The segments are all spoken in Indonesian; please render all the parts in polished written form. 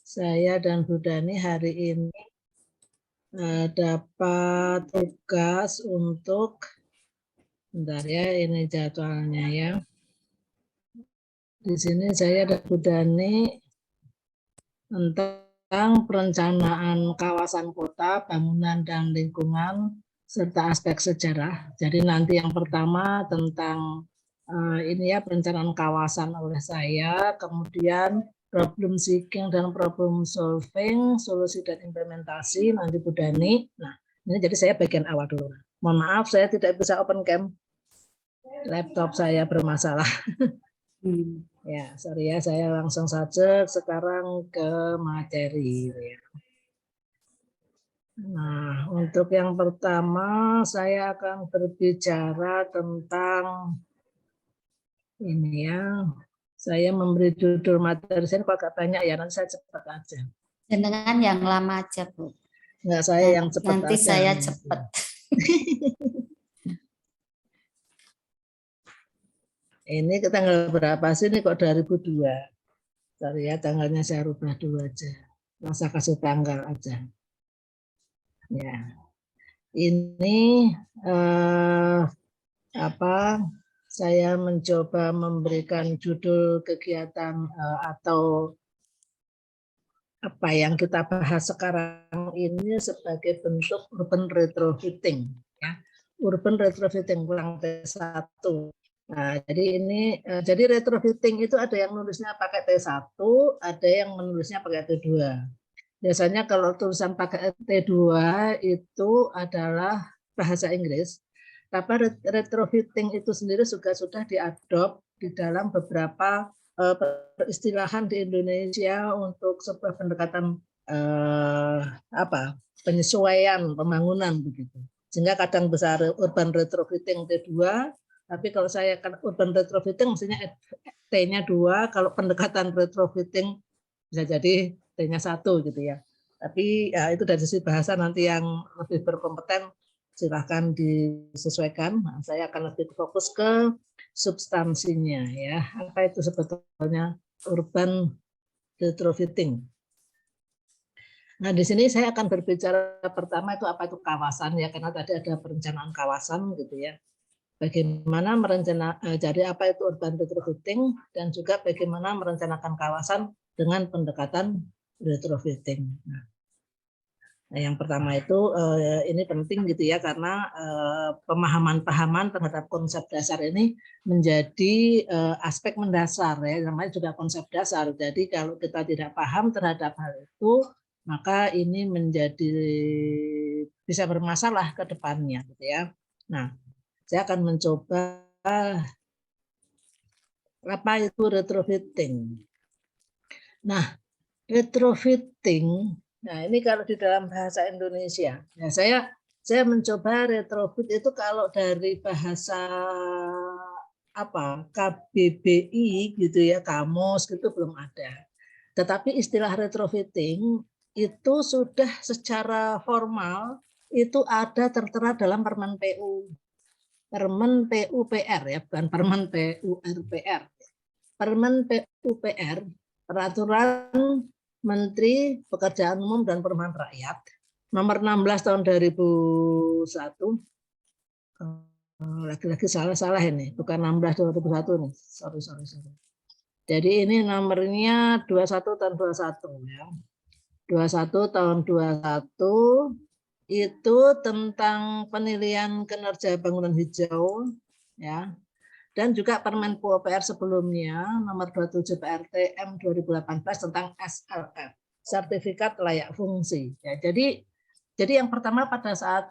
saya dan Bu Dani hari ini dapat tugas untuk, bentar ya, ini jadwalnya ya. Di sini saya dan Bu Dani tentang perencanaan kawasan kota, bangunan dan lingkungan, serta aspek sejarah. Jadi nanti yang pertama tentang ini ya, perencanaan kawasan oleh saya, kemudian problem seeking dan problem solving, solusi dan implementasi nanti Bu Dani. Nah, ini jadi saya bagian awal dulu. Mohon maaf saya tidak bisa open cam, laptop saya bermasalah. Ya, sorry ya, saya langsung saja sekarang ke materi. Nah, untuk yang pertama saya akan berbicara tentang ini ya. Saya memberi judul materi saya kok agak banyak ya, nanti saya cepat aja. Dengan yang lama aja, Bu. Enggak, saya yang cepat nanti aja. Saya cepat. Ini tanggal berapa sih? Ini kok 2002. Sorry ya, tanggalnya saya rubah dulu aja. Masa kasih tanggal aja. Ya. Ini saya mencoba memberikan judul kegiatan atau apa yang kita bahas sekarang ini sebagai bentuk urban retrofitting, ya. Urban retrofitting kurang T1. Nah, jadi ini jadi retrofitting itu ada yang nulisnya pakai T1, ada yang menulisnya pakai T2. Biasanya kalau tulisan pakai T2 itu adalah bahasa Inggris. Tapi retrofitting itu sendiri juga sudah diadop di dalam beberapa peristilahan di Indonesia untuk sebuah pendekatan penyesuaian pembangunan begitu. Sehingga kadang besar urban retrofitting T2, tapi kalau saya urban retrofitting mestinya T-nya 2, kalau pendekatan retrofitting bisa jadi T-nya 1 gitu ya. Tapi ya, itu dari sisi bahasa nanti yang lebih berkompeten silahkan disesuaikan. Nah, saya akan lebih fokus ke substansinya ya. Apa itu sebetulnya urban retrofitting? Nah, di sini saya akan berbicara pertama itu apa itu kawasan ya, karena tadi ada perencanaan kawasan gitu ya. Bagaimana jadi apa itu urban retrofitting dan juga bagaimana merencanakan kawasan dengan pendekatan retrofitting. Nah, yang pertama itu ini penting gitu ya, karena pemahaman terhadap konsep dasar ini menjadi aspek mendasar ya, namanya juga konsep dasar. Jadi kalau kita tidak paham terhadap hal itu, maka ini menjadi bisa bermasalah ke depannya gitu ya. Nah, saya akan mencoba apa itu retrofitting. Nah, retrofitting, nah ini kalau di dalam bahasa Indonesia, ya saya mencoba retrofit itu kalau dari bahasa KBBI gitu ya, kamus gitu belum ada. Tetapi istilah retrofitting itu sudah secara formal itu ada tertera dalam Permen PU. Permen PUPR ya, bukan Permen PURPR. Permen PUPR, Peraturan Menteri Pekerjaan Umum dan Perumahan Rakyat, nomor 16 tahun 2001. Lagi-lagi salah ini, bukan 16 2001 nih. Sorry. Jadi ini nomornya 21 tahun 21 ya. 21 tahun 21 itu tentang penilaian kinerja bangunan hijau ya. Dan juga Permen PUPR sebelumnya nomor 27 PRTM 2018 tentang SLF, sertifikat layak fungsi ya. Jadi yang pertama pada saat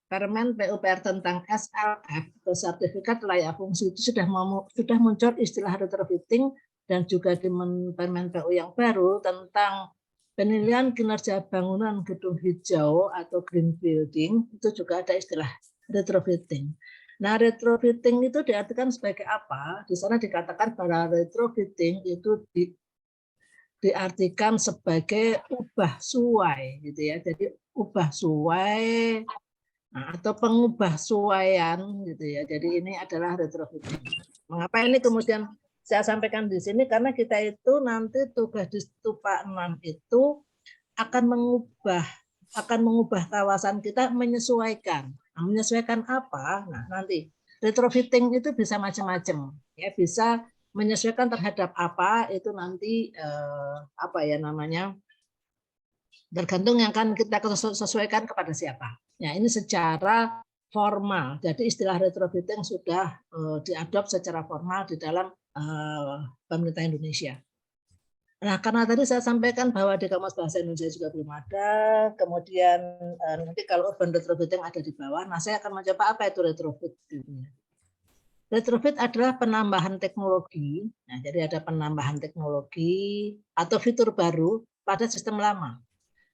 Permen PUPR tentang SLF atau sertifikat layak fungsi itu sudah muncul istilah retrofitting, dan juga di Permen PU yang baru tentang penilaian kinerja bangunan gedung hijau atau green building itu juga ada istilah retrofitting. Nah, retrofitting itu diartikan sebagai apa? Di sana dikatakan bahwa retrofitting itu diartikan sebagai ubah suai gitu ya. Jadi ubah suai atau pengubah suaian gitu ya. Jadi ini adalah retrofitting. Mengapa ini kemudian saya sampaikan di sini karena kita itu nanti tugas di Stupa 6 itu akan mengubah kawasan kita menyesuaikan. Nah, menyesuaikan apa? Nah, nanti retrofitting itu bisa macam-macam, ya, bisa menyesuaikan terhadap apa itu nanti apa ya namanya, tergantung yang akan kita sesuaikan kepada siapa. Ya, ini secara formal. Jadi istilah retrofitting sudah diadop secara formal di dalam pemerintah Indonesia. Nah, karena tadi saya sampaikan bahwa di Kamus Bahasa Indonesia juga belum ada, kemudian nanti kalau urban retrofitting ada di bawah, nah saya akan mencoba apa itu retrofit. Retrofit adalah penambahan teknologi, nah, jadi ada penambahan teknologi atau fitur baru pada sistem lama.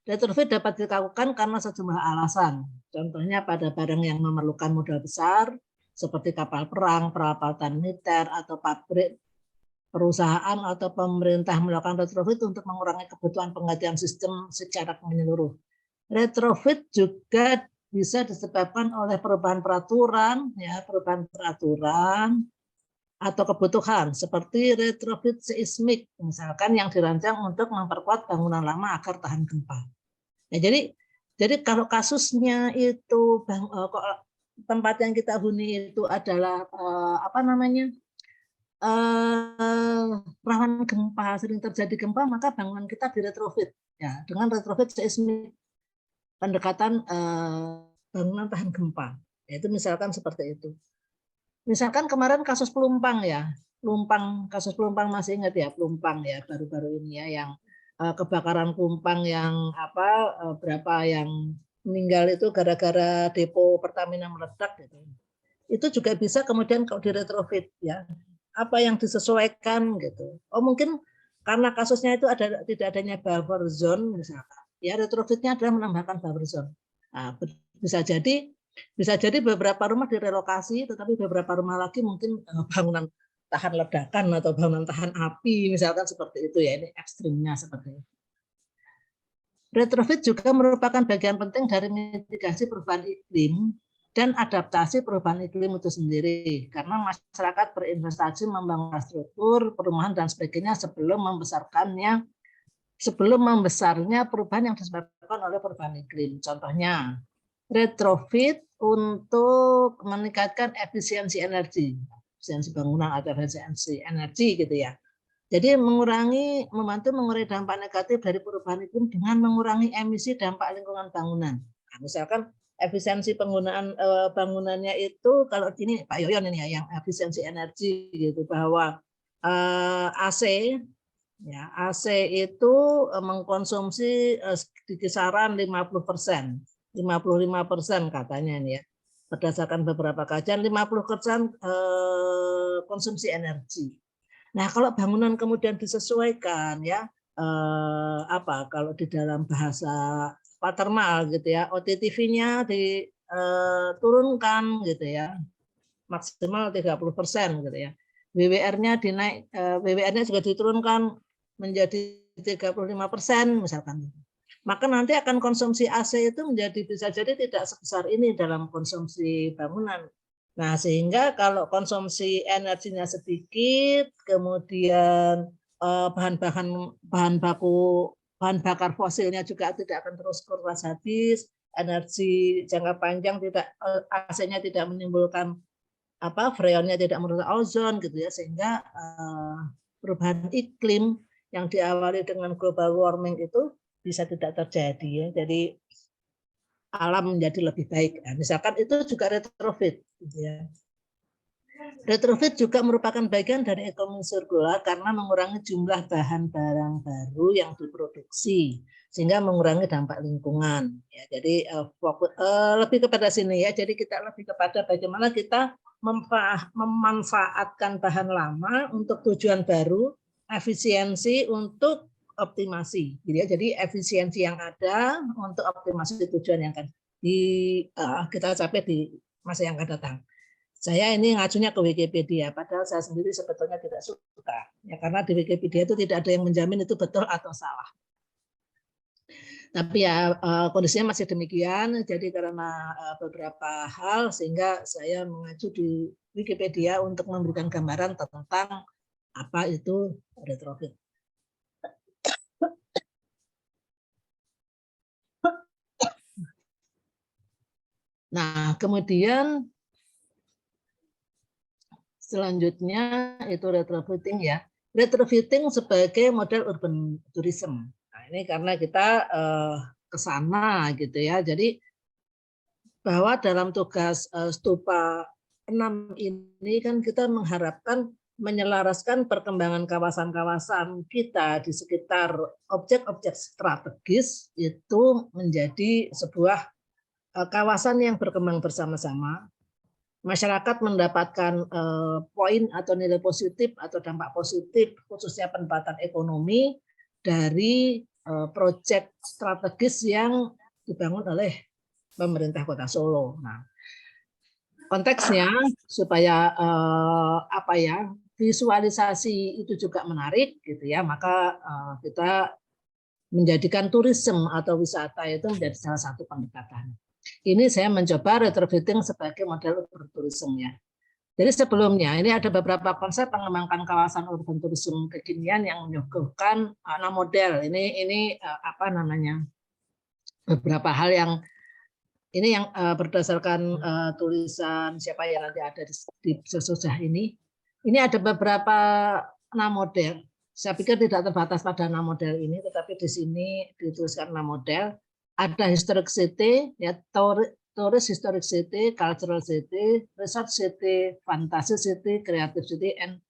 Retrofit dapat dilakukan karena sejumlah alasan. Contohnya pada barang yang memerlukan modal besar, seperti kapal perang, peralatan militer, atau pabrik, perusahaan atau pemerintah melakukan retrofit untuk mengurangi kebutuhan penggantian sistem secara menyeluruh. Retrofit juga bisa disebabkan oleh perubahan peraturan, atau kebutuhan seperti retrofit seismik, misalkan yang dirancang untuk memperkuat bangunan lama agar tahan gempa. Nah, jadi kalau kasusnya itu tempat yang kita huni itu adalah rawan gempa, sering terjadi gempa, maka bangunan kita diretrofit ya dengan retrofit seismik, pendekatan bangunan tahan gempa. Itu misalkan seperti itu. Misalkan kemarin kasus Pelumpang ya, kasus Pelumpang masih ingat ya, Pelumpang ya baru-baru ini ya yang kebakaran Pelumpang yang berapa yang meninggal itu gara-gara depo Pertamina meledak gitu. Itu juga bisa kemudian kalau diretrofit ya. Apa yang disesuaikan gitu. Oh mungkin karena kasusnya itu tidak adanya buffer zone misalkan. Ya retrofitnya adalah menambahkan buffer zone. Nah, bisa jadi beberapa rumah direlokasi, tetapi beberapa rumah lagi mungkin bangunan tahan ledakan atau bangunan tahan api, misalkan seperti itu ya. Ini ekstrimnya seperti itu. Retrofit juga merupakan bagian penting dari mitigasi perubahan iklim dan adaptasi perubahan iklim itu sendiri, karena masyarakat berinvestasi membangun struktur perumahan dan sebagainya sebelum membesarnya perubahan yang disebabkan oleh perubahan iklim. Contohnya retrofit untuk meningkatkan efisiensi energi, efisiensi bangunan atau efisiensi energi gitu ya. Jadi membantu mengurangi dampak negatif dari perubahan iklim dengan mengurangi emisi dampak lingkungan bangunan. Nah, misalkan efisiensi penggunaan bangunannya itu kalau ini Pak Yoyon ini ya yang efisiensi energi gitu, bahwa AC itu mengkonsumsi di kisaran 50%, 55% katanya ini ya. Berdasarkan beberapa kajian 50% konsumsi energi. Nah, kalau bangunan kemudian disesuaikan ya kalau di dalam bahasa Patermal gitu ya, OTTV-nya diturunkan gitu ya. Maksimal 30% gitu ya. WWR-nya juga diturunkan menjadi 35% misalkan. Maka nanti akan konsumsi AC itu bisa jadi tidak sebesar ini dalam konsumsi bangunan. Nah, sehingga kalau konsumsi energinya sedikit, kemudian bahan bakar fosilnya juga tidak akan terus kuras habis, energi jangka panjang AC-nya tidak menimbulkan freonnya tidak merusak ozon gitu ya, sehingga perubahan iklim yang diawali dengan global warming itu bisa tidak terjadi ya. Jadi alam menjadi lebih baik. Nah, misalkan itu juga retrofit gitu ya. Retrofit juga merupakan bagian dari ekonomi sirkular karena mengurangi jumlah bahan barang baru yang diproduksi sehingga mengurangi dampak lingkungan. Ya, jadi lebih kepada sini ya. Jadi kita lebih kepada bagaimana kita memanfaatkan bahan lama untuk tujuan baru, efisiensi untuk optimasi. Jadi efisiensi yang ada untuk optimasi tujuan yang akan kita capai di masa yang akan datang. Saya ini ngacunya ke Wikipedia, padahal saya sendiri sebetulnya tidak suka. Ya, karena di Wikipedia itu tidak ada yang menjamin itu betul atau salah. Tapi ya kondisinya masih demikian, jadi karena beberapa hal sehingga saya mengacu di Wikipedia untuk memberikan gambaran tentang apa itu retrofit. Nah, kemudian selanjutnya itu retrofitting ya. Retrofitting sebagai model urban tourism. Nah, ini karena kita ke sana gitu ya. Jadi bahwa dalam tugas Stupa 6 ini kan kita mengharapkan menyelaraskan perkembangan kawasan-kawasan kita di sekitar objek-objek strategis itu menjadi sebuah kawasan yang berkembang bersama-sama. Masyarakat mendapatkan poin atau nilai positif atau dampak positif khususnya penempatan ekonomi dari proyek strategis yang dibangun oleh pemerintah Kota Solo. Nah, konteksnya supaya visualisasi itu juga menarik gitu ya, maka kita menjadikan turisme atau wisata itu menjadi salah satu pendekatan. Ini saya mencoba retrofitting sebagai model urban tourism ya. Jadi sebelumnya ini ada beberapa konsep mengembangkan kawasan urban tourism kekinian yang menyuguhkan 6 model. Ini apa namanya? Beberapa hal yang ini yang berdasarkan tulisan siapa yang nanti ada di sesudah ini. Ini ada beberapa 6 model. Saya pikir tidak terbatas pada 6 model ini, tetapi di sini dituliskan 6 model. Ada historic city, ya, tourist historic city, cultural city, resort city, fantasy city, creative city, and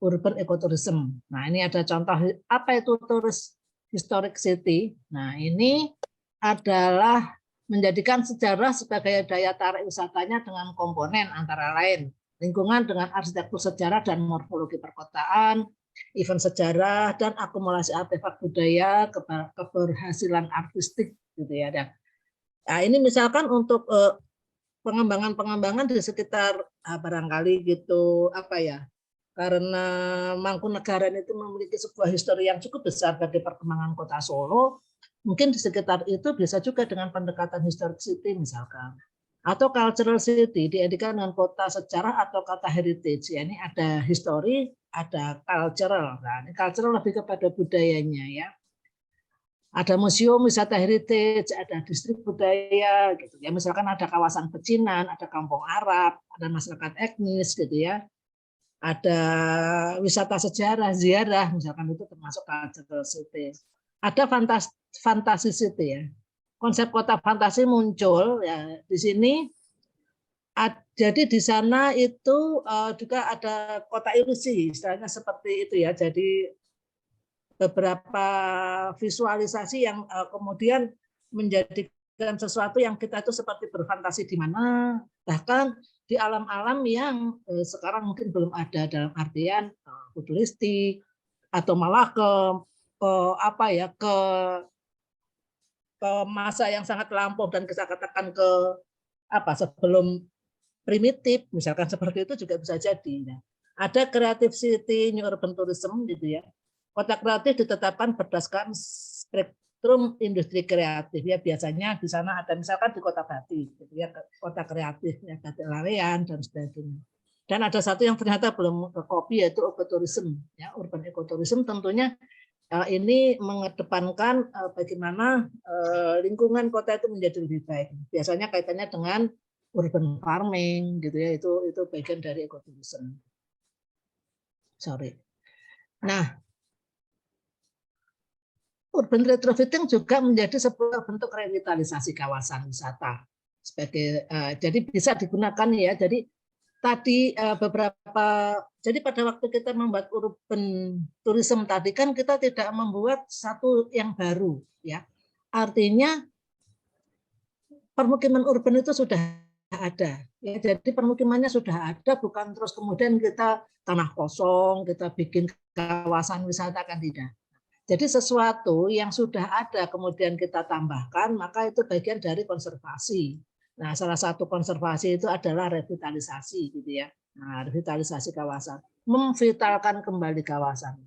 urban ecotourism. Nah, ini ada contoh apa itu tourist historic city. Nah, ini adalah menjadikan sejarah sebagai daya tarik wisatanya dengan komponen antara lain lingkungan dengan arsitektur sejarah dan morfologi perkotaan, event sejarah dan akumulasi artefak budaya, keberhasilan artistik gitu ya. Nah, ini misalkan untuk pengembangan di sekitar barangkali gitu apa ya, karena Mangkunegaran itu memiliki sebuah histori yang cukup besar bagi perkembangan Kota Solo, mungkin di sekitar itu bisa juga dengan pendekatan historic city misalkan, atau cultural city diedikan dengan kota sejarah atau kota heritage. Ya, ini ada history, ada cultural. Nah, ini cultural lebih kepada budayanya ya. Ada museum wisata heritage, ada distrik budaya gitu ya. Misalkan ada kawasan pecinan, ada kampung Arab, ada masyarakat etnis gitu ya. Ada wisata sejarah, ziarah misalkan itu termasuk cultural city. Ada fantasi city ya. Konsep kota fantasi muncul ya di sini. Jadi di sana itu juga ada kota ilusi, istilahnya seperti itu ya. Jadi beberapa visualisasi yang kemudian menjadikan sesuatu yang kita itu seperti berfantasi di mana, bahkan di alam-alam yang sekarang mungkin belum ada dalam artian futuristik atau malah ke masa yang sangat lampau dan kita katakan ke sebelum primitif, misalkan seperti itu juga bisa jadi. Ada creative city, new urban tourism gitu ya. Kota kreatif ditetapkan berdasarkan spektrum industri kreatif ya, biasanya di sana ada misalkan di Kota Batik gitu ya, kota kreatif ya, Batik Lawean dan sebagainya. Dan ada satu yang ternyata belum ke kopi yaitu ecotourism ya, urban ecotourism tentunya ini mengedepankan bagaimana lingkungan kota itu menjadi lebih baik. Biasanya kaitannya dengan urban farming gitu ya, itu bagian dari ecotourism. Nah, urban retrofitting juga menjadi sebuah bentuk revitalisasi kawasan wisata. Jadi bisa digunakan ya. Jadi tadi jadi pada waktu kita membuat urban tourism tadi kan kita tidak membuat satu yang baru ya. Artinya permukiman urban itu sudah ada ya, jadi permukimannya sudah ada, bukan terus kemudian kita tanah kosong kita bikin kawasan wisata, kan tidak. Jadi sesuatu yang sudah ada kemudian kita tambahkan, maka itu bagian dari konservasi. Nah, salah satu konservasi itu adalah revitalisasi gitu ya. Nah, revitalisasi kawasan, memvitalkan kembali kawasan.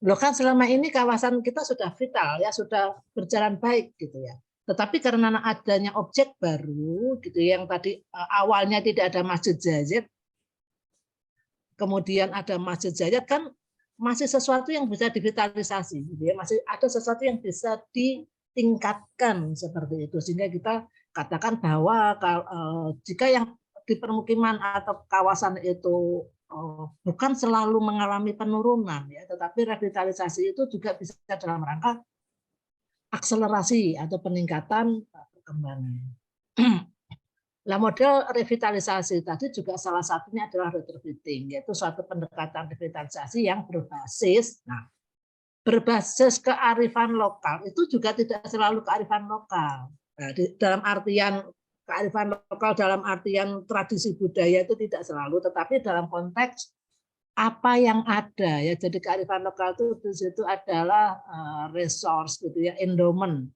Loh kan selama ini kawasan kita sudah vital ya, sudah berjalan baik gitu ya. Tetapi karena adanya objek baru gitu yang tadi awalnya tidak ada Masjid Zayed, kemudian ada Masjid Zayed kan masih sesuatu yang bisa divitalisasi, gitu ya. Masih ada sesuatu yang bisa ditingkatkan seperti itu, sehingga kita katakan bahwa jika yang di permukiman atau kawasan itu bukan selalu mengalami penurunan, ya, tetapi revitalisasi itu juga bisa dalam rangka akselerasi atau peningkatan perkembangan. Nah, model revitalisasi tadi juga salah satunya adalah retrofitting, yaitu suatu pendekatan revitalisasi yang berbasis kearifan lokal. Itu juga tidak selalu kearifan lokal. Nah, dalam artian kearifan lokal dalam artian tradisi budaya itu tidak selalu, tetapi dalam konteks apa yang ada, ya. Jadi kearifan lokal itu di situ adalah resource, gitu ya, endowment.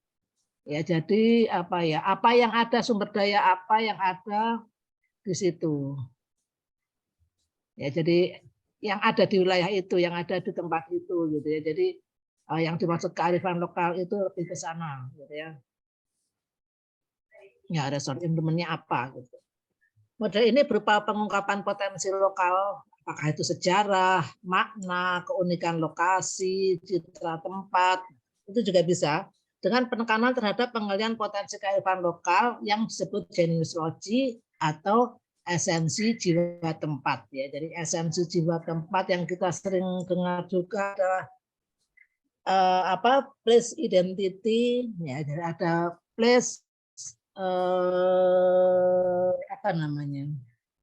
Ya, jadi apa yang ada, sumber daya apa yang ada di situ. Ya, jadi yang ada di wilayah itu, yang ada di tempat itu, gitu ya. Jadi yang dimaksud kearifan lokal itu lebih ke sana, gitu ya. Ya, resource endowment-nya apa, gitu. Model ini berupa pengungkapan potensi lokal, apakah itu sejarah, makna, keunikan lokasi, citra tempat, itu juga bisa. Dengan penekanan terhadap penggalian potensi kearifan lokal yang disebut genealogy atau esensi jiwa tempat, ya. Jadi esensi jiwa tempat yang kita sering dengar juga adalah place identity, ya. Jadi ada place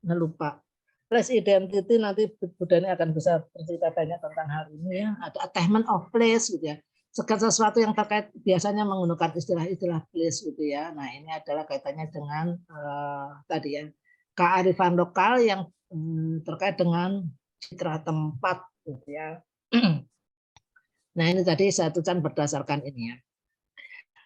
lupa. Place identity, nanti Budani akan bisa bercerita banyak tentang hal ini, ya. Ada attainment of place, gitu ya. Segala sesuatu yang terkait biasanya menggunakan istilah-istilah place, gitu ya. Nah, ini adalah kaitannya dengan tadi, ya, kearifan lokal yang terkait dengan citra tempat, gitu ya. Nah, ini tadi saya tuliskan berdasarkan ini, ya.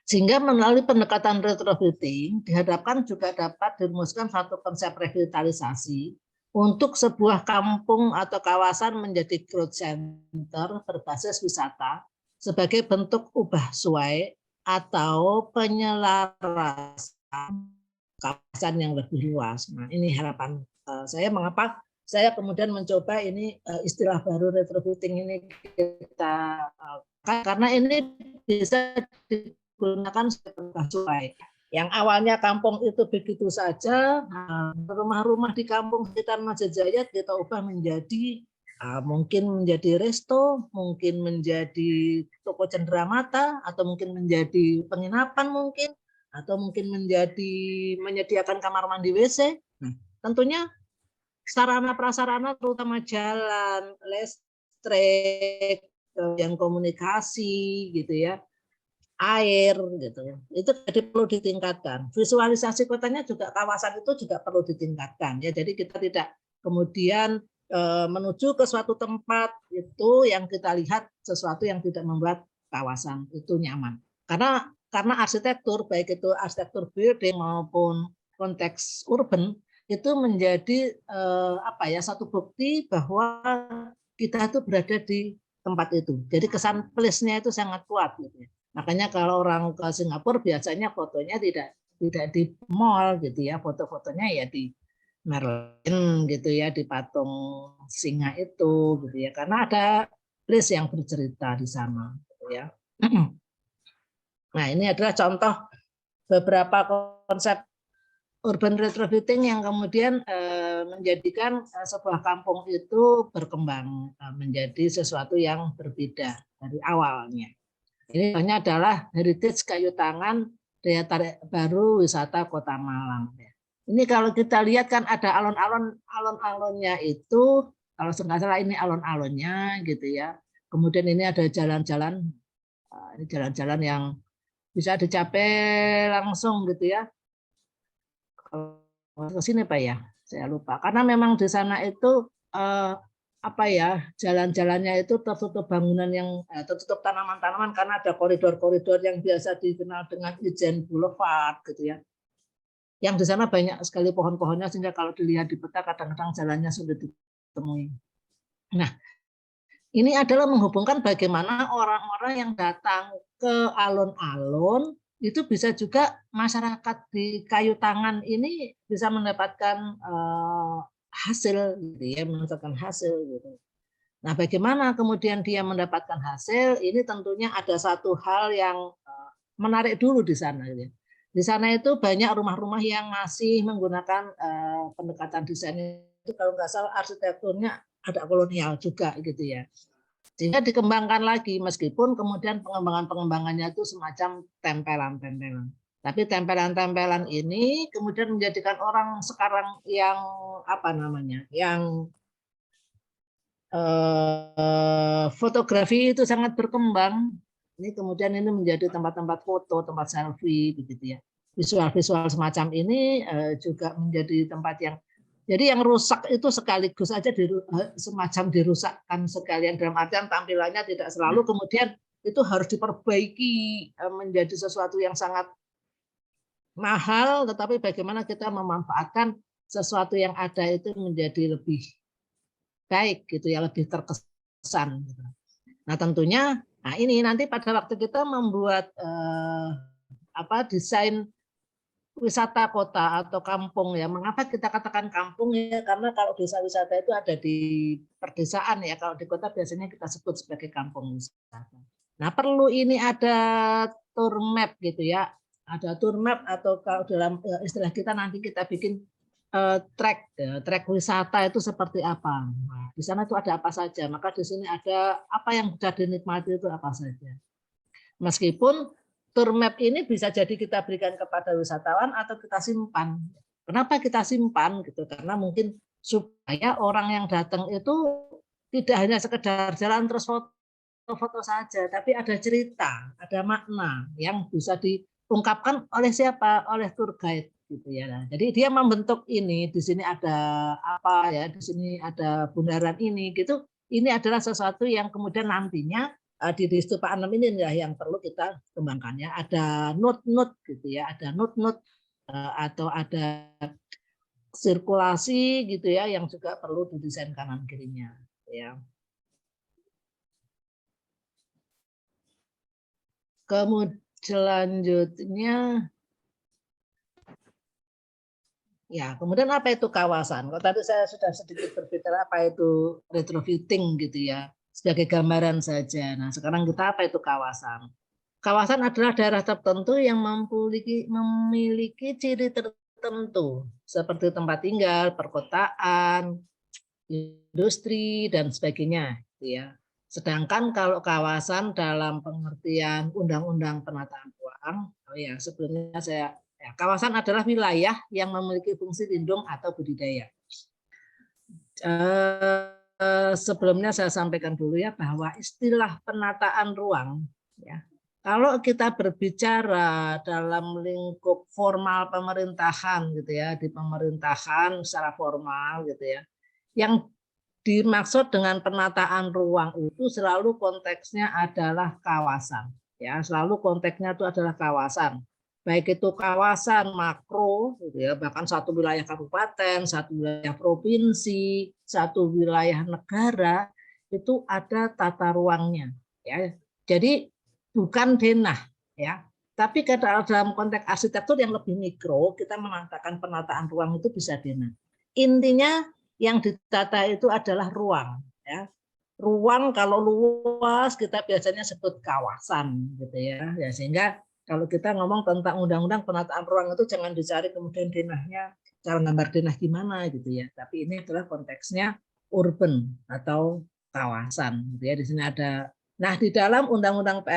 Sehingga melalui pendekatan retrofitting dihadapkan juga dapat dirumuskan satu konsep revitalisasi untuk sebuah kampung atau kawasan menjadi growth center berbasis wisata sebagai bentuk ubah suai atau penyelarasan kawasan yang lebih luas. Nah, ini harapan saya, mengapa saya kemudian mencoba ini istilah baru retrofitting ini kita karena ini bisa digunakan sesuai. Yang awalnya kampung itu begitu saja, rumah-rumah di kampung sekitar Masjid kita ubah menjadi mungkin menjadi resto, mungkin menjadi toko cenderamata, atau mungkin menjadi penginapan mungkin, atau mungkin menjadi menyediakan kamar mandi WC. Nah, tentunya sarana prasarana terutama jalan, listrik, yang komunikasi, gitu ya, air, gitu. Itu jadi perlu ditingkatkan. Visualisasi kotanya juga, kawasan itu juga perlu ditingkatkan, ya. Jadi kita tidak kemudian menuju ke suatu tempat itu yang kita lihat sesuatu yang tidak membuat kawasan itu nyaman. Karena arsitektur, baik itu arsitektur building maupun konteks urban, itu menjadi satu bukti bahwa kita itu berada di tempat itu. Jadi kesan place-nya itu sangat kuat, gitu ya. Makanya kalau orang ke Singapura biasanya fotonya tidak di mall, gitu ya, foto-fotonya ya di Merlin, gitu ya, di patung singa itu, gitu ya, karena ada place yang bercerita di sana, gitu ya. Nah, ini adalah contoh beberapa konsep urban retrofitting yang kemudian menjadikan sebuah kampung itu berkembang menjadi sesuatu yang berbeda dari awalnya. Ini hanya adalah heritage kayu tangan daya tarik baru wisata Kota Malang. Ini kalau kita lihat kan ada alon-alonnya itu, kalau nggak salah ini alon-alonnya, gitu ya. Kemudian ini ada jalan-jalan, ini jalan-jalan yang bisa dicapai langsung, gitu ya. Ke sini Pak ya, saya lupa. Karena memang di sana itu jalan-jalannya itu tertutup bangunan yang tertutup tanaman-tanaman karena ada koridor-koridor yang biasa dikenal dengan Ijen Boulevard, gitu ya. Yang di sana banyak sekali pohon-pohonnya sehingga kalau dilihat di peta kadang-kadang jalannya sulit ditemui. Nah, ini adalah menghubungkan bagaimana orang-orang yang datang ke alun-alun itu bisa juga masyarakat di kayu tangan ini bisa mendapatkan hasil, gitu ya, mendapatkan hasil, gitu. Nah, bagaimana kemudian dia mendapatkan hasil? Ini tentunya ada satu hal yang menarik dulu di sana. Di sana itu banyak rumah-rumah yang masih menggunakan pendekatan desain itu, kalau nggak salah arsitekturnya ada kolonial juga gitu ya. Sehingga dikembangkan lagi, meskipun kemudian pengembangannya itu semacam tempelan-tempelan. Tapi tempelan-tempelan ini kemudian menjadikan orang sekarang yang apa namanya, yang fotografi itu sangat berkembang. Ini kemudian ini menjadi tempat-tempat foto, tempat selfie, begitu ya. Visual-visual semacam ini juga menjadi tempat yang, jadi yang rusak itu sekaligus aja semacam dirusakkan sekalian, dalam artian tampilannya tidak selalu kemudian itu harus diperbaiki menjadi sesuatu yang sangat mahal, tetapi bagaimana kita memanfaatkan sesuatu yang ada itu menjadi lebih baik gitu ya, lebih terkesan. Nah tentunya, nah ini nanti pada waktu kita membuat desain wisata kota atau kampung ya. Mengapa kita katakan kampung ya? Karena kalau desa wisata itu ada di perdesaan ya. Kalau di kota biasanya kita sebut sebagai kampung wisata. Nah perlu ini ada tour map gitu ya. Ada tour map atau kalau dalam istilah kita nanti kita bikin trek wisata itu seperti apa. Nah, di sana itu ada apa saja. Maka di sini ada apa yang bisa dinikmati itu apa saja. Meskipun tour map ini bisa jadi kita berikan kepada wisatawan atau kita simpan. Kenapa kita simpan gitu? Karena mungkin supaya orang yang datang itu tidak hanya sekedar jalan terus foto saja, tapi ada cerita, ada makna yang bisa diungkapkan oleh siapa? Oleh tour guide gitu ya. Nah, jadi dia membentuk ini, di sini ada apa ya, di sini ada bundaran ini gitu. Ini adalah sesuatu yang kemudian nantinya di Stupa 6 ini yang perlu kita kembangkan ya. Ada note-note gitu ya, ada note-note atau ada sirkulasi gitu ya yang juga perlu didesain kanan kirinya ya. Kemudian selanjutnya ya, kemudian apa itu kawasan? Kalau tadi saya sudah sedikit berbicara apa itu retrofitting gitu ya, sebagai gambaran saja. Nah, sekarang kita apa itu kawasan? Kawasan adalah daerah tertentu yang memiliki ciri tertentu, seperti tempat tinggal, perkotaan, industri, dan sebagainya. Gitu ya. Sedangkan kalau kawasan dalam pengertian Undang-Undang Penataan Ruang, oh ya, sebelumnya kawasan adalah wilayah yang memiliki fungsi lindung atau budidaya. Sebelumnya saya sampaikan dulu ya bahwa istilah penataan ruang, ya, kalau kita berbicara dalam lingkup formal pemerintahan gitu ya, di pemerintahan secara formal gitu ya, yang dimaksud dengan penataan ruang itu selalu konteksnya adalah kawasan. Ya, selalu konteksnya itu adalah kawasan. Baik itu kawasan makro, gitu ya, bahkan satu wilayah kabupaten, satu wilayah provinsi, satu wilayah negara, itu ada tata ruangnya. Ya. Jadi bukan denah, ya. Tapi dalam konteks arsitektur yang lebih mikro, kita mengatakan penataan ruang itu bisa denah. Intinya yang ditata itu adalah ruang, ya. Ruang kalau luas kita biasanya sebut kawasan gitu ya. Ya sehingga kalau kita ngomong tentang undang-undang penataan ruang itu jangan dicari kemudian denahnya, cara gambar denah gimana gitu ya. Tapi ini adalah konteksnya urban atau kawasan gitu ya. Di sini ada. Nah, di dalam undang-undang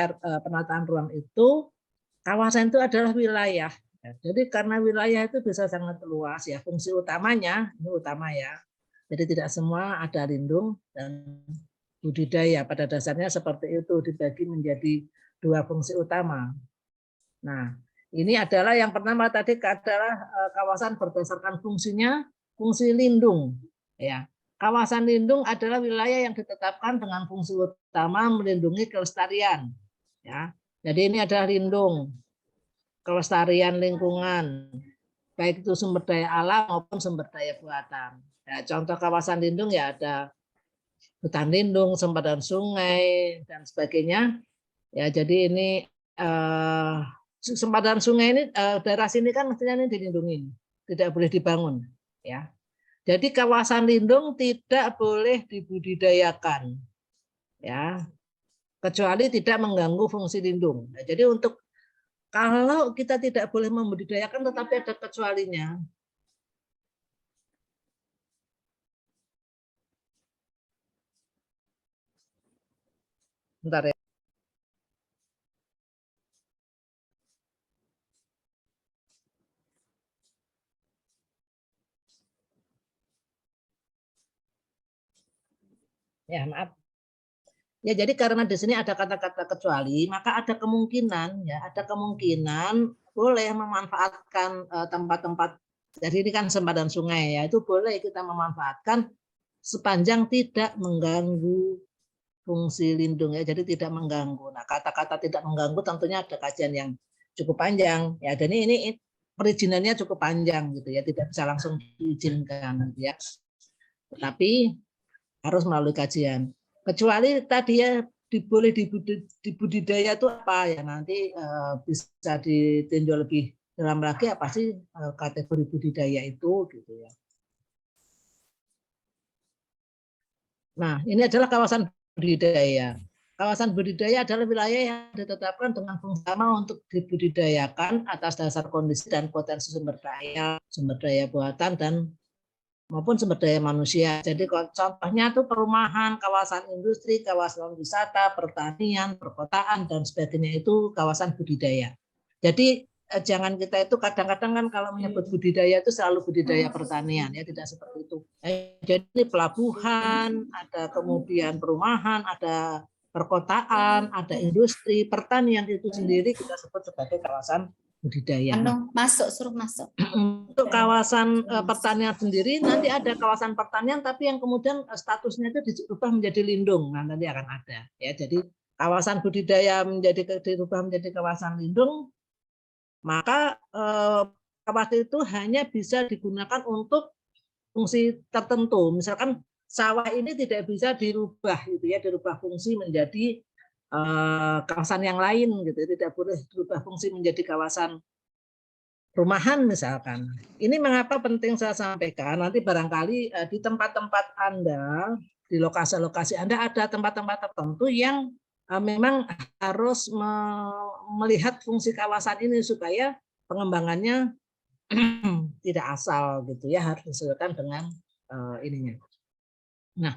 penataan ruang itu kawasan itu adalah wilayah. Jadi karena wilayah itu bisa sangat luas ya, fungsi utamanya ini utama ya. Jadi tidak semua ada lindung dan budidaya, pada dasarnya seperti itu, dibagi menjadi dua fungsi utama. Nah, ini adalah yang pertama tadi adalah kawasan berdasarkan fungsinya, fungsi lindung. Ya, kawasan lindung adalah wilayah yang ditetapkan dengan fungsi utama melindungi kelestarian. Ya, jadi ini adalah lindung, kelestarian lingkungan, baik itu sumber daya alam maupun sumber daya buatan. Ya, contoh kawasan lindung ya ada hutan lindung, sempadan sungai dan sebagainya. Ya, jadi ini sempadan sungai ini daerah sini kan mestinya ini dilindungi, tidak boleh dibangun. Ya, Jadi kawasan lindung tidak boleh dibudidayakan, ya, kecuali tidak mengganggu fungsi lindung. Nah, jadi untuk kalau kita tidak boleh membudidayakan, tetapi ada kecualinya. Bentar ya. Ya, maaf. Ya, jadi karena di sini ada kata-kata kecuali, maka ada kemungkinan, ya, ada kemungkinan boleh memanfaatkan tempat-tempat. Jadi ini kan sempadan sungai, ya, itu boleh kita memanfaatkan sepanjang tidak mengganggu fungsi lindung, ya, jadi tidak mengganggu. Nah, kata-kata tidak mengganggu tentunya ada kajian yang cukup panjang, ya, dan ini perizinannya cukup panjang gitu ya, tidak bisa langsung diizinkan gitu ya. Tetapi harus melalui kajian. Kecuali tadi ya boleh dibudidaya itu apa ya, nanti bisa ditinjau lebih dalam lagi apa sih kategori budidaya itu gitu ya. Nah, ini adalah kawasan budidaya. Kawasan budidaya adalah wilayah yang ditetapkan dengan fungsi utama untuk dibudidayakan atas dasar kondisi dan potensi sumber daya buatan dan maupun sumber daya manusia. Jadi contohnya tuh perumahan, kawasan industri, kawasan wisata, pertanian, perkotaan dan sebagainya itu kawasan budidaya. Jadi jangan kita itu kadang-kadang kan kalau menyebut budidaya itu selalu budidaya pertanian, ya tidak seperti itu. Jadi pelabuhan, ada kemudian perumahan, ada perkotaan, ada industri, pertanian itu sendiri kita sebut sebagai kawasan budidaya. Suruh masuk. Untuk kawasan pertanian sendiri nanti ada kawasan pertanian tapi yang kemudian statusnya itu dirubah menjadi lindung. Nah, nanti akan ada ya. Jadi kawasan budidaya dirubah menjadi kawasan lindung, maka kawasan itu hanya bisa digunakan untuk fungsi tertentu. Misalkan sawah ini tidak bisa dirubah gitu ya, dirubah fungsi menjadi kawasan yang lain gitu. Tidak boleh dirubah fungsi menjadi kawasan rumahan misalkan. Ini mengapa penting saya sampaikan, nanti barangkali di tempat-tempat Anda, di lokasi-lokasi Anda ada tempat-tempat tertentu yang memang harus melihat fungsi kawasan ini supaya pengembangannya tidak asal gitu ya, harus disesuaikan dengan ininya. Nah,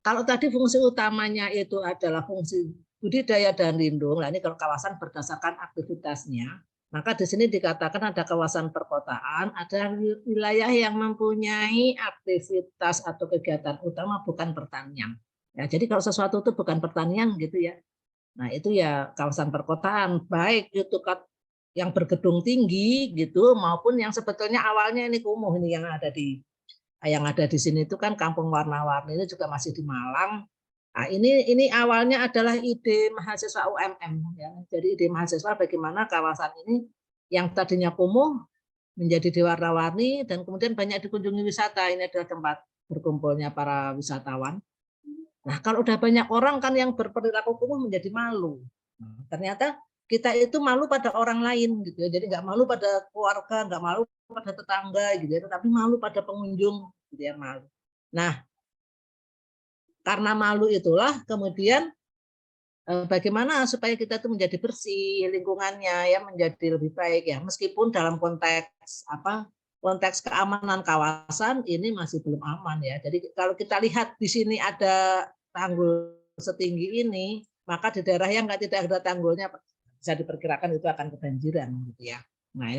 kalau tadi fungsi utamanya itu adalah fungsi budidaya dan lindung, nah ini kalau kawasan berdasarkan aktivitasnya, maka di sini dikatakan ada kawasan perkotaan, ada wilayah yang mempunyai aktivitas atau kegiatan utama bukan pertanian. Ya, jadi kalau sesuatu itu bukan pertanian gitu ya, nah itu ya kawasan perkotaan, baik itu yang bergedung tinggi gitu maupun yang sebetulnya awalnya ini kumuh ini yang ada di sini itu kan kampung warna-warni ini juga masih di Malang. Nah, ini awalnya adalah ide mahasiswa UMM ya. Jadi ide mahasiswa bagaimana kawasan ini yang tadinya kumuh menjadi diwarna-warni dan kemudian banyak dikunjungi wisata. Ini adalah tempat berkumpulnya para wisatawan. Nah, kalau udah banyak orang kan yang berperilaku kumuh menjadi malu. Nah, ternyata kita itu malu pada orang lain gitu ya. Jadi nggak malu pada keluarga, nggak malu pada tetangga gitu ya, tapi malu pada pengunjung gitu ya, malu. Nah, karena malu itulah kemudian bagaimana supaya kita itu menjadi bersih lingkungannya ya, menjadi lebih baik ya, meskipun dalam konteks keamanan kawasan ini masih belum aman ya. Jadi kalau kita lihat di sini ada tanggul setinggi ini, maka di daerah yang tidak ada tanggulnya bisa diperkirakan itu akan kebanjiran gitu ya. Nah,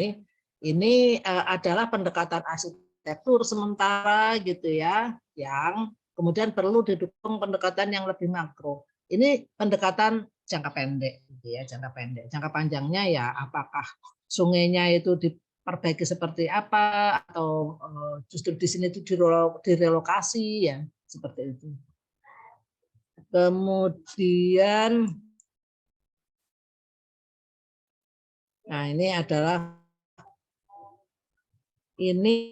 ini adalah pendekatan arsitektur sementara gitu ya, yang kemudian perlu didukung pendekatan yang lebih makro. Ini pendekatan jangka pendek gitu ya, jangka pendek. Jangka panjangnya ya apakah sungainya itu diperbaiki seperti apa atau justru di sini itu direlokasi ya, seperti itu. Kemudian nah ini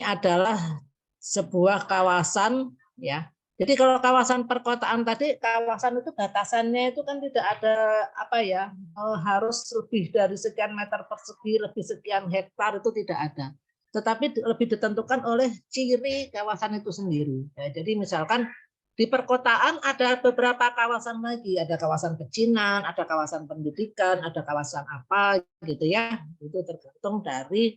adalah sebuah kawasan ya. Jadi kalau kawasan perkotaan tadi, kawasan itu batasannya itu kan tidak ada apa ya, harus lebih dari sekian meter persegi, lebih sekian hektar itu tidak ada. tetapi lebih ditentukan oleh ciri kawasan itu sendiri. Ya, jadi misalkan di perkotaan ada beberapa kawasan lagi, ada kawasan pecinan, ada kawasan pendidikan, ada kawasan apa gitu ya. Itu tergantung dari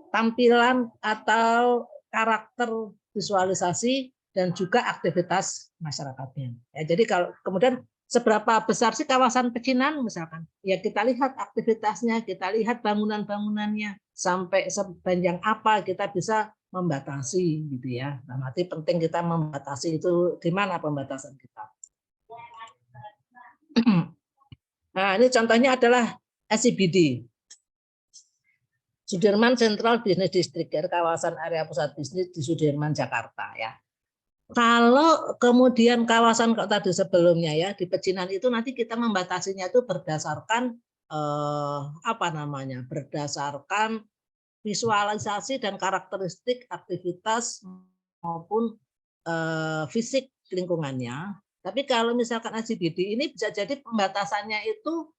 tampilan atau karakter visualisasi dan juga aktivitas masyarakatnya. Ya, jadi kalau kemudian seberapa besar sih kawasan pecinan misalkan? Ya kita lihat aktivitasnya, kita lihat bangunan-bangunannya, sampai sepanjang apa kita bisa membatasi gitu ya. Nah, nanti penting kita membatasi itu di mana pembatasan kita. Nah, ini contohnya adalah SCBD. Sudirman Central Business District, kawasan area pusat bisnis di Sudirman, Jakarta ya. Kalau kemudian kawasan kok tadi sebelumnya ya di pecinan itu nanti kita membatasinya itu berdasarkan apa namanya? Berdasarkan visualisasi dan karakteristik aktivitas maupun fisik lingkungannya. Tapi kalau misalkan SCBD ini bisa jadi pembatasannya itu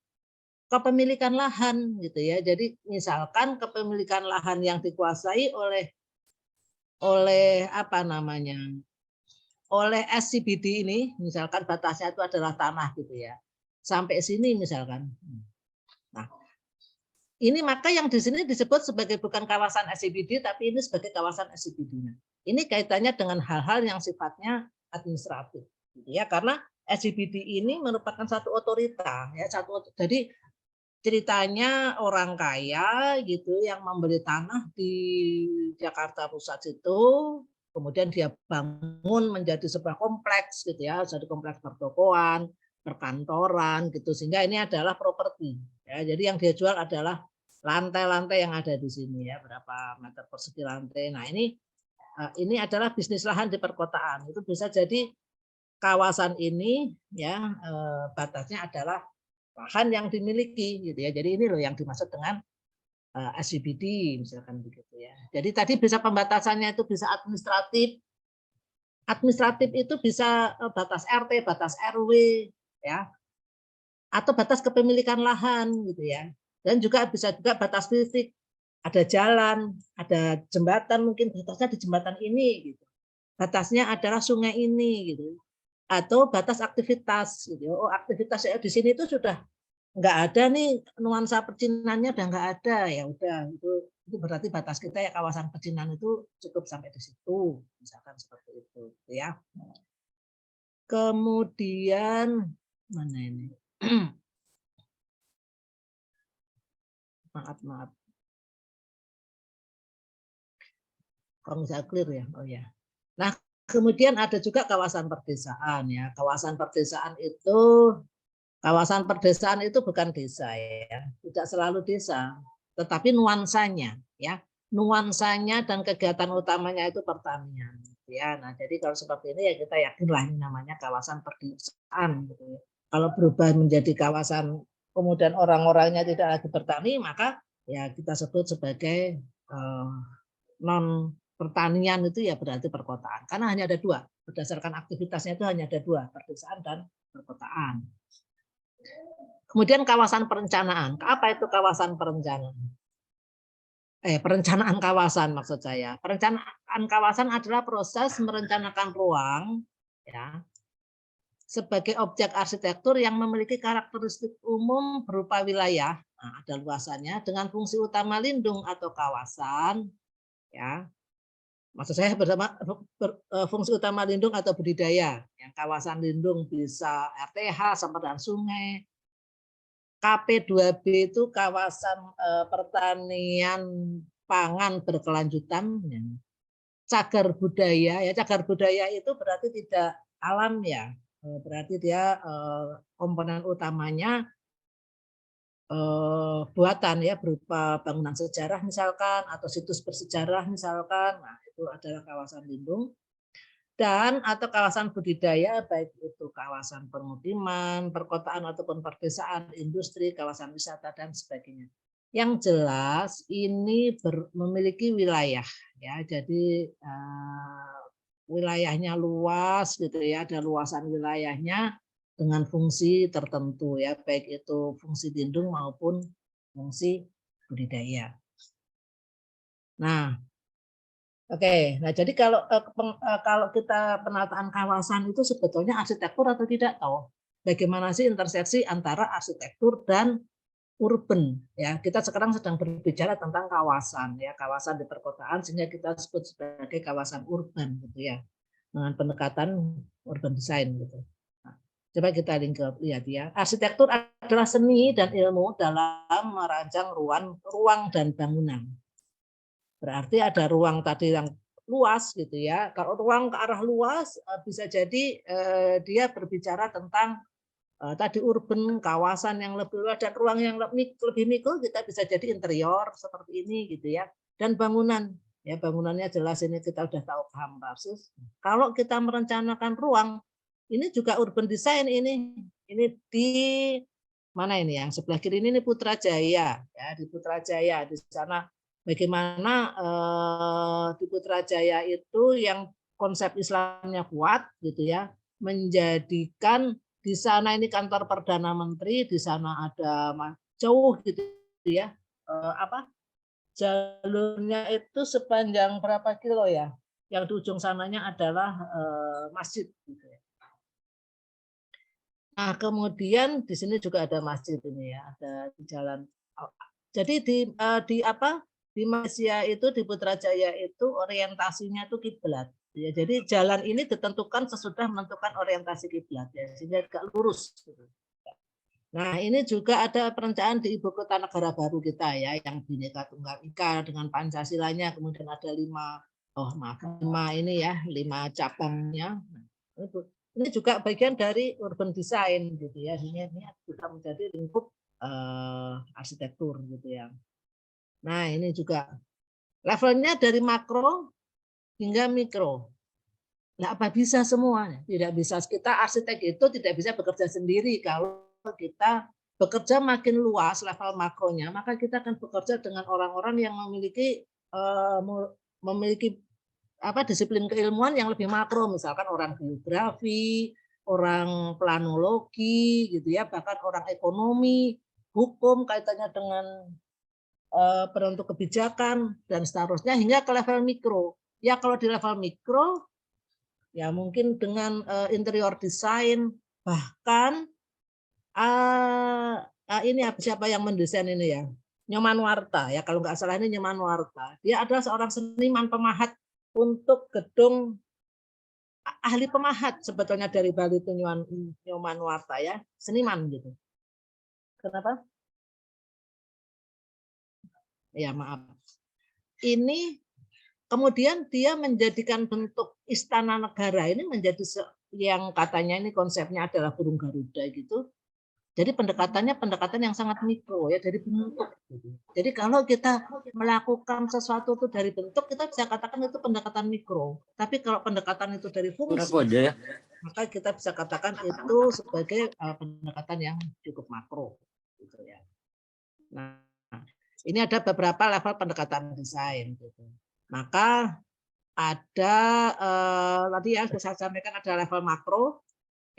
kepemilikan lahan gitu ya. Jadi misalkan kepemilikan lahan yang dikuasai oleh apa namanya? Oleh SCBD ini, misalkan batasnya itu adalah tanah gitu ya. Sampai sini misalkan. Nah, ini maka yang di sini disebut sebagai bukan kawasan SCBD tapi ini sebagai kawasan SCBD-nya. Ini kaitannya dengan hal-hal yang sifatnya administratif gitu ya, karena SCBD ini merupakan satu otorita ya, jadi ceritanya orang kaya gitu yang membeli tanah di Jakarta Pusat itu, kemudian dia bangun menjadi sebuah kompleks gitu ya, jadi kompleks pertokoan, perkantoran gitu, sehingga ini adalah properti ya. Jadi yang dia jual adalah lantai-lantai yang ada di sini ya, berapa meter persegi lantai. Nah, ini adalah bisnis lahan di perkotaan. Itu bisa jadi kawasan ini ya batasnya adalah lahan yang dimiliki gitu ya. Jadi ini loh yang dimaksud dengan SCBD misalkan begitu ya. Jadi tadi bisa pembatasannya itu bisa administratif. Administratif itu bisa batas RT, batas RW ya. Atau batas kepemilikan lahan gitu ya. Dan juga bisa juga batas fisik. Ada jalan, ada jembatan, mungkin batasnya di jembatan ini gitu. Batasnya adalah sungai ini gitu. Atau batas aktivitas gitu. Oh, aktivitas di sini itu sudah nggak ada nih nuansa pecinannya, udah nggak ada, ya udah itu berarti batas kita ya kawasan pecinan itu cukup sampai di situ misalkan seperti itu ya. Kemudian mana ini maaf kalau nggak clear ya. Oh ya, nah kemudian ada juga kawasan perdesaan ya. Kawasan perdesaan itu bukan desa ya, tidak selalu desa, tetapi nuansanya ya, nuansanya dan kegiatan utamanya itu pertanian ya. Nah, jadi kalau seperti ini ya kita yakinlah ini namanya kawasan perdesaan gitu ya. Kalau berubah menjadi kawasan kemudian orang-orangnya tidak lagi bertani, maka ya kita sebut sebagai non pertanian, itu ya berarti perkotaan. Karena hanya ada dua, berdasarkan aktivitasnya itu hanya ada dua, perdesaan dan perkotaan. Kemudian kawasan perencanaan. Apa itu kawasan perencanaan? Perencanaan kawasan maksud saya. Perencanaan kawasan adalah proses merencanakan ruang ya sebagai objek arsitektur yang memiliki karakteristik umum berupa wilayah, nah, ada luasannya dengan fungsi utama lindung atau kawasan ya. Maksud saya fungsi utama lindung atau budidaya. Yang kawasan lindung bisa RTH, sampah sungai. KP2B itu kawasan pertanian pangan berkelanjutan. Cagar budaya ya, cagar budaya itu berarti tidak alam ya, berarti dia komponen utamanya buatan ya, berupa bangunan sejarah misalkan atau situs bersejarah misalkan. Nah, itu adalah kawasan lindung. Dan atau kawasan budidaya, baik itu kawasan permukiman, perkotaan ataupun perdesaan, industri, kawasan wisata dan sebagainya. Yang jelas ini memiliki wilayah ya, jadi wilayahnya luas gitu ya, ada luasan wilayahnya dengan fungsi tertentu ya, baik itu fungsi lindung maupun fungsi budidaya. Nah, oke. Nah, jadi kalau kita penataan kawasan itu sebetulnya arsitektur atau tidak tahu? Bagaimana sih interseksi antara arsitektur dan urban ya. Kita sekarang sedang berbicara tentang kawasan ya, kawasan di perkotaan sehingga kita sebut sebagai kawasan urban gitu ya. Dengan pendekatan urban design gitu. Nah, coba kita lihat ya. Arsitektur adalah seni dan ilmu dalam merancang ruang dan bangunan. Berarti ada ruang tadi yang luas gitu ya. Kalau ruang ke arah luas bisa jadi dia berbicara tentang tadi urban, kawasan yang lebih luas dan ruang yang lebih mikro kita bisa jadi interior seperti ini gitu ya. Dan bangunan, ya bangunannya jelas ini kita udah tahu paham persis. Kalau kita merencanakan ruang, ini juga urban design ini di mana ini yang sebelah kiri ini Putrajaya ya, di Putrajaya di sana bagaimana di Putrajaya itu yang konsep Islamnya kuat gitu ya, menjadikan di sana ini kantor Perdana Menteri, di sana ada jauh gitu ya. Jalurnya itu sepanjang berapa kilo ya? Yang di ujung sananya adalah masjid gitu ya. Nah, kemudian di sini juga ada masjid ini ya, ada di jalan. Jadi di Malaysia itu di Putrajaya itu orientasinya itu kiblat. Ya, jadi jalan ini ditentukan sesudah menentukan orientasi kiblat ya, sehingga agak lurus. Gitu. Nah, ini juga ada perencanaan di ibu kota negara baru kita ya, yang Bhinneka Tunggal Ika dengan Pancasilanya, kemudian ada 5 cabangnya. Ini juga bagian dari urban design gitu ya, ini bisa menjadi lingkup arsitektur gitu ya. Nah, ini juga levelnya dari makro hingga mikro. Nah, apa bisa semuanya? Tidak bisa. Kita arsitek itu tidak bisa bekerja sendiri. Kalau kita bekerja makin luas level makronya, maka kita akan bekerja dengan orang-orang yang memiliki disiplin keilmuan yang lebih makro, misalkan orang geografi, orang planologi, gitu ya, bahkan orang ekonomi, hukum kaitannya dengan penentu kebijakan dan seterusnya hingga ke level mikro. Ya kalau di level mikro ya mungkin dengan interior design, bahkan ini siapa yang mendesain ini ya, Nyoman Warta ya, kalau nggak salah ini Nyoman Warta. Dia adalah seorang seniman pemahat untuk gedung, ahli pemahat sebetulnya dari Bali itu Nyoman Warta ya, seniman gitu. Kenapa? Ya maaf. Ini kemudian dia menjadikan bentuk istana negara ini menjadi yang katanya ini konsepnya adalah burung Garuda gitu. Jadi pendekatan yang sangat mikro ya, dari bentuk. Jadi kalau kita melakukan sesuatu itu dari bentuk, kita bisa katakan itu pendekatan mikro. Tapi kalau pendekatan itu dari fungsi, maka kita bisa katakan itu sebagai pendekatan yang cukup makro. Gitu ya. Nah, ini ada beberapa level pendekatan desain. Gitu. Maka ada tadi yang saya sampaikan ada level makro.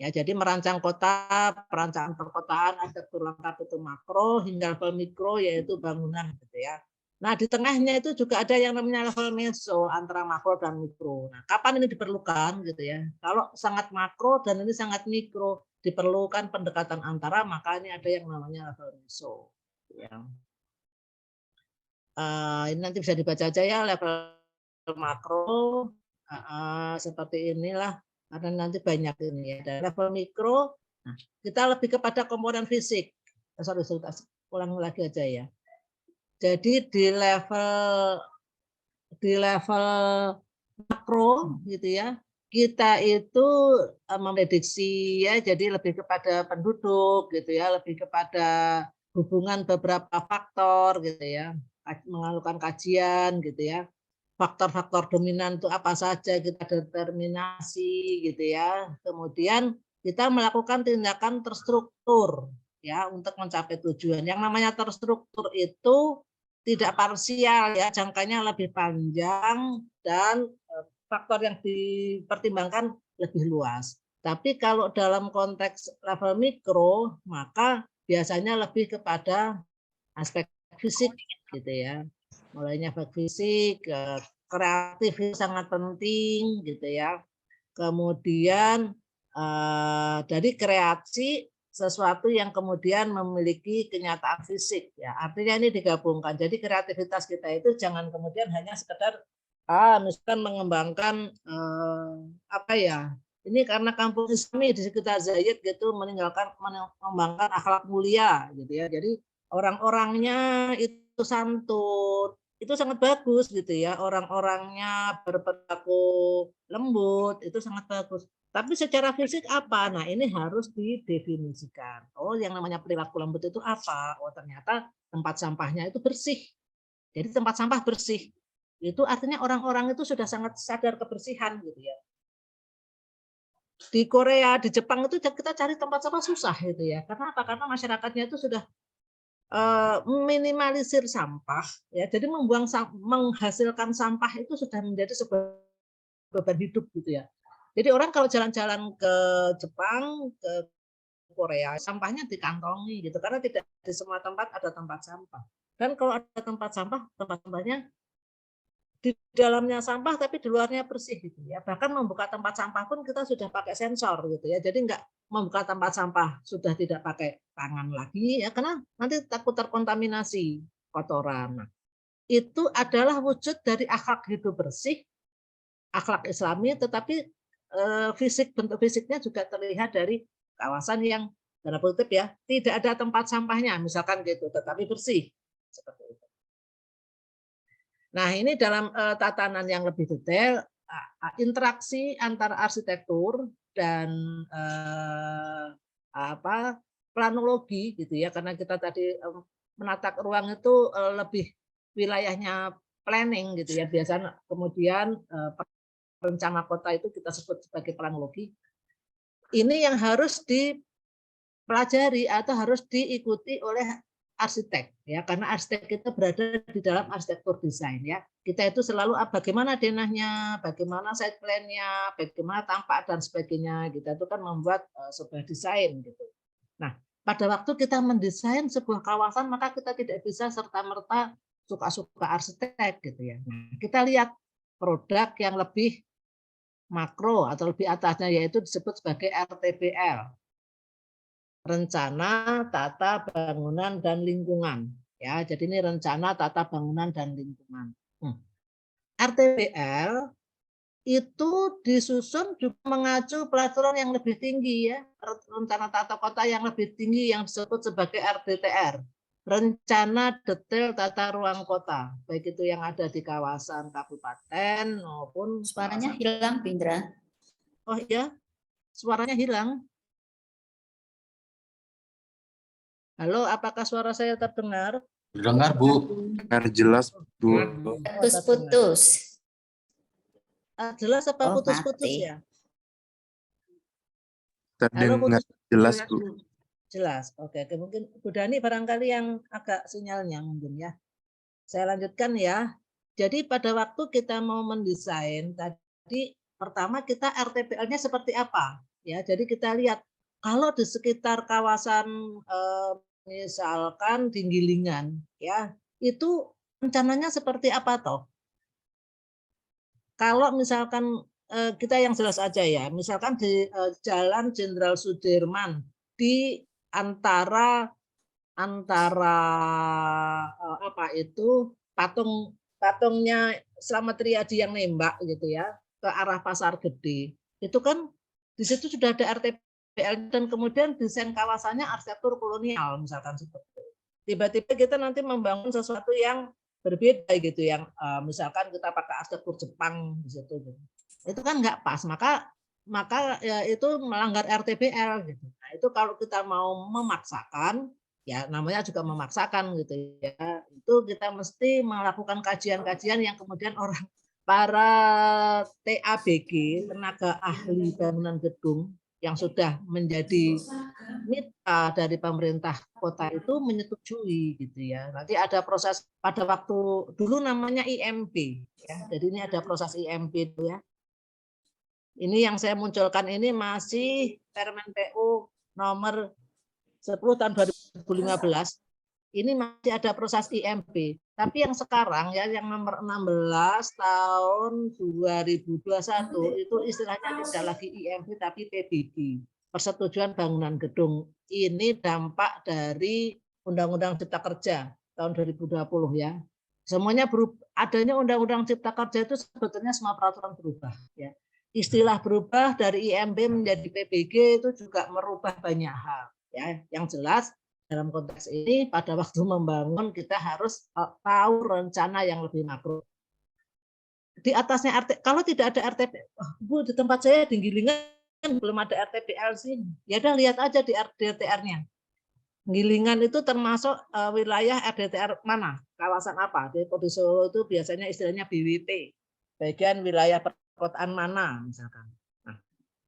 Ya, jadi merancang kota, perancangan perkotaan ada lengkap itu makro hingga level mikro yaitu bangunan gitu ya. Nah, di tengahnya itu juga ada yang namanya level meso antara makro dan mikro. Nah, kapan ini diperlukan gitu ya? Kalau sangat makro dan ini sangat mikro, diperlukan pendekatan antara, maka ini ada yang namanya level meso. Ya. Ini nanti bisa dibaca aja ya level makro seperti inilah, karena nanti banyak ini ya. Dan level mikro, nah, kita lebih kepada komponen fisik. Sorry, ulang lagi aja ya. Jadi di level makro gitu ya, kita itu memprediksi ya, jadi lebih kepada penduduk gitu ya, lebih kepada hubungan beberapa faktor gitu ya, melakukan kajian gitu ya. Faktor-faktor dominan itu apa saja kita determinasi gitu ya. Kemudian kita melakukan tindakan terstruktur ya untuk mencapai tujuan. Yang namanya terstruktur itu tidak parsial ya, jangkanya lebih panjang dan faktor yang dipertimbangkan lebih luas. Tapi kalau dalam konteks level mikro, maka biasanya lebih kepada aspek fisik gitu ya. mulainya bab fisik, kreatif itu sangat penting gitu ya. Kemudian dari kreasi sesuatu yang kemudian memiliki kenyataan fisik ya. Artinya ini digabungkan. Jadi kreativitas kita itu jangan kemudian hanya sekedar misalkan mengembangkan apa ya? Ini karena kampung Islami di sekitar Zayed gitu mengembangkan akhlak mulia gitu ya. Jadi orang-orangnya itu santun, itu sangat bagus gitu ya. Orang-orangnya berperilaku lembut, itu sangat bagus. Tapi secara fisik apa? Nah, ini harus didefinisikan. Oh, yang namanya perilaku lembut itu apa? Oh, ternyata tempat sampahnya itu bersih. Jadi tempat sampah bersih. Itu artinya orang-orang itu sudah sangat sadar kebersihan gitu ya. Di Korea, di Jepang itu kita cari tempat sampah susah gitu ya. Karena apa? Karena masyarakatnya itu sudah minimalisir sampah ya. Jadi menghasilkan sampah itu sudah menjadi sebuah beban hidup gitu ya. Jadi orang kalau jalan-jalan ke Jepang, ke Korea, sampahnya dikantongi gitu karena tidak di semua tempat ada tempat sampah. Dan kalau ada tempat sampahnya di dalamnya sampah tapi di luarnya bersih gitu ya. Bahkan membuka tempat sampah pun kita sudah pakai sensor gitu ya. Jadi enggak membuka tempat sampah sudah tidak pakai tangan lagi ya karena nanti takut terkontaminasi kotoran. Nah, itu adalah wujud dari akhlak hidup bersih, akhlak Islami tetapi fisik bentuk fisiknya juga terlihat dari kawasan yang tanda kutip ya tidak ada tempat sampahnya misalkan gitu tetapi bersih seperti itu. Nah, ini dalam tatanan yang lebih detail, interaksi antara arsitektur dan apa planologi gitu ya, karena kita tadi menata ruang itu lebih wilayahnya planning gitu ya. Biasanya kemudian perencana kota itu kita sebut sebagai planologi. Ini yang harus dipelajari atau harus diikuti oleh arsitek ya karena arsitek kita berada di dalam arsitektur desain ya kita itu selalu bagaimana denahnya bagaimana site plan-nya bagaimana tampak dan sebagainya kita itu kan membuat sebuah desain gitu. Nah pada waktu kita mendesain sebuah kawasan maka kita tidak bisa serta merta suka-suka arsitek gitu ya. Nah, kita lihat produk yang lebih makro atau lebih atasnya yaitu disebut sebagai RTBL, rencana tata bangunan dan lingkungan ya jadi ini rencana tata bangunan dan lingkungan. RTBL itu disusun juga mengacu peraturan yang lebih tinggi ya rencana tata kota yang lebih tinggi yang disebut sebagai RDTR, rencana detail tata ruang kota baik itu yang ada di kawasan kabupaten maupun Suaranya hilang, Pindra. Oh iya suaranya hilang. Halo, apakah suara saya terdengar? Terdengar, Bu. Dengar jelas, Bu. Putus-putus. Jelas apa Oh, putus-putus mati. ya? Halo, Terdengar jelas, Bu. Jelas. Oke, mungkin Bu Dani barangkali yang agak sinyalnya mungkin ya. Saya lanjutkan ya. Jadi pada waktu kita mau mendesain tadi pertama kita RTPL-nya seperti apa? Ya, jadi kita lihat kalau di sekitar kawasan misalkan di Gilingan ya, itu rencananya seperti apa toh? Kalau misalkan kita yang jelas aja ya, misalkan di Jalan Jenderal Sudirman di antara apa itu patungnya Slamet Riyadi yang nembak gitu ya ke arah Pasar Gede. Itu kan di situ sudah ada RTPL dan kemudian desain kawasannya arsitektur kolonial misalkan seperti itu. Tiba-tiba kita nanti membangun sesuatu yang berbeda gitu yang misalkan kita pakai arsitektur Jepang di situ gitu. Itu kan nggak pas maka ya itu melanggar RTBL gitu. Nah, itu kalau kita mau memaksakan ya namanya juga memaksakan gitu ya. Itu kita mesti melakukan kajian-kajian yang kemudian para TABG, tenaga ahli bangunan gedung yang sudah menjadi mitra dari pemerintah kota itu menyetujui gitu ya. Nanti ada proses pada waktu dulu namanya IMP ya. Jadi ini ada proses IMP itu ya. Ini yang saya munculkan ini masih Permen PU nomor 10 tahun 2015 ini masih ada proses IMB. Tapi yang sekarang ya yang nomor 16 tahun 2021 itu istilahnya tidak lagi IMB tapi PBG, Persetujuan Bangunan Gedung. Ini dampak dari Undang-Undang Cipta Kerja tahun 2020 ya. Semuanya adanya Undang-Undang Cipta Kerja itu sebetulnya semua peraturan berubah ya. Istilah berubah dari IMB menjadi PBG itu juga merubah banyak hal ya. Yang jelas dalam konteks ini pada waktu membangun kita harus tahu rencana yang lebih makro. Di atasnya kalau tidak ada RTP, Bu di tempat saya di Gilingan belum ada RTPL sih. Ya udah lihat aja di RDTR-nya. Gilingan itu termasuk wilayah RDTR mana? Kawasan apa? Di Solo itu biasanya istilahnya BWP. Bagian wilayah perkotaan mana misalkan.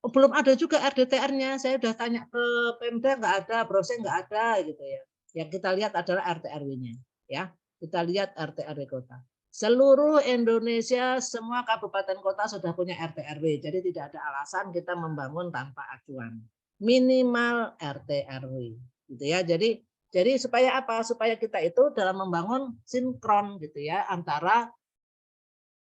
Belum ada juga RDTR-nya. Saya sudah tanya ke Pemda nggak ada, Brose nggak ada gitu ya. Yang kita lihat adalah RT/RW-nya ya. Kita lihat RT/RW kota. Seluruh Indonesia semua kabupaten kota sudah punya RT/RW. Jadi tidak ada alasan kita membangun tanpa acuan. Minimal RT/RW gitu ya. Jadi supaya apa? Supaya kita itu dalam membangun sinkron gitu ya antara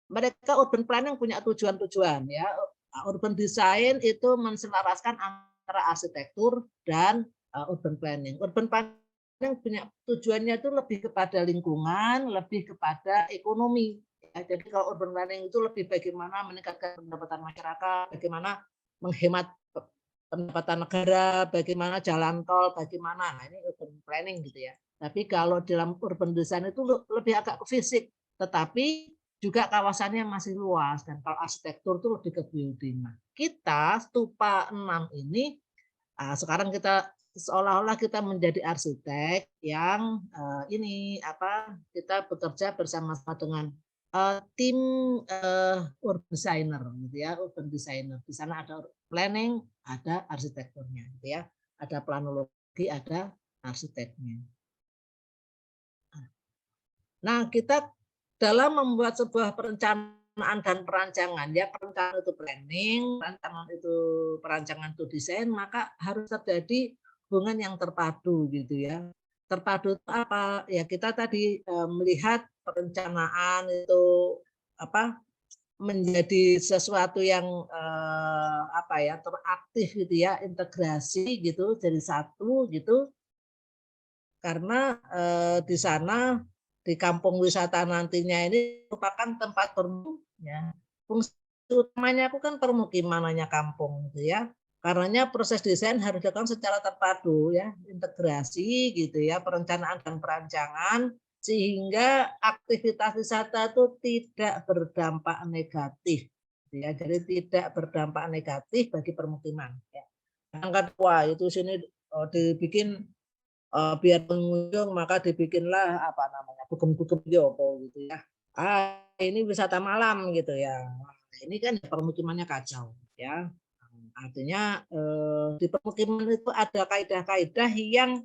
mereka urban planning punya tujuan-tujuan ya. Urban design itu menselaraskan antara arsitektur dan urban planning. Urban planning punya tujuannya itu lebih kepada lingkungan, lebih kepada ekonomi. Ya, jadi kalau urban planning itu lebih bagaimana meningkatkan pendapatan masyarakat, bagaimana menghemat pendapatan negara, bagaimana jalan tol, bagaimana. Nah, ini urban planning gitu ya. Tapi kalau dalam urban design itu lebih agak ke fisik, tetapi juga kawasannya masih luas dan kalau arsitektur itu lebih ke building. Nah, kita Stupa 6 ini sekarang kita seolah-olah kita menjadi arsitek yang ini apa kita bekerja bersama-sama dengan tim urban designer gitu ya, urban designer. Di sana ada planning, ada arsitekturnya gitu ya. Ada planologi, ada arsiteknya. Nah, kita dalam membuat sebuah perencanaan dan perancangan, ya perencanaan itu planning, perancangan itu perancangan itu desain, maka harus terjadi hubungan yang terpadu gitu ya. Terpadu itu apa? Ya kita tadi melihat perencanaan itu apa menjadi sesuatu yang apa ya teraktif gitu ya, integrasi gitu jadi satu gitu. Karena di sana di kampung wisata nantinya ini merupakan tempat permukiman ya. Fungsi utamanya aku kan permukiman hanya kampung gitu ya. Karenanya proses desain harus dilakukan secara terpadu ya, integrasi gitu ya, perencanaan dan perancangan sehingga aktivitas wisata itu tidak berdampak negatif ya. Jadi tidak berdampak negatif bagi permukiman ya. Yang kedua itu sini dibikin biar pengunjung maka dibikinlah apa namanya bugem-bugem gitu ya. Ini wisata malam gitu ya. Ini kan permukimannya kacau ya. Artinya di permukiman itu ada kaidah-kaidah yang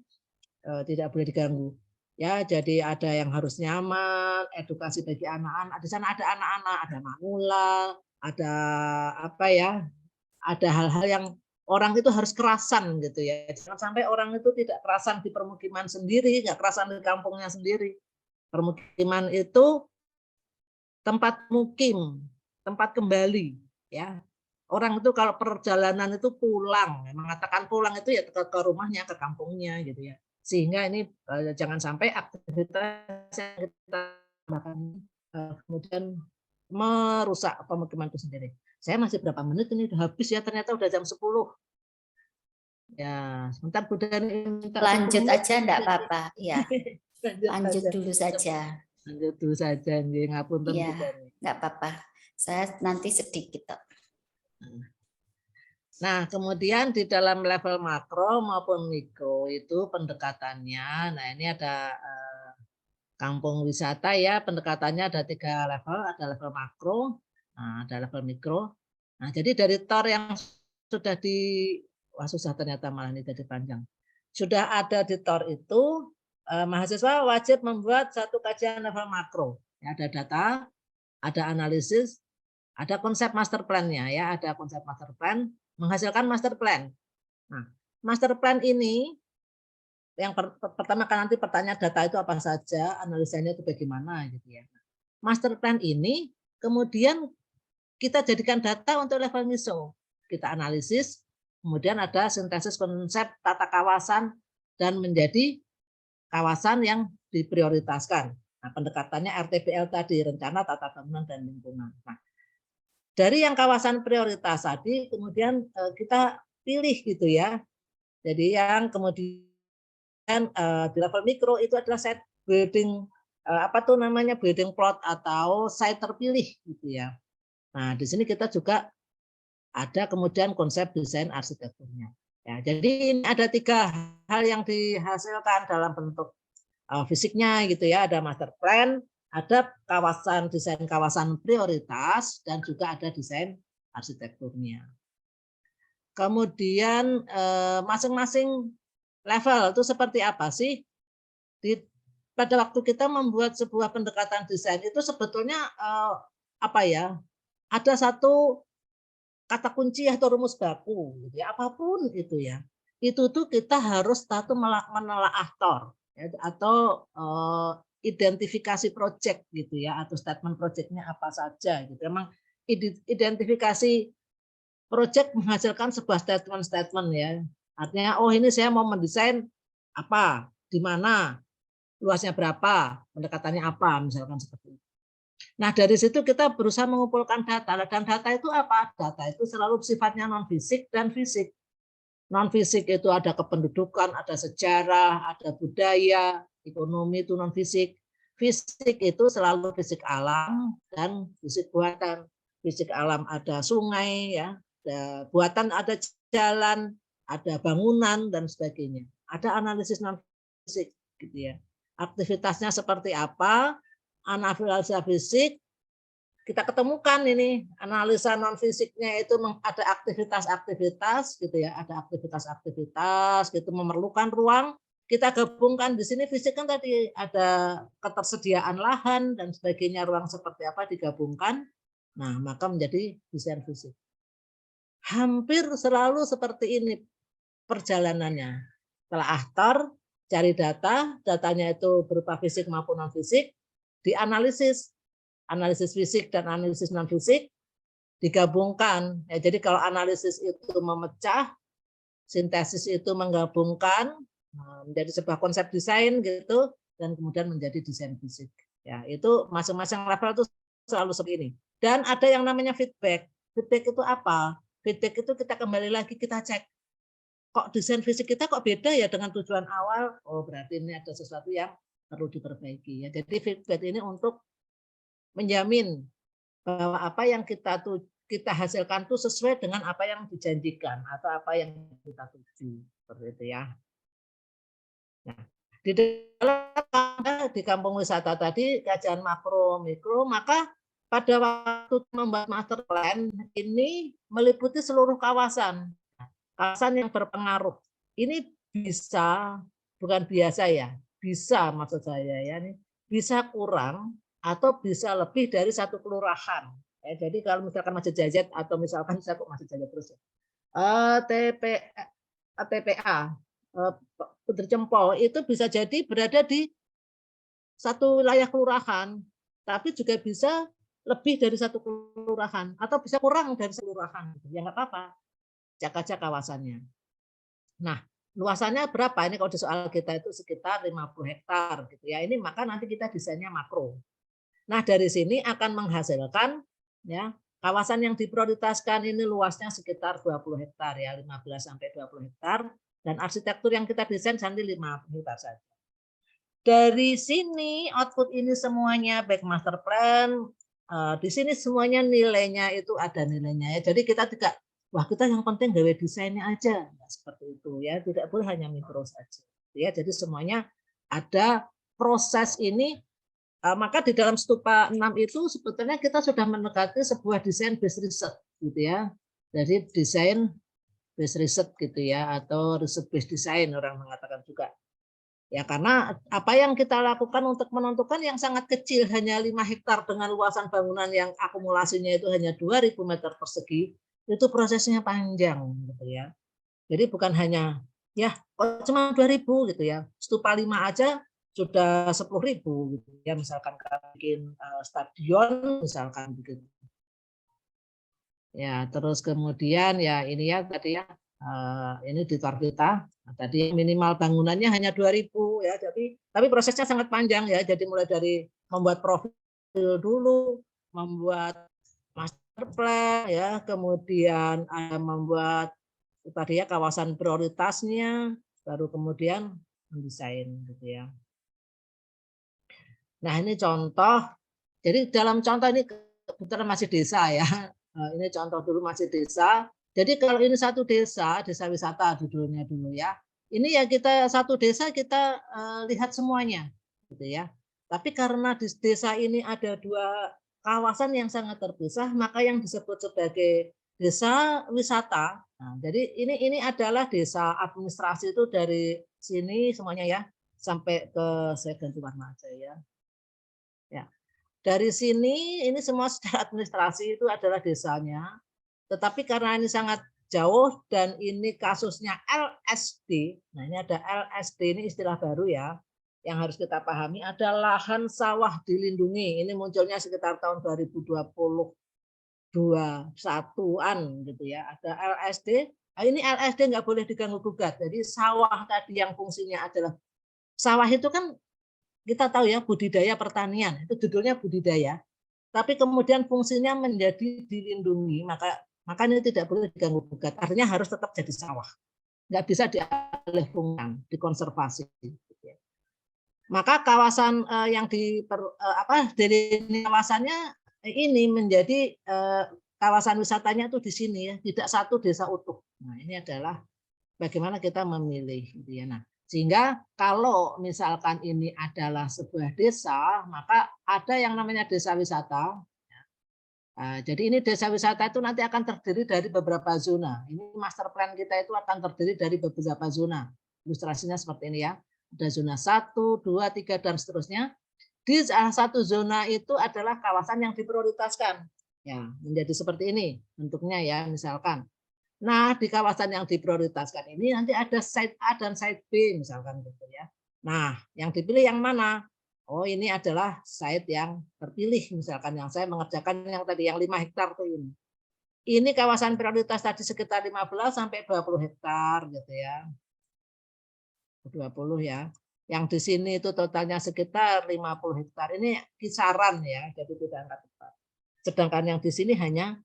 tidak boleh diganggu. Ya, jadi ada yang harus nyaman, edukasi bagi anak-anak. Di sana ada anak-anak, ada manula, ada apa ya? Ada hal-hal yang orang itu harus kerasan gitu ya. Jangan sampai orang itu tidak kerasan di permukiman sendiri, nggak kerasan di kampungnya sendiri. Permukiman itu tempat mukim, tempat kembali ya. Orang itu kalau perjalanan itu pulang, mengatakan pulang itu ya ke rumahnya, ke kampungnya gitu ya. Sehingga ini jangan sampai aktivitas yang kita lakukan kemudian merusak pemukiman itu sendiri. Saya masih berapa menit ini udah habis ya, ternyata udah jam 10. Ya, sebentar Bu Dani minta Lanjut 10 menit. aja enggak apa-apa. Ya, lanjut aja. dulu saja. Lanjut dulu saja nggih, ngapunten Bu Ya, Dani. enggak apa-apa. Saya nanti sedikit kok. Nah, kemudian di dalam level makro maupun mikro itu pendekatannya. Nah, ini ada kampung wisata ya, pendekatannya ada 3 level, ada level makro, ada level mikro. Nah, jadi dari TOR yang sudah wah susah ternyata malah ini jadi panjang. Sudah ada di TOR itu, mahasiswa wajib membuat satu kajian level makro. Ya, ada data, ada analisis, ada konsep master plan-nya ya, ada konsep master plan, menghasilkan master plan. Nah, master plan ini yang pertama kan nanti pertanyaan data itu apa saja, analisanya itu bagaimana gitu ya. Master plan ini kemudian kita jadikan data untuk level MISO. Kita analisis, kemudian ada sintesis konsep tata kawasan dan menjadi kawasan yang diprioritaskan. Nah, pendekatannya RTPL tadi, rencana tata bangunan dan lingkungan. Nah, dari yang kawasan prioritas tadi kemudian kita pilih gitu ya. Jadi yang kemudian di level mikro itu adalah site building building plot atau site terpilih gitu ya. Nah, di sini kita juga ada kemudian konsep desain arsitekturnya. Ya, jadi ini ada 3 hal yang dihasilkan dalam bentuk fisiknya gitu ya, ada master plan, ada desain kawasan prioritas dan juga ada desain arsitekturnya. Kemudian masing-masing level itu seperti apa sih? Pada waktu kita membuat sebuah pendekatan desain itu sebetulnya ada satu kata kunci atau rumus baku, gitu ya, apapun itu ya. Itu tuh kita harus menelaah TOR ya, atau identifikasi proyek gitu ya, atau statement proyeknya apa saja gitu. Memang identifikasi proyek menghasilkan sebuah statement ya. Artinya ini saya mau mendesain apa, di mana, luasnya berapa, pendekatannya apa, misalkan seperti itu. Nah, dari situ kita berusaha mengumpulkan data. Dan data itu apa? Data itu selalu sifatnya non-fisik dan fisik. Non-fisik itu ada kependudukan, ada sejarah, ada budaya, ekonomi itu non-fisik. Fisik itu selalu fisik alam dan fisik buatan. Fisik alam ada sungai, ya, ada buatan, ada jalan, ada bangunan dan sebagainya. Ada analisis non-fisik, gitu ya. Aktivitasnya seperti apa? Analisa fisik, kita ketemukan ini analisa non fisiknya itu ada aktivitas-aktivitas gitu ya, ada aktivitas-aktivitas gitu memerlukan ruang, kita gabungkan di sini fisik kan tadi ada ketersediaan lahan dan sebagainya, ruang seperti apa digabungkan, nah maka menjadi desain fisik. Hampir selalu seperti ini perjalanannya. Setelah aktor cari data, datanya itu berupa fisik maupun non fisik, dianalisis, analisis fisik dan analisis non fisik digabungkan. Ya, jadi kalau analisis itu memecah, sintesis itu menggabungkan menjadi sebuah konsep desain gitu, dan kemudian menjadi desain fisik. Ya, itu masing-masing level itu selalu seperti ini. Dan ada yang namanya feedback. Feedback itu apa? Feedback itu kita kembali lagi kita cek. Kok desain fisik kita kok beda ya dengan tujuan awal? Oh, berarti ini ada sesuatu yang perlu diperbaiki ya. Jadi feedback ini untuk menjamin bahwa apa yang kita hasilkan itu sesuai dengan apa yang dijanjikan atau apa yang kita tuju, seperti itu ya. Nah, di kampung wisata tadi kajian makro mikro, maka pada waktu membuat master plan ini meliputi seluruh kawasan yang berpengaruh. Ini bisa, bukan biasa ya, bisa maksud saya ya, ini bisa kurang atau bisa lebih dari satu kelurahan. Ya, jadi kalau misalkan Masjid Jajat atau misalkan saya kok Masjid Jajat terus ya, TPA, Putri Cempol itu bisa jadi berada di satu wilayah kelurahan, tapi juga bisa lebih dari satu kelurahan atau bisa kurang dari satu kelurahan. Ya nggak apa-apa, cek aja kawasannya. Nah, luasannya berapa? Ini kalau di soal kita itu sekitar 50 hektar gitu ya. Ini maka nanti kita desainnya makro. Nah, dari sini akan menghasilkan ya, kawasan yang diprioritaskan ini luasnya sekitar 20 hektar ya, 15 sampai 20 hektar, dan arsitektur yang kita desain nanti 5 hektar saja. Dari sini output ini semuanya baik master plan, di sini semuanya nilainya itu ada nilainya ya. Jadi kita tidak, wah kita yang penting gawe desainnya aja, nah, seperti itu ya, tidak boleh hanya mikro saja. Ya, jadi semuanya ada proses ini. Maka di dalam stupa 6 itu sebetulnya kita sudah mendekati sebuah desain based research gitu ya. Jadi desain based research gitu ya, atau research based design orang mengatakan juga. Ya karena apa yang kita lakukan untuk menentukan yang sangat kecil hanya 5 hektar dengan luasan bangunan yang akumulasinya itu hanya 2.000 meter persegi, itu prosesnya panjang gitu ya. Jadi bukan hanya Ya, kok cuma 2.000 gitu ya. Stupa 5 aja sudah 10.000 gitu ya, misalkan kalau bikin stadion misalkan begitu. Ya, terus kemudian ya ini ya tadi ya ini di kita. Nah, tadi minimal bangunannya hanya 2.000 ya. Tapi prosesnya sangat panjang ya. Jadi mulai dari membuat profil dulu, membuat master plan ya, kemudian membuat tadi ya kawasan prioritasnya, baru kemudian mendesain gitu ya. Nah, ini contoh. Jadi dalam contoh ini kebetulan masih desa ya. Ini contoh dulu masih desa. Jadi kalau ini satu desa, desa wisata judulnya dulu ya. Ini ya kita satu desa kita lihat semuanya gitu ya. Tapi karena di desa ini ada dua kawasan yang sangat terpisah, maka yang disebut sebagai desa wisata. Nah, jadi ini adalah desa administrasi itu dari sini semuanya ya sampai ke saya ganti warna aja ya. Ya. Dari sini ini semua secara administrasi itu adalah desanya, tetapi karena ini sangat jauh dan ini kasusnya LSD, nah ini ada LSD ini istilah baru ya, yang harus kita pahami ada lahan sawah dilindungi, ini munculnya sekitar tahun 2021-an gitu ya, ada LSD, nah ini LSD nggak boleh diganggu gugat, jadi sawah tadi yang fungsinya adalah, sawah itu kan kita tahu ya budidaya pertanian, itu judulnya budidaya. Tapi kemudian fungsinya menjadi dilindungi, maka ini tidak boleh diganggu gugat. Artinya harus tetap jadi sawah, nggak bisa dialihfungsikan, dikonservasi. Maka kawasan yang dari kawasannya ini menjadi kawasan wisatanya itu di sini ya, tidak satu desa utuh. Nah ini adalah bagaimana kita memilih, gitu ya. Nah sehingga kalau misalkan ini adalah sebuah desa, maka ada yang namanya desa wisata. Nah, jadi ini desa wisata itu nanti akan terdiri dari beberapa zona. Ini master plan kita itu akan terdiri dari beberapa zona. Ilustrasinya seperti ini ya. Ada zona 1, 2, 3, dan seterusnya. Di salah satu zona itu adalah kawasan yang diprioritaskan. Ya, menjadi seperti ini bentuknya ya, misalkan. Nah, di kawasan yang diprioritaskan ini nanti ada site A dan site B misalkan gitu ya. Nah, yang dipilih yang mana? Oh, ini adalah site yang terpilih misalkan yang saya mengerjakan yang tadi yang 5 hektar tuh ini. Ini kawasan prioritas tadi sekitar 15 sampai 20 hektar gitu ya. 20 ya. Yang di sini itu totalnya sekitar 50 hektar. Ini kisaran ya, jadi tidak angka tepat. Sedangkan yang di sini hanya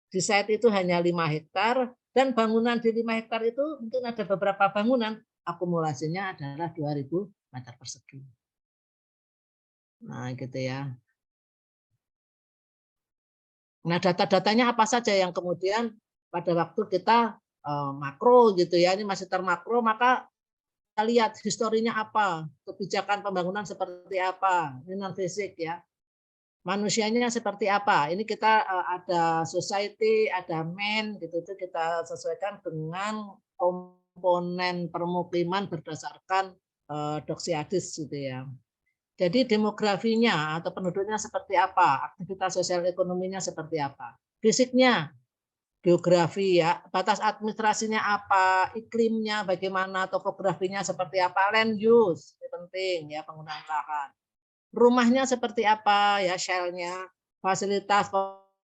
di site itu hanya 5 hektar dan bangunan di 5 hektar itu mungkin ada beberapa bangunan akumulasinya adalah 2.000 meter persegi. Nah, gitu ya. Nah, data-datanya apa saja yang kemudian pada waktu kita makro gitu ya, ini masih termakro, maka kita lihat historinya apa, kebijakan pembangunan seperti apa, ini non fisik ya. Manusianya seperti apa? Ini kita ada society, ada man, gitu itu kita sesuaikan dengan komponen permukiman berdasarkan Doxiadis gitu ya. Jadi demografinya atau penduduknya seperti apa, aktivitas sosial ekonominya seperti apa, fisiknya, geografi ya, batas administrasinya apa, iklimnya bagaimana, topografinya seperti apa, land use, ini penting ya penggunaan lahan. Rumahnya seperti apa ya, shell-nya, fasilitas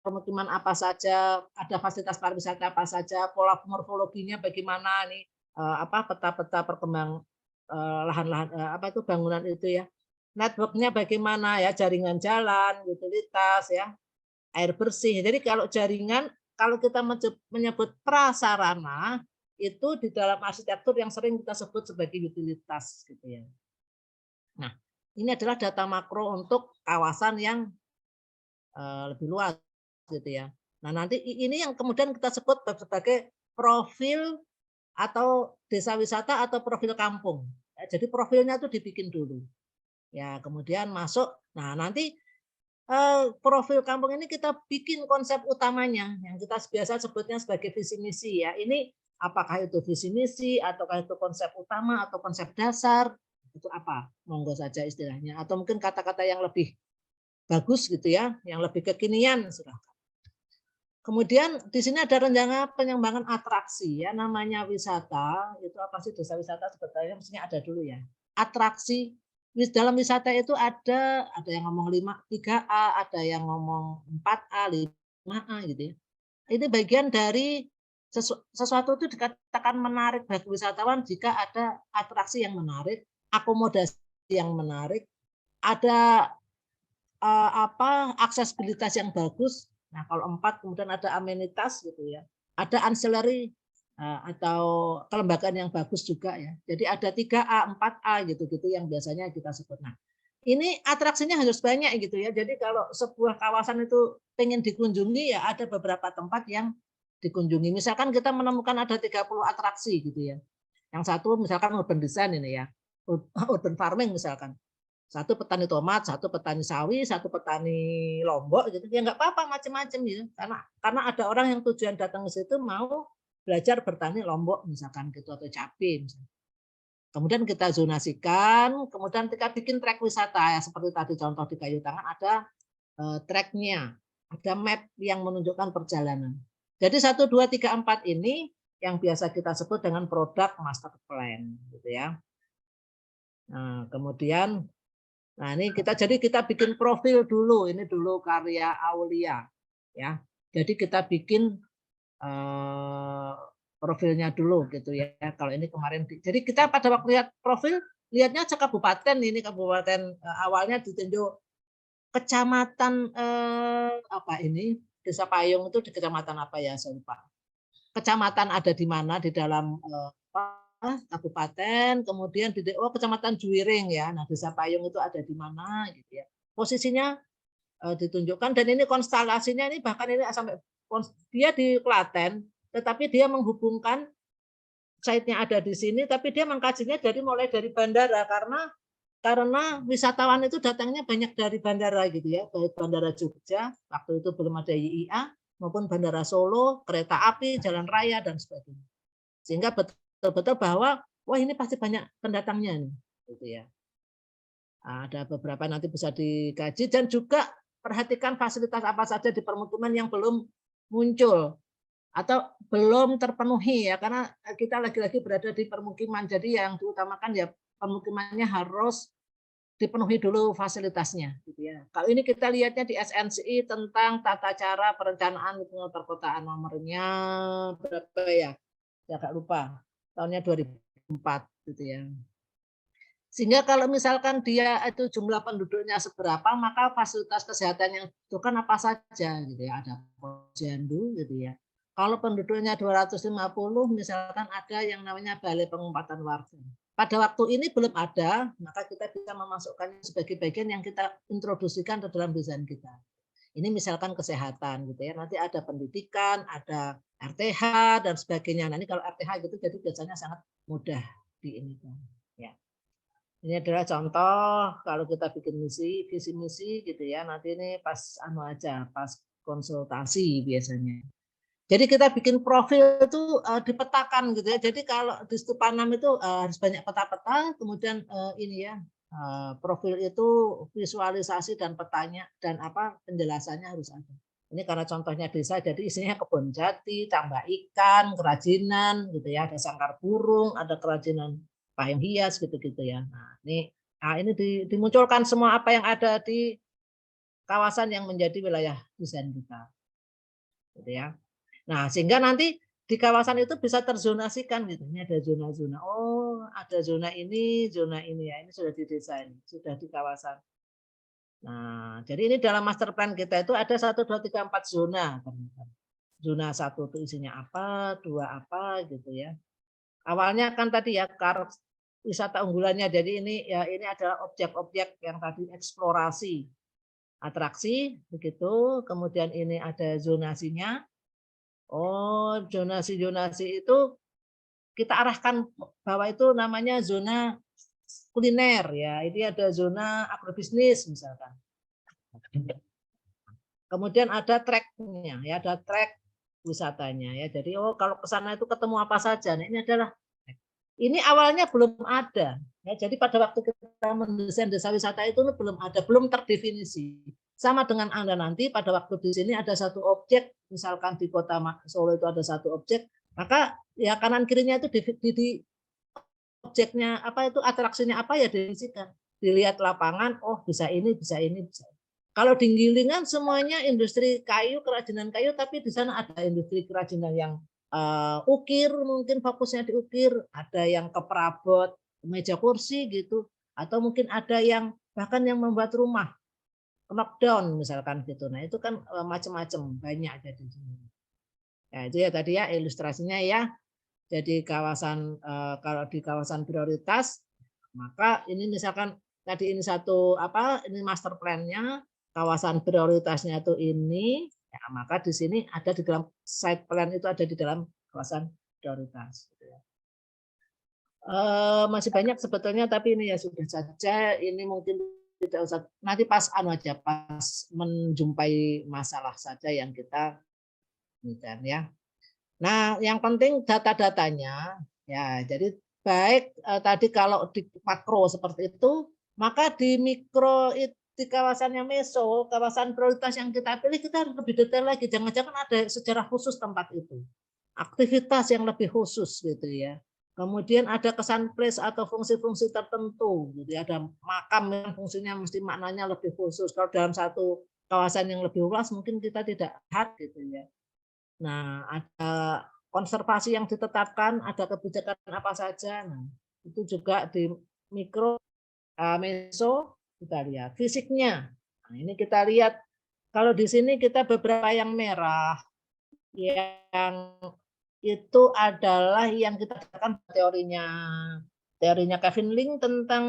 permukiman apa saja, ada fasilitas pariwisata apa saja, pola morfologinya bagaimana nih, peta-peta perkembang lahan-lahan apa itu bangunan itu ya. Network-nya bagaimana ya, jaringan jalan, utilitas ya, air bersih. Jadi kalau jaringan, kalau kita menyebut prasarana itu di dalam arsitektur yang sering kita sebut sebagai utilitas gitu ya. Nah, ini adalah data makro untuk kawasan yang lebih luas gitu ya. Nah, nanti ini yang kemudian kita sebut sebagai profil atau desa wisata atau profil kampung. Ya, jadi profilnya itu dibikin dulu. Ya, kemudian masuk. Nah, nanti profil kampung ini kita bikin konsep utamanya yang kita biasa sebutnya sebagai visi misi ya. Ini apakah itu visi misi ataukah itu konsep utama atau konsep dasar? Itu apa? Monggo saja istilahnya atau mungkin kata-kata yang lebih bagus gitu ya, yang lebih kekinian silahkan. Kemudian di sini ada rencana pengembangan atraksi ya, namanya wisata itu apa sih desa wisata sebetulnya mestinya ada dulu ya. Atraksi dalam wisata itu ada yang ngomong 3A, ada yang ngomong 4A, 5A gitu ya. Ini bagian dari sesuatu itu dikatakan menarik bagi wisatawan jika ada atraksi yang menarik, akomodasi yang menarik, ada aksesibilitas yang bagus. Nah, kalau 4 kemudian ada amenitas gitu ya. Ada ancillary atau kelembagaan yang bagus juga ya. Jadi ada 3A, 4A gitu-gitu yang biasanya kita sebut. Nah, ini atraksinya harus banyak gitu ya. Jadi kalau sebuah kawasan itu pengen dikunjungi ya ada beberapa tempat yang dikunjungi. Misalkan kita menemukan ada 30 atraksi gitu ya. Yang satu misalkan urban design ini ya. Urban farming misalkan. Satu petani tomat, satu petani sawi, satu petani lombok gitu. Ya nggak apa-apa macam-macam gitu. Karena ada orang yang tujuan datang ke situ mau belajar bertani lombok misalkan gitu atau cabai misalkan. Kemudian kita zonasikan, kemudian kita bikin trek wisata ya seperti tadi contoh di Kayu Tangan ada treknya, ada map yang menunjukkan perjalanan. Jadi 1, 2, 3, 4 ini yang biasa kita sebut dengan produk master plan gitu ya. Nah, kemudian ini kita bikin profil dulu, ini dulu karya Aulia ya. Jadi kita bikin profilnya dulu gitu ya. Kalau ini kemarin jadi kita pada waktu lihat profil lihatnya kabupaten, ini kabupaten awalnya ditunjuk kecamatan apa ini Desa Payung itu di kecamatan apa ya saya lupa. Kecamatan ada di mana di dalam kabupaten, kemudian di kecamatan Juwiring ya. Nah, Desa Payung itu ada di mana gitu ya. Posisinya ditunjukkan dan ini konstelasinya ini bahkan ini sampai dia di Klaten, tetapi dia menghubungkan site-nya ada di sini, tapi dia mengkajinya mulai dari bandara karena wisatawan itu datangnya banyak dari bandara gitu ya, baik bandara Jogja waktu itu belum ada YIA maupun bandara Solo, kereta api, jalan raya dan sebagainya. Sehingga betul-betul bahwa wah ini pasti banyak pendatangnya nih, gitu ya. Ada beberapa nanti bisa dikaji dan juga perhatikan fasilitas apa saja di permukiman yang belum muncul atau belum terpenuhi ya karena kita lagi-lagi berada di permukiman jadi yang diutamakan ya permukimannya harus dipenuhi dulu fasilitasnya gitu ya. Kalau ini kita lihatnya di SNCI tentang tata cara perencanaan lingkungan perkotaan nomornya berapa ya? Ya agak lupa. Tahunnya 2004 gitu ya. Sehingga kalau misalkan dia itu jumlah penduduknya seberapa, maka fasilitas kesehatan yang dibutuhkan apa saja gitu ya. Ada posyandu gitu ya. Kalau penduduknya 250 misalkan ada yang namanya balai pengumpatan warga. Pada waktu ini belum ada, maka kita bisa memasukkannya sebagai bagian yang kita introduksikan ke dalam desain kita. Ini misalkan kesehatan gitu ya. Nanti ada pendidikan, ada RTH dan sebagainya. Nah, ini kalau RTH gitu jadi biasanya sangat mudah di ini ya. Ini adalah contoh kalau kita bikin misi, visi misi gitu ya. Nanti ini pas pas konsultasi biasanya. Jadi kita bikin profil itu dipetakan gitu ya. Jadi kalau di Stupanam itu harus banyak peta-peta, kemudian ini ya profil itu visualisasi dan petanya dan penjelasannya harus ada. Ini karena contohnya desa, jadi isinya kebun jati, tambak ikan, kerajinan gitu ya, ada sangkar burung, ada kerajinan payung hias gitu-gitu ya. Nah, ini dimunculkan semua apa yang ada di kawasan yang menjadi wilayah desain kita. Gitu ya. Nah, sehingga nanti di kawasan itu bisa terzonasikan gitu. Ini ada zona-zona. Oh, ada zona ini ya. Ini sudah didesain, sudah di kawasan. Nah, jadi ini dalam master plan kita itu ada 1, 2, 3, 4 zona. Zona 1 itu isinya apa, 2 apa gitu ya. Awalnya kan tadi ya wisata unggulannya. Jadi ini adalah objek-objek yang tadi eksplorasi, atraksi begitu. Kemudian ini ada zonasinya. Oh, zonasi itu kita arahkan bahwa itu namanya zona kuliner ya. Ini ada zona agrobisnis misalkan. Kemudian ada treknya ya, ada trek wisatanya ya. Jadi kalau ke sana itu ketemu apa saja. Nah, ini awalnya belum ada. Ya, jadi pada waktu kita mendesain desa wisata itu belum ada, belum terdefinisi. sama dengan Anda nanti pada waktu di sini ada satu objek, misalkan di kota Solo itu ada satu objek, maka ya kanan kirinya itu di objeknya apa itu atraksinya apa ya diisikan. Dilihat lapangan, oh bisa ini, bisa ini, bisa. Kalau di Gilingan semuanya industri kayu, kerajinan kayu, tapi di sana ada industri kerajinan yang ukir, mungkin fokusnya di ukir, ada yang ke perabot, meja kursi gitu, atau mungkin ada yang bahkan yang membuat rumah, knockdown misalkan gitu. Nah itu kan macam-macam, banyak ada di sini. Ya itu ya tadi ya ilustrasinya ya. Jadi kawasan kalau di kawasan prioritas, maka ini misalkan tadi ini satu apa ini master plan-nya, kawasan prioritasnya itu ini, ya, maka di sini ada di dalam site plan itu ada di dalam kawasan prioritas. Masih banyak sebetulnya tapi ini ya sudah saja, ini mungkin tidak usah nanti pas aja pas menjumpai masalah saja yang kita inginkan ya. Nah, yang penting data-datanya ya. Jadi baik tadi kalau di makro seperti itu, maka di mikro di kawasannya meso, kawasan prioritas yang kita pilih kita harus lebih detail lagi. Jangan-jangan ada sejarah khusus tempat itu, aktivitas yang lebih khusus gitu ya. Kemudian ada kesan place atau fungsi-fungsi tertentu, gitu. Ada makam yang fungsinya mesti maknanya lebih khusus. Kalau dalam satu kawasan yang lebih luas mungkin kita tidak lihat gitu ya. Nah, ada konservasi yang ditetapkan, ada kebijakan apa saja. Nah, itu juga di mikro meso kita lihat fisiknya. Nah, ini kita lihat kalau di sini kita beberapa yang merah yang itu adalah yang kita katakan teorinya Kevin Link tentang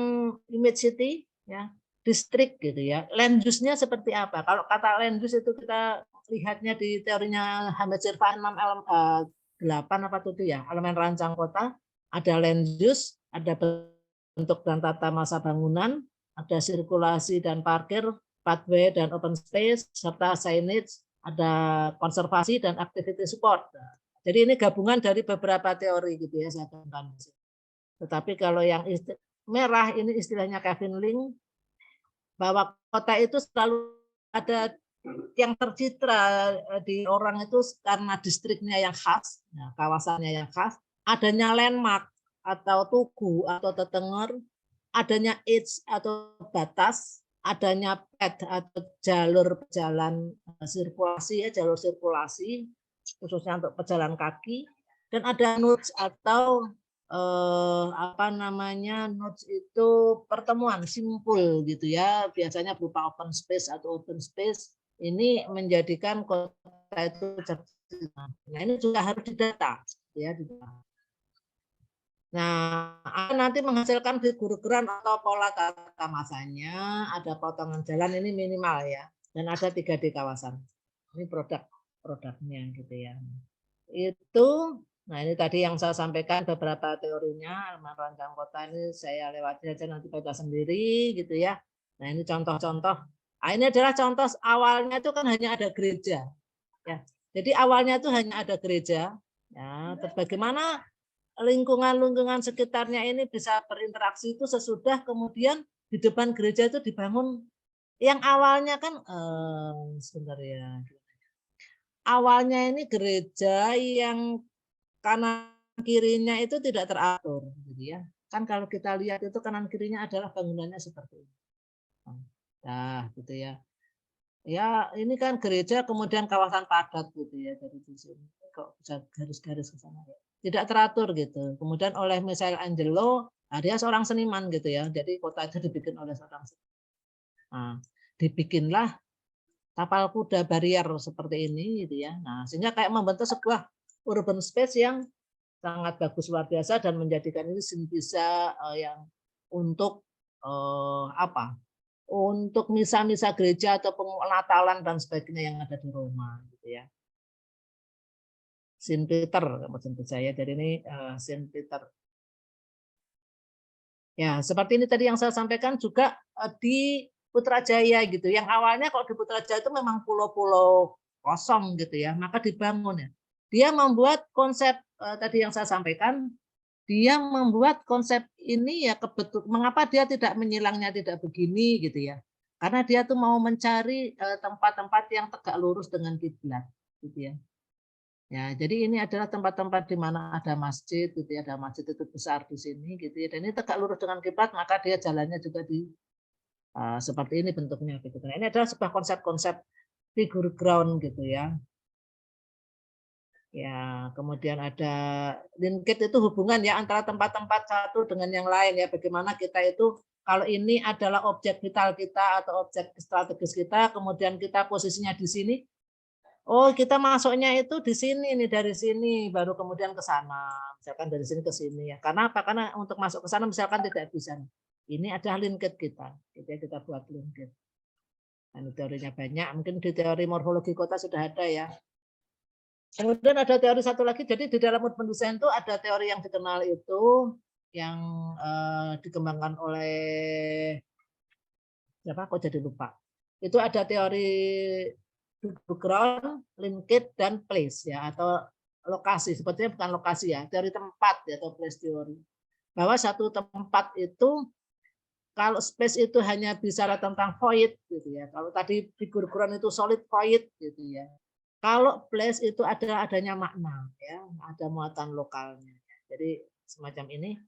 image city ya, distrik gitu ya. Land use-nya seperti apa? Kalau kata land use itu kita lihatnya di teorinya Hamid Sirfan 8 apa itu ya, elemen rancang kota, ada land use, ada bentuk dan tata masa bangunan, ada sirkulasi dan parkir, pathway dan open space, serta signage, ada konservasi dan activity support. Jadi ini gabungan dari beberapa teori gitu ya saya katakan. Tetapi kalau yang merah ini istilahnya Kevin Link, bahwa kota itu selalu ada yang tercitra di orang itu karena distriknya yang khas, kawasannya yang khas, adanya landmark atau tugu atau tetenger, adanya edge atau batas, adanya pad atau jalur pejalan sirkulasi ya, jalur sirkulasi khususnya untuk pejalan kaki, dan ada nodes atau nodes itu pertemuan simpul gitu ya, biasanya berupa open space atau open space. Ini menjadikan kota itu cerdas. Nah, ini juga harus didata ya. Nah, nanti menghasilkan figuran atau pola tata masanya, ada potongan jalan ini minimal ya, dan ada 3D kawasan. Ini produknya gitu ya. Itu, nah ini tadi yang saya sampaikan beberapa teorinya, elemen rancang kota ini saya lewati aja nanti baca sendiri gitu ya. Nah ini contoh-contoh. Nah, ini adalah contoh awalnya itu kan hanya ada gereja, ya. Jadi awalnya itu hanya ada gereja, ya. Terus bagaimana lingkungan sekitarnya ini bisa berinteraksi itu sesudah kemudian di depan gereja itu dibangun yang awalnya kan sebentar ya. Awalnya ini gereja yang kanan kirinya itu tidak teratur, gitu ya. Kan kalau kita lihat itu kanan kirinya adalah bangunannya seperti ini. Nah, gitu ya. Ya, ini kan gereja kemudian kawasan padat gitu ya dari di sini. Kok bisa garis-garis ke sana ya. Tidak teratur gitu. Kemudian oleh Michelangelo, dia seorang seniman gitu ya. Jadi kota itu dibikin oleh seorang seniman. Nah, dibikinlah tapal kuda barrier seperti ini gitu ya. Nah, sehingga kayak membentuk sebuah urban space yang sangat bagus luar biasa dan menjadikan ini bisa yang untuk untuk misa-misa gereja atau penatalan dan sebagainya yang ada di Roma gitu ya. Saint Peter maksud saya, jadi ini Saint Peter. Ya, seperti ini tadi yang saya sampaikan juga di Putrajaya gitu. Yang awalnya kalau di Putrajaya itu memang pulau-pulau kosong gitu ya, maka dibangun ya. Dia membuat konsep tadi yang saya sampaikan, dia membuat konsep ini ya kebetul. Mengapa dia tidak menyilangnya tidak begini gitu ya? Karena dia tuh mau mencari tempat-tempat yang tegak lurus dengan kiblat, gitu ya. Ya, jadi ini adalah tempat-tempat di mana ada masjid, gitu ya, ada masjid itu besar di sini, gitu ya. Dan ini tegak lurus dengan kiblat, maka dia jalannya juga di seperti ini bentuknya, gitu. Nah, ini adalah sebuah konsep-konsep figure ground, gitu ya. Ya, kemudian ada linkage itu hubungan ya antara tempat-tempat satu dengan yang lain ya. Bagaimana kita itu kalau ini adalah objek vital kita atau objek strategis kita, kemudian kita posisinya di sini. Oh, kita masuknya itu di sini nih, dari sini baru kemudian ke sana. Misalkan dari sini ke sini ya. Karena apa? Karena untuk masuk ke sana misalkan tidak bisa. Ini adalah linkage kita. Kita buat linkage. Nah, teorinya banyak. Mungkin di teori morfologi kota sudah ada ya. Kemudian ada teori satu lagi, jadi di dalam urban design itu ada teori yang dikenal itu yang dikembangkan oleh siapa? Kok jadi lupa? Itu ada teori background, linkage, dan place ya atau lokasi. Sebetulnya bukan lokasi ya, teori tempat ya atau place teori. Bahwa satu tempat itu kalau space itu hanya bicara tentang void gitu ya. Kalau tadi figur ground itu solid void gitu ya. Kalau place itu adalah adanya makna, ya, ada muatan lokalnya. Jadi semacam ini.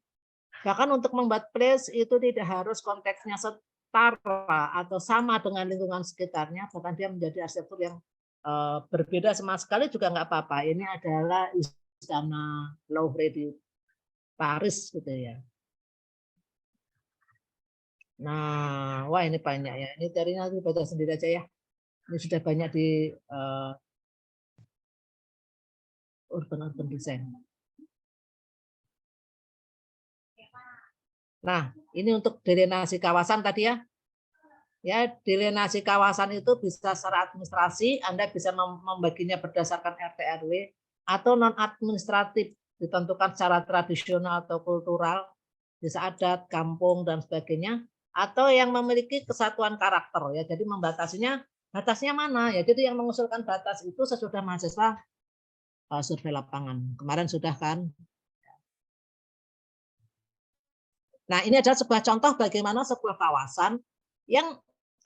Bahkan untuk membuat place itu tidak harus konteksnya setara atau sama dengan lingkungan sekitarnya, bahkan dia menjadi arsitektur yang berbeda sama sekali juga nggak apa-apa. Ini adalah istana Louvre di Paris gitu ya. Nah, wah ini banyak ya. Ini teorinya baca sendiri aja ya. Ini sudah banyak di urban design. Nah, ini untuk drenase kawasan tadi ya. Ya, drenase kawasan itu bisa secara administrasi, Anda bisa membaginya berdasarkan RT RW atau non administratif, ditentukan secara tradisional atau kultural, desa adat, kampung dan sebagainya, atau yang memiliki kesatuan karakter ya. Jadi membatasinya batasnya mana ya. Jadi yang mengusulkan batas itu sesudah mahasiswa survei lapangan. Kemarin sudah kan. Nah, ini adalah sebuah contoh bagaimana sebuah kawasan yang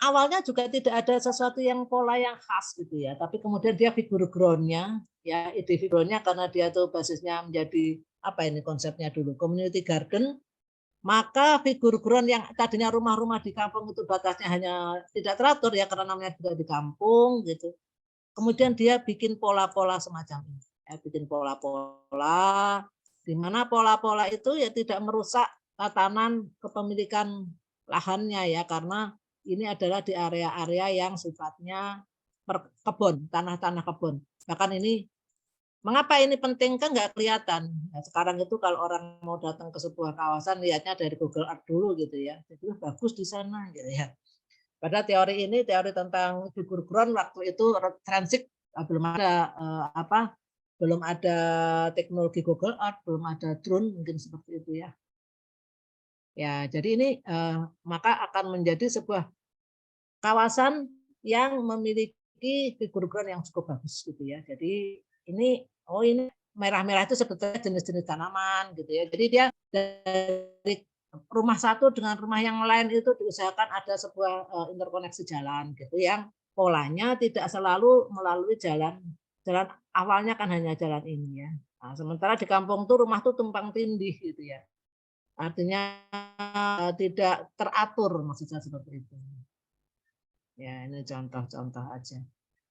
awalnya juga tidak ada sesuatu yang pola yang khas gitu ya, tapi kemudian dia figur ground-nya, ya ide figurnya karena dia tuh basisnya menjadi apa ini konsepnya dulu community garden, maka figur ground yang tadinya rumah-rumah di kampung itu batasnya hanya tidak teratur ya karena namanya juga di kampung gitu. Kemudian dia bikin pola-pola semacam ini, ya, bikin pola-pola di mana pola-pola itu ya tidak merusak tatanan kepemilikan lahannya ya karena ini adalah di area-area yang sifatnya kebun, tanah-tanah kebun. Bahkan ini mengapa ini penting kan nggak kelihatan. Nah, sekarang itu kalau orang mau datang ke sebuah kawasan lihatnya dari Google Earth dulu gitu ya. Jadi bagus di sana gitu ya. Pada teori ini teori tentang figur ground waktu itu transit belum ada belum ada teknologi Google Earth, belum ada drone mungkin seperti itu ya. Ya, jadi ini maka akan menjadi sebuah kawasan yang memiliki figur ground yang cukup bagus gitu ya. Jadi ini ini merah-merah itu sebetulnya jenis-jenis tanaman gitu ya. Jadi dia dari rumah satu dengan rumah yang lain itu diusahakan ada sebuah interkoneksi jalan gitu yang polanya tidak selalu melalui jalan awalnya kan hanya jalan ini ya. Nah, sementara di kampung tuh rumah tuh tumpang tindih gitu ya. Artinya tidak teratur maksudnya seperti itu. Ya, ini contoh-contoh aja.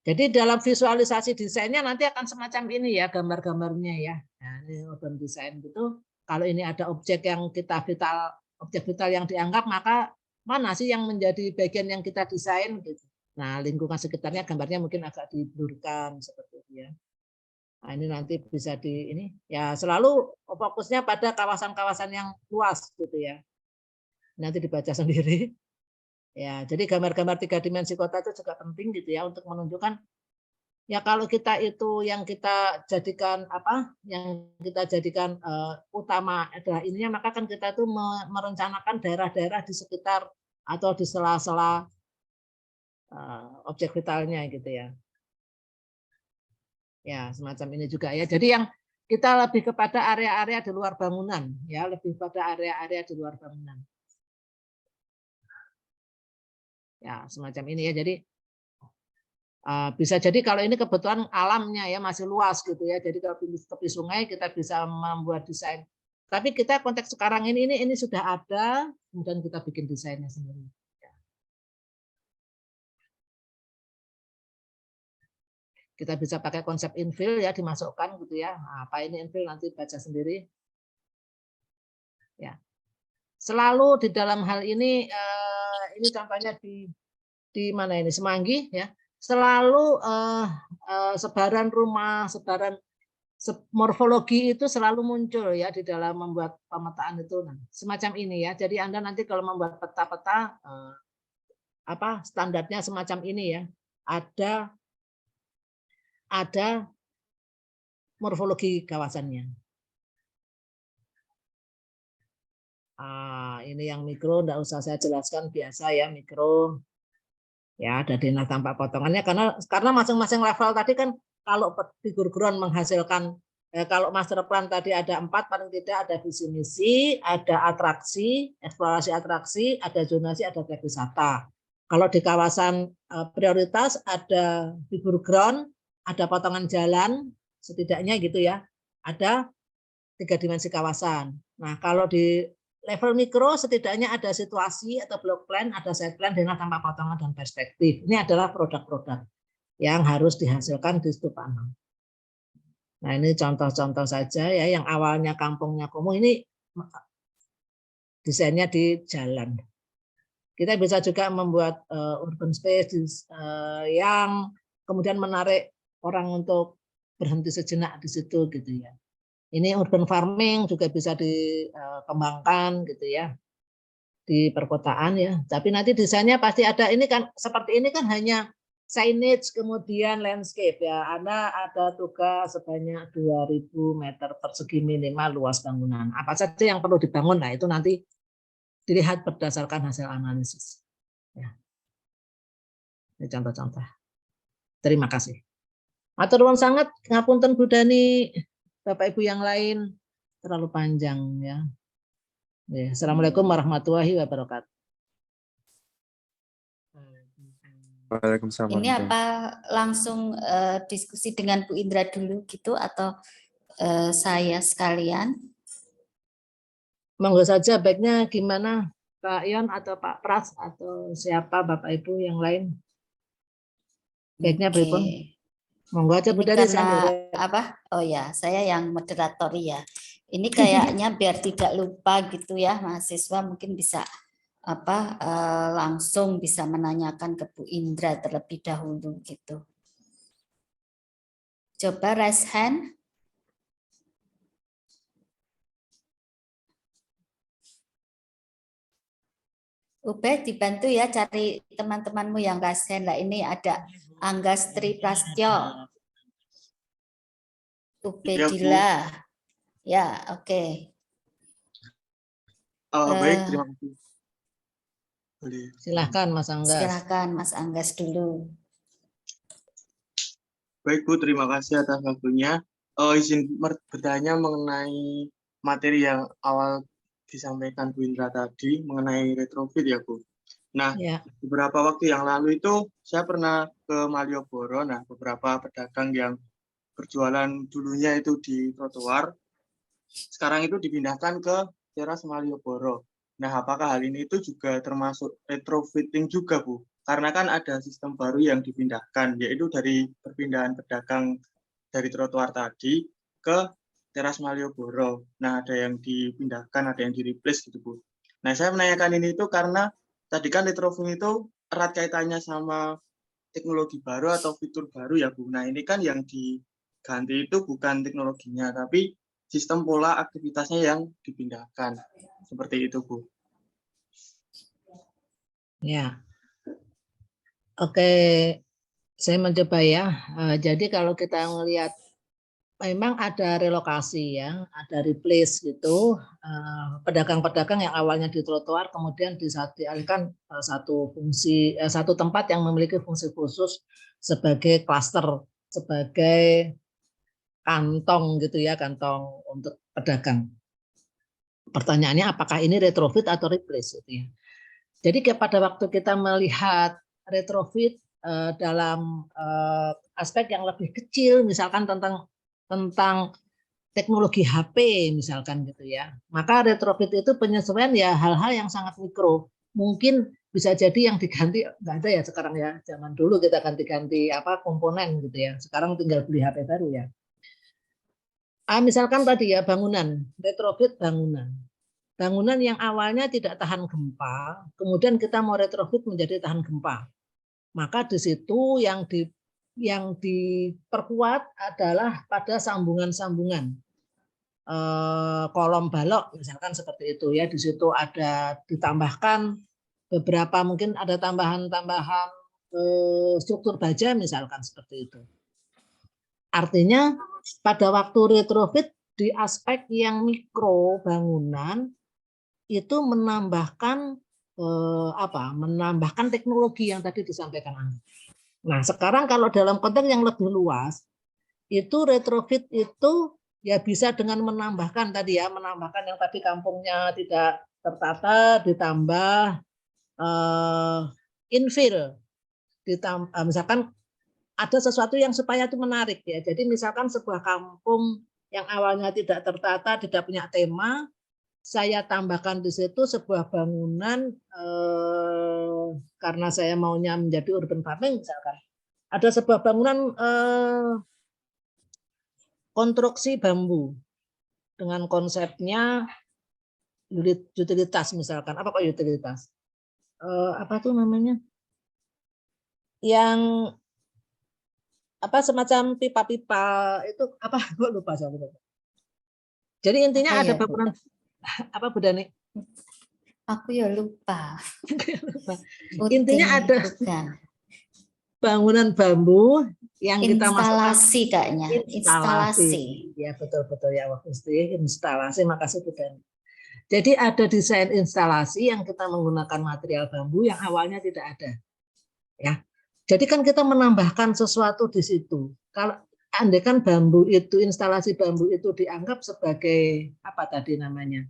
Jadi dalam visualisasi desainnya nanti akan semacam ini ya gambar-gambarnya ya. Nah, ini urban design gitu. Kalau ini ada objek yang kita vital, objek vital yang dianggap, maka mana sih yang menjadi bagian yang kita desain gitu. Nah, lingkungan sekitarnya gambarnya mungkin agak diblurkan seperti itu ya. Nah, ini nanti bisa di ini ya selalu fokusnya pada kawasan-kawasan yang luas gitu ya. Nanti dibaca sendiri. Ya, jadi gambar-gambar 3 dimensi kota itu juga penting gitu ya untuk menunjukkan ya kalau kita itu yang kita jadikan utama adalah ininya maka kan kita itu merencanakan daerah-daerah di sekitar atau di sela-sela objek vitalnya gitu ya. Ya, semacam ini juga ya. Jadi yang kita lebih kepada area-area di luar bangunan ya, lebih pada area-area di luar bangunan. Ya, semacam ini ya. Jadi bisa jadi kalau ini kebetulan alamnya ya masih luas gitu ya. Jadi kalau di tepi sungai kita bisa membuat desain. Tapi kita konteks sekarang ini sudah ada, kemudian kita bikin desainnya sendiri. Kita bisa pakai konsep infill ya, dimasukkan gitu ya. Nah, apa ini infill nanti baca sendiri. Ya. Selalu di dalam hal ini contohnya di mana ini Semanggi ya. Selalu sebaran rumah, sebaran morfologi itu selalu muncul ya di dalam membuat pemetaan itu. Nah, semacam ini ya. Jadi Anda nanti kalau membuat peta-peta standarnya semacam ini ya. Ada morfologi kawasannya. Ini yang mikro, enggak usah saya jelaskan, biasa ya mikro. Ya, ada denah tanpa potongannya karena masing-masing level tadi kan kalau figur ground menghasilkan kalau master plan tadi ada 4, paling tidak ada visi misi, ada atraksi, eksplorasi atraksi, ada zonasi, ada trek wisata. Kalau di kawasan prioritas ada figur ground, ada potongan jalan, setidaknya gitu ya. Ada 3 dimensi kawasan. Nah, kalau di level mikro setidaknya ada situasi atau block plan, ada set plan dengan tanpa potongan dan perspektif. Ini adalah produk-produk yang harus dihasilkan di Stupa 6. Nah, ini contoh-contoh saja ya, yang awalnya kampungnya kumuh ini desainnya di jalan. Kita bisa juga membuat urban space yang kemudian menarik orang untuk berhenti sejenak di situ gitu ya. Ini urban farming juga bisa dikembangkan gitu ya di perkotaan ya. Tapi nanti desainnya pasti ada, ini kan seperti ini kan hanya signage kemudian landscape ya. Anda ada tugas sebanyak 2000 meter persegi minimal luas bangunan. Apa saja yang perlu dibangun, nah itu nanti dilihat berdasarkan hasil analisis. Ya. Ini contoh-contoh. Terima kasih. Matur nuwun sangat, ngapunten Bu Dani, Bapak Ibu yang lain, terlalu panjang ya. Assalamualaikum warahmatullahi wabarakatuh. Waalaikumsalam. Ini apa langsung diskusi dengan Bu Indra dulu gitu atau saya sekalian? Monggo saja, baiknya gimana Pak Yon atau Pak Pras atau siapa Bapak Ibu yang lain? Baiknya pripun? Monggo aja Bu Dani. Karena apa? Oh ya, saya yang moderator ya. Ini kayaknya biar tidak lupa gitu ya, mahasiswa mungkin bisa langsung bisa menanyakan ke Bu Indra terlebih dahulu gitu. Coba raise hand. Ube dibantu ya cari teman-temanmu yang raise hand lah. Ini ada Anggas Tri Prastyo, Ube Ya, Dila. Ya, oke. Baik, terima kasih. Boleh. Silahkan Mas Anggas. Silahkan Mas Anggas dulu. Baik Bu, terima kasih atas waktunya. Izin bertanya mengenai materi yang awal disampaikan Bu Indra tadi mengenai retrofit ya Bu. Nah, ya. Beberapa waktu yang lalu itu saya pernah ke Malioboro. Nah, beberapa pedagang yang berjualan dulunya itu di trotoar, sekarang itu dipindahkan ke teras Malioboro. Nah, apakah hal ini itu juga termasuk retrofitting juga, Bu? Karena kan ada sistem baru yang dipindahkan, yaitu dari perpindahan pedagang dari trotoar tadi ke teras Malioboro. Nah, ada yang dipindahkan, ada yang di-replace gitu, Bu. Nah, saya menanyakan ini itu karena tadi kan retrofitting itu erat kaitannya sama teknologi baru atau fitur baru ya, Bu. Nah, ini kan yang diganti itu bukan teknologinya, tapi sistem pola aktivitasnya yang dipindahkan. Seperti itu, Bu. Ya. Oke, saya mencoba ya. Jadi kalau kita melihat memang ada relokasi ya, ada replace gitu. Pedagang-pedagang yang awalnya di trotoar kemudian dialihkan satu tempat yang memiliki fungsi khusus sebagai klaster, sebagai kantong gitu ya, kantong untuk pedagang. Pertanyaannya apakah ini retrofit atau replace gitu ya. Jadi pada waktu kita melihat retrofit dalam aspek yang lebih kecil, misalkan tentang teknologi HP misalkan gitu ya, maka retrofit itu penyesuaian ya hal-hal yang sangat mikro. Mungkin bisa jadi yang diganti nggak ada ya sekarang ya. Zaman dulu kita ganti-ganti komponen gitu ya. Sekarang tinggal beli HP baru ya. Misalkan tadi ya bangunan, retrofit bangunan. Bangunan yang awalnya tidak tahan gempa, kemudian kita mau retrofit menjadi tahan gempa. Maka di situ yang diperkuat adalah pada sambungan-sambungan. Kolom balok misalkan seperti itu ya. Di situ ada ditambahkan beberapa, mungkin ada tambahan-tambahan struktur baja misalkan seperti itu. Artinya pada waktu retrofit di aspek yang mikro bangunan itu menambahkan menambahkan teknologi yang tadi disampaikan Angga. Nah, sekarang kalau dalam konteks yang lebih luas, itu retrofit itu ya bisa dengan menambahkan tadi ya, menambahkan yang tadi kampungnya tidak tertata, ditambah infill, misalkan ada sesuatu yang supaya itu menarik ya. Jadi misalkan sebuah kampung yang awalnya tidak tertata, tidak punya tema, saya tambahkan di situ sebuah bangunan karena saya maunya menjadi urban farming misalkan. Ada sebuah bangunan konstruksi bambu dengan konsepnya utilitas misalkan. Apa kok utilitas? Apa tuh namanya? Yang semacam pipa-pipa itu apa? Gue lupa saya. Jadi intinya ada bangunan apa Bu Dani? Aku ya lupa. Intinya ada bangunan bambu yang kita instalasi kayaknya. Instalasi. Ya betul-betul ya Wak Gusti, instalasi. Makasih Bu Dani. Jadi ada desain instalasi yang kita menggunakan material bambu yang awalnya tidak ada. Ya. Jadi kan kita menambahkan sesuatu di situ. Kalau andai kan bambu itu, instalasi bambu itu dianggap sebagai apa tadi namanya?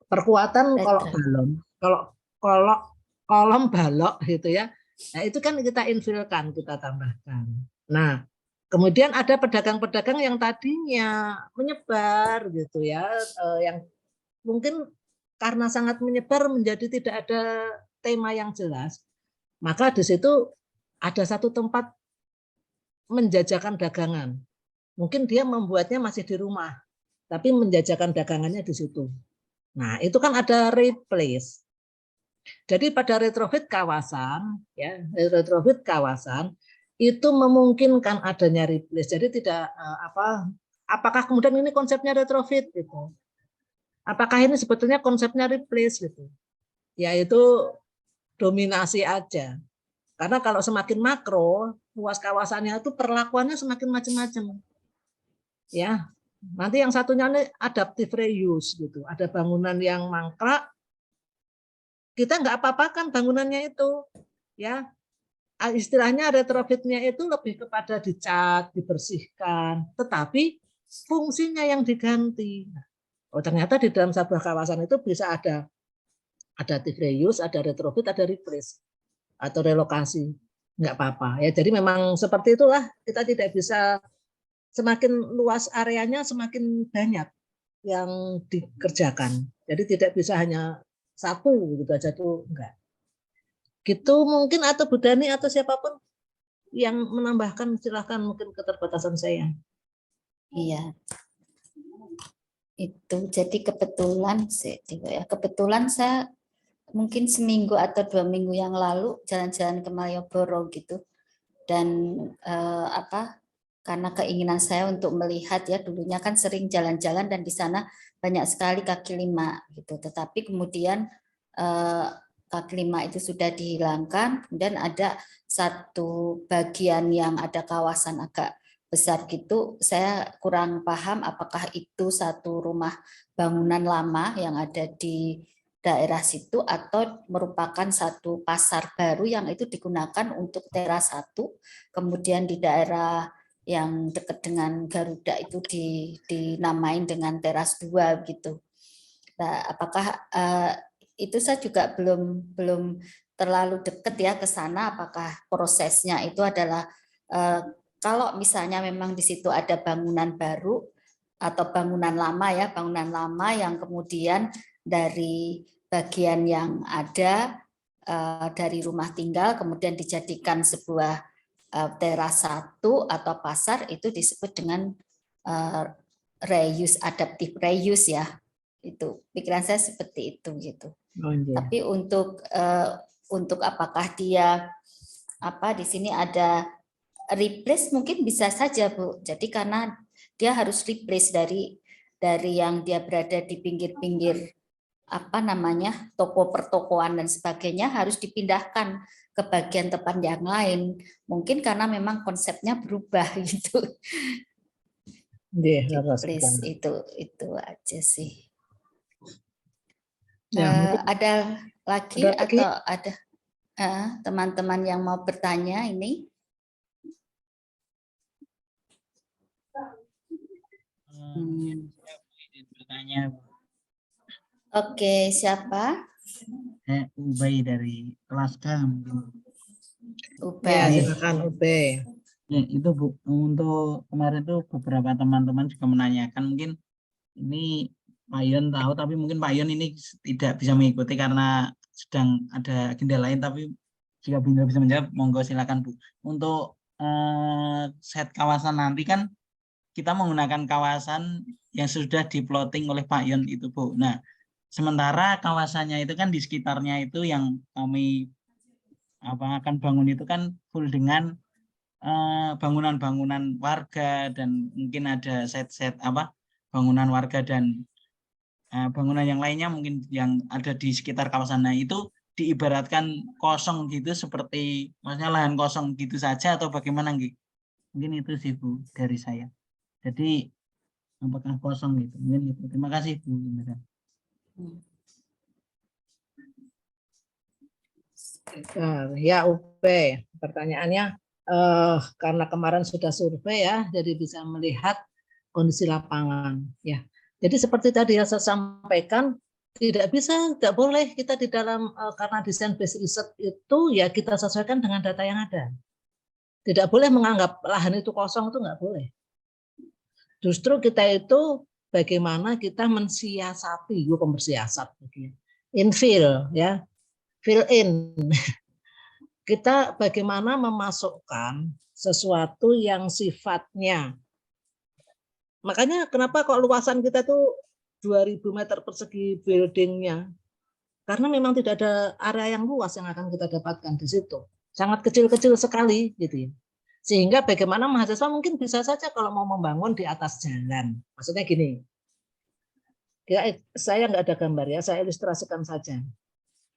Perkuatan kolok balok. Kolom balok gitu ya. Nah, itu kan kita infilkan, kita tambahkan. Nah, kemudian ada pedagang-pedagang yang tadinya menyebar gitu ya, yang mungkin karena sangat menyebar menjadi tidak ada tema yang jelas. Maka di situ ada satu tempat menjajakan dagangan. Mungkin dia membuatnya masih di rumah, tapi menjajakan dagangannya di situ. Nah, itu kan ada replace. Jadi pada retrofit kawasan, ya, retrofit kawasan itu memungkinkan adanya replace. Jadi tidak apakah kemudian ini konsepnya retrofit gitu. Apakah ini sebetulnya konsepnya replace gitu. Yaitu dominasi aja. Karena kalau semakin makro, luas kawasannya itu perlakuannya semakin macam-macam. Ya, nanti yang satunya ini adaptive reuse gitu. Ada bangunan yang mangkrak, kita nggak apa-apakan bangunannya itu. Ya, istilahnya retrofitnya itu lebih kepada dicat, dibersihkan, tetapi fungsinya yang diganti. Oh, ternyata di dalam sebuah kawasan itu bisa ada adaptive reuse, ada retrofit, ada replace atau relokasi, nggak apa-apa ya. Jadi memang seperti itulah, kita tidak bisa semakin luas areanya semakin banyak yang dikerjakan. Jadi tidak bisa hanya satu gitu aja tuh enggak. Gitu mungkin, atau Bu Dani atau siapapun yang menambahkan silahkan, mungkin keterbatasan saya. Iya. Itu jadi kebetulan saya mungkin seminggu atau 2 minggu yang lalu jalan-jalan ke Malioboro gitu, dan karena keinginan saya untuk melihat ya, dulunya kan sering jalan-jalan dan di sana banyak sekali kaki lima gitu, tetapi kemudian kaki lima itu sudah dihilangkan, kemudian ada satu bagian yang ada kawasan agak besar gitu, saya kurang paham apakah itu satu rumah bangunan lama yang ada di daerah situ atau merupakan satu pasar baru yang itu digunakan untuk teras 1, kemudian di daerah yang dekat dengan Garuda itu dinamain dengan teras 2 gitu. Nah, apakah itu saya juga belum terlalu dekat ya ke sana, apakah prosesnya itu adalah kalau misalnya memang di situ ada bangunan baru atau bangunan lama ya, bangunan lama yang kemudian dari bagian yang ada dari rumah tinggal kemudian dijadikan sebuah teras satu atau pasar, itu disebut dengan reuse, adaptive reuse ya. Itu pikiran saya seperti itu gitu. Oh, iya. Tapi untuk apakah dia di sini ada replace, mungkin bisa saja Bu. Jadi karena dia harus replace dari yang dia berada di pinggir-pinggir toko pertokoan dan sebagainya, harus dipindahkan ke bagian tempat yang lain. Mungkin karena memang konsepnya berubah gitu. Iya, Replace itu aja sih. Ya, Ada lagi atau ada teman-teman yang mau bertanya ini? Bertanya. Oke, siapa? Ubay dari kelas K. Ubay. Ya, silakan Ubay. Ya, itu Bu, untuk kemarin tuh beberapa teman-teman juga menanyakan, mungkin ini Pak Yon tahu, tapi mungkin Pak Yon ini tidak bisa mengikuti karena sedang ada agenda lain, tapi jika Bunda bisa menjawab, monggo silakan Bu. Untuk set kawasan nanti kan kita menggunakan kawasan yang sudah di-plotting oleh Pak Yon itu Bu. Nah, sementara kawasannya itu kan di sekitarnya itu yang kami akan bangun itu kan full dengan bangunan-bangunan warga, dan mungkin ada set-set bangunan warga dan bangunan yang lainnya mungkin yang ada di sekitar kawasan. Nah, itu diibaratkan kosong gitu, seperti maksudnya lahan kosong gitu saja atau bagaimana nggih? Mungkin itu sih Bu dari saya. Jadi apakah kosong gitu? Mungkin itu. Terima kasih Bu. Ya Ubay, pertanyaannya karena kemarin sudah survei ya, jadi bisa melihat kondisi lapangan ya. Jadi seperti tadi yang saya sampaikan, tidak boleh kita di dalam karena desain based research itu ya kita sesuaikan dengan data yang ada. Tidak boleh menganggap lahan itu kosong, itu nggak boleh. Justru kita itu bagaimana kita mensiasati, bukan bersiasat, infill ya, fill in. Kita bagaimana memasukkan sesuatu yang sifatnya. Makanya kenapa kok luasan kita tuh 2000 meter persegi buildingnya. Karena memang tidak ada area yang luas yang akan kita dapatkan di situ. Sangat kecil-kecil sekali gitu ya. Sehingga bagaimana mahasiswa mungkin bisa saja kalau mau membangun di atas jalan. Maksudnya gini. Saya nggak ada gambar ya, saya ilustrasikan saja.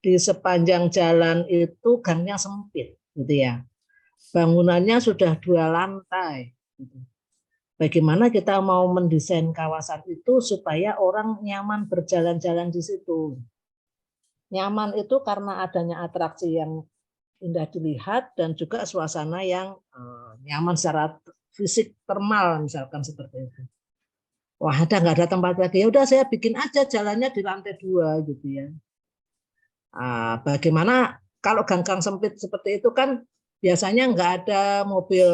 Di sepanjang jalan itu gangnya sempit gitu ya. Bangunannya sudah 2 lantai gitu. Bagaimana kita mau mendesain kawasan itu supaya orang nyaman berjalan-jalan di situ. Nyaman itu karena adanya atraksi yang indah dilihat dan juga suasana yang nyaman secara fisik, termal misalkan seperti itu. Wah, nggak ada tempat lagi. Ya udah saya bikin aja jalannya di lantai 2 gitu ya. Bagaimana kalau gang-gang sempit seperti itu kan biasanya nggak ada mobil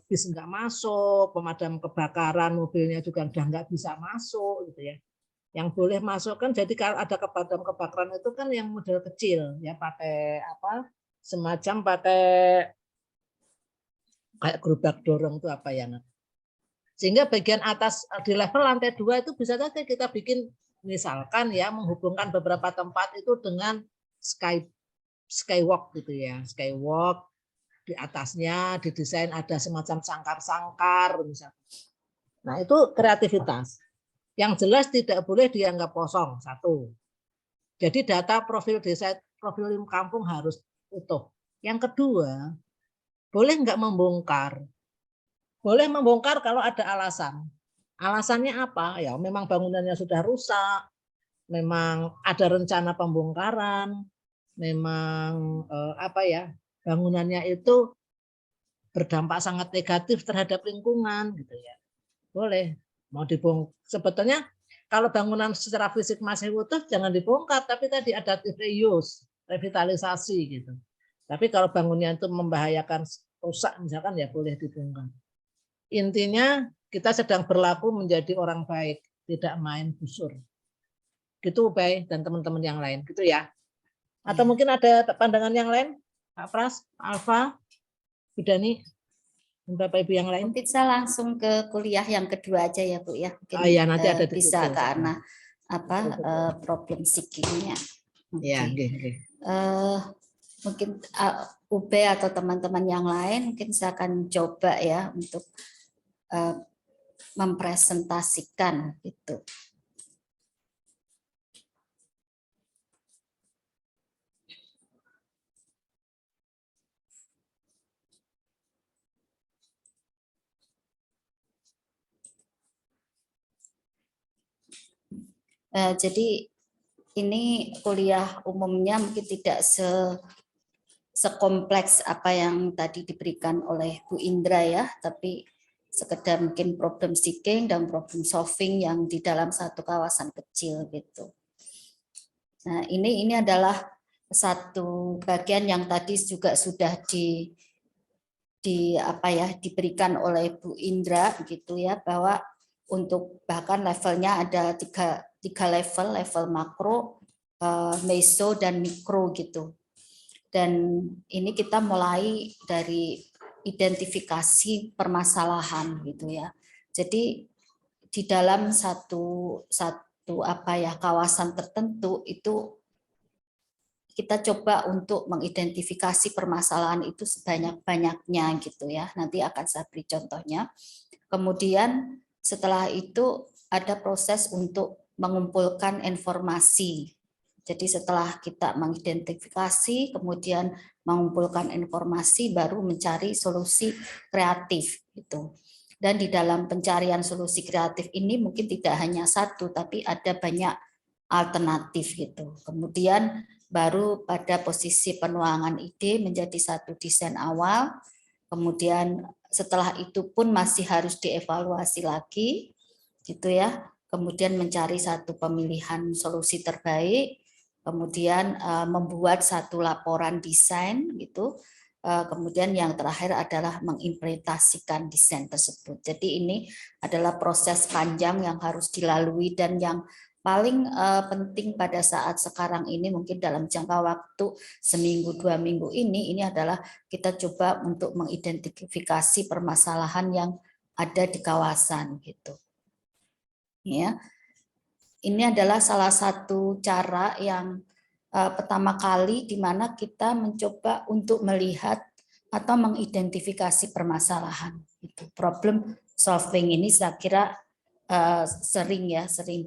bis nggak masuk, pemadam kebakaran mobilnya juga udah nggak bisa masuk gitu ya. Yang boleh masuk kan, jadi kalau ada pemadam kebakaran itu kan yang model kecil ya, pakai semacam pakai kayak gerobak dorong itu apa ya. Sehingga bagian atas di level lantai 2 itu bisa saja kita bikin misalkan ya menghubungkan beberapa tempat itu dengan skywalk gitu ya, skywalk. Di atasnya didesain ada semacam sangkar-sangkar misalnya. Nah, itu kreativitas. Yang jelas tidak boleh dianggap kosong, satu. Jadi data profil desa, profil kampung harus utuh. Yang kedua, boleh nggak membongkar? Boleh membongkar kalau ada alasan. Alasannya apa? Ya memang bangunannya sudah rusak, memang ada rencana pembongkaran, memang bangunannya itu berdampak sangat negatif terhadap lingkungan gitu ya. Boleh mau dibongkar. Sebetulnya kalau bangunan secara fisik masih utuh jangan dibongkar, tapi tadi ada reuse, revitalisasi gitu. Tapi kalau bangunnya itu membahayakan rusak misalkan ya boleh dibongkar. Intinya kita sedang berlaku menjadi orang baik, tidak main busur. Gitu Bay dan teman-teman yang lain, gitu ya. Atau mungkin ada pandangan yang lain, Pak Pras, Pak Alfa, Bu Dani, dan Bapak Ibu yang lain. Mungkin saya langsung ke kuliah yang kedua aja ya Bu ya. Mungkin Oh iya, nanti ada bisa detail. ke arah apa problem seeking-nya. Ya, Oke. okay. Mungkin UB atau teman-teman yang lain mungkin saya akan coba ya untuk mempresentasikan itu. Jadi ini kuliah umumnya mungkin tidak sekompleks apa yang tadi diberikan oleh Bu Indra ya, tapi sekedar mungkin problem seeking dan problem solving yang di dalam satu kawasan kecil gitu. Nah, ini adalah satu bagian yang tadi juga sudah diberikan oleh Bu Indra gitu ya, bahwa untuk bahkan levelnya ada tiga level makro, meso dan mikro gitu. Dan ini kita mulai dari identifikasi permasalahan gitu ya. Jadi di dalam satu kawasan tertentu itu kita coba untuk mengidentifikasi permasalahan itu sebanyak-banyaknya gitu ya. Nanti akan saya beri contohnya. Kemudian setelah itu ada proses untuk mengumpulkan informasi. Jadi setelah kita mengidentifikasi, kemudian mengumpulkan informasi, baru mencari solusi kreatif gitu. Dan di dalam pencarian solusi kreatif ini mungkin tidak hanya satu, tapi ada banyak alternatif gitu. Kemudian baru pada posisi penuangan ide menjadi satu desain awal, kemudian setelah itu pun masih harus dievaluasi lagi, gitu ya. Kemudian mencari satu pemilihan solusi terbaik, kemudian membuat satu laporan desain, gitu. Kemudian yang terakhir adalah mengimplementasikan desain tersebut. Jadi ini adalah proses panjang yang harus dilalui dan yang paling penting pada saat sekarang ini mungkin dalam jangka waktu seminggu 2 minggu ini adalah kita coba untuk mengidentifikasi permasalahan yang ada di kawasan gitu. Ya. Ini adalah salah satu cara yang pertama kali di mana kita mencoba untuk melihat atau mengidentifikasi permasalahan. Itu problem solving ini saya kira sering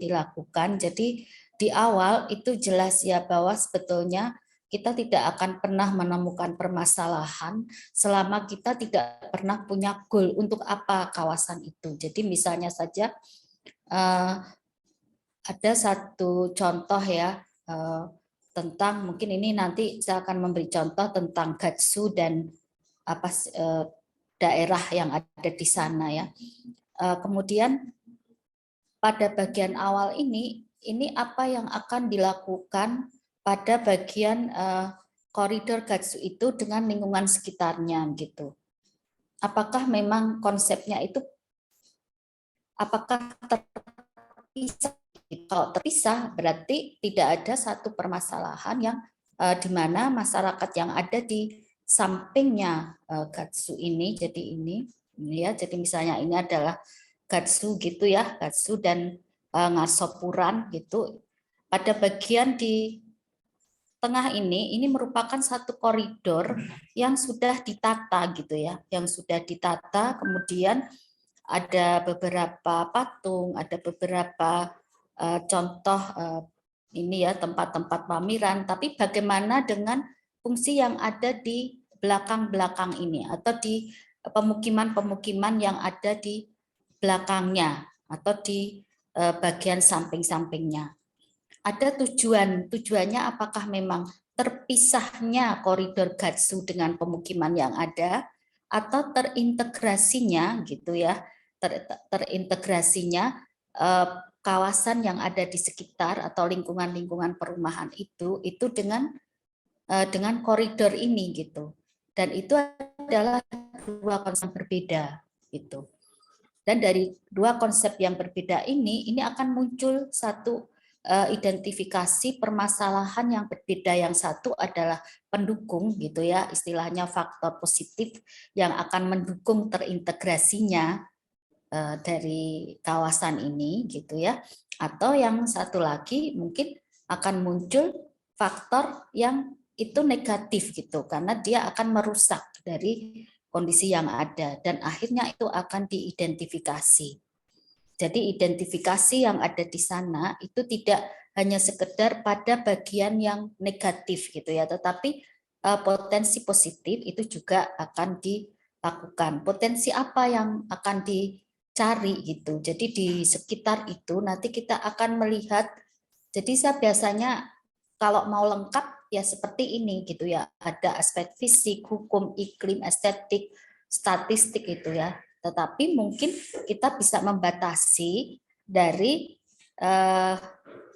dilakukan. Jadi di awal itu jelas ya bahwa sebetulnya kita tidak akan pernah menemukan permasalahan selama kita tidak pernah punya goal untuk apa kawasan itu. Jadi misalnya saja ada satu contoh ya tentang, mungkin ini nanti saya akan memberi contoh tentang Gatsu dan daerah yang ada di sana ya. Kemudian pada bagian awal ini apa yang akan dilakukan pada bagian koridor Gatsu itu dengan lingkungan sekitarnya gitu. Apakah memang konsepnya itu apakah terpisah? Kalau terpisah berarti tidak ada satu permasalahan yang di mana masyarakat yang ada di sampingnya Gatsu ini, jadi ini ya, jadi misalnya ini adalah Gatsu gitu ya, Gatsu dan Ngasopuran gitu. Pada bagian di tengah ini merupakan satu koridor yang sudah ditata gitu ya, yang sudah ditata, kemudian ada beberapa patung, ada beberapa contoh ini ya tempat-tempat pameran, tapi bagaimana dengan fungsi yang ada di belakang-belakang ini atau di pemukiman-pemukiman yang ada di belakangnya atau di bagian samping-sampingnya. Ada tujuannya apakah memang terpisahnya koridor Gatsu dengan pemukiman yang ada atau terintegrasinya gitu ya, terintegrasinya kawasan yang ada di sekitar atau lingkungan-lingkungan perumahan itu dengan koridor ini gitu. Dan itu adalah dua konsep berbeda gitu. Dan dari dua konsep yang berbeda ini akan muncul satu identifikasi permasalahan yang berbeda. Yang satu adalah pendukung gitu ya, istilahnya faktor positif yang akan mendukung terintegrasinya dari kawasan ini gitu ya. Atau yang satu lagi mungkin akan muncul faktor yang itu negatif gitu, karena dia akan merusak dari kondisi yang ada dan akhirnya itu akan diidentifikasi. Jadi identifikasi yang ada di sana itu tidak hanya sekedar pada bagian yang negatif gitu ya, tetapi potensi positif itu juga akan dilakukan. Potensi apa yang akan dicari gitu. Jadi di sekitar itu nanti kita akan melihat. Jadi saya biasanya kalau mau lengkap ya seperti ini gitu ya. Ada aspek fisik, hukum, iklim, estetik, statistik itu ya. Tetapi mungkin kita bisa membatasi dari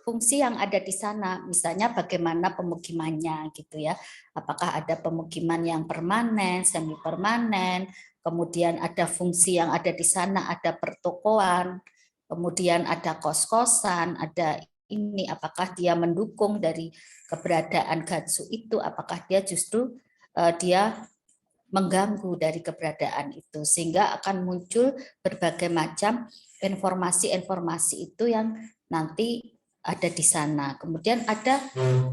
fungsi yang ada di sana, misalnya bagaimana pemukimannya gitu ya. Apakah ada pemukiman yang permanen, semi permanen, kemudian ada fungsi yang ada di sana, ada pertokoan, kemudian ada kos-kosan, ada ini, apakah dia mendukung dari keberadaan Gatsu itu, apakah dia justru dia mengganggu dari keberadaan itu, sehingga akan muncul berbagai macam informasi-informasi itu yang nanti ada di sana. Kemudian ada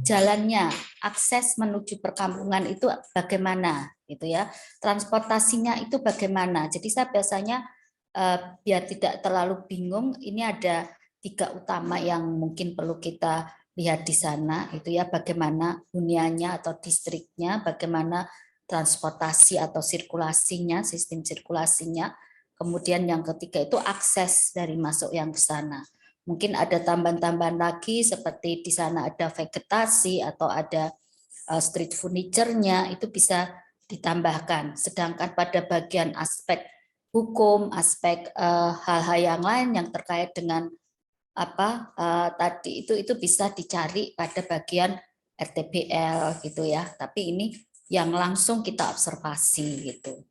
jalannya, akses menuju perkampungan itu bagaimana gitu ya, transportasinya itu bagaimana. Jadi saya biasanya biar tidak terlalu bingung, ini ada 3 utama yang mungkin perlu kita lihat di sana itu ya, bagaimana huniannya atau distriknya, bagaimana transportasi atau sirkulasinya, sistem sirkulasinya. Kemudian yang ketiga itu akses dari masuk yang ke sana. Mungkin ada tambahan-tambahan lagi seperti di sana ada vegetasi atau ada street furniture-nya, itu bisa ditambahkan. Sedangkan pada bagian aspek hukum, aspek hal-hal yang lain yang terkait dengan apa tadi itu bisa dicari pada bagian RTBL gitu ya. Tapi ini yang langsung kita observasi gitu.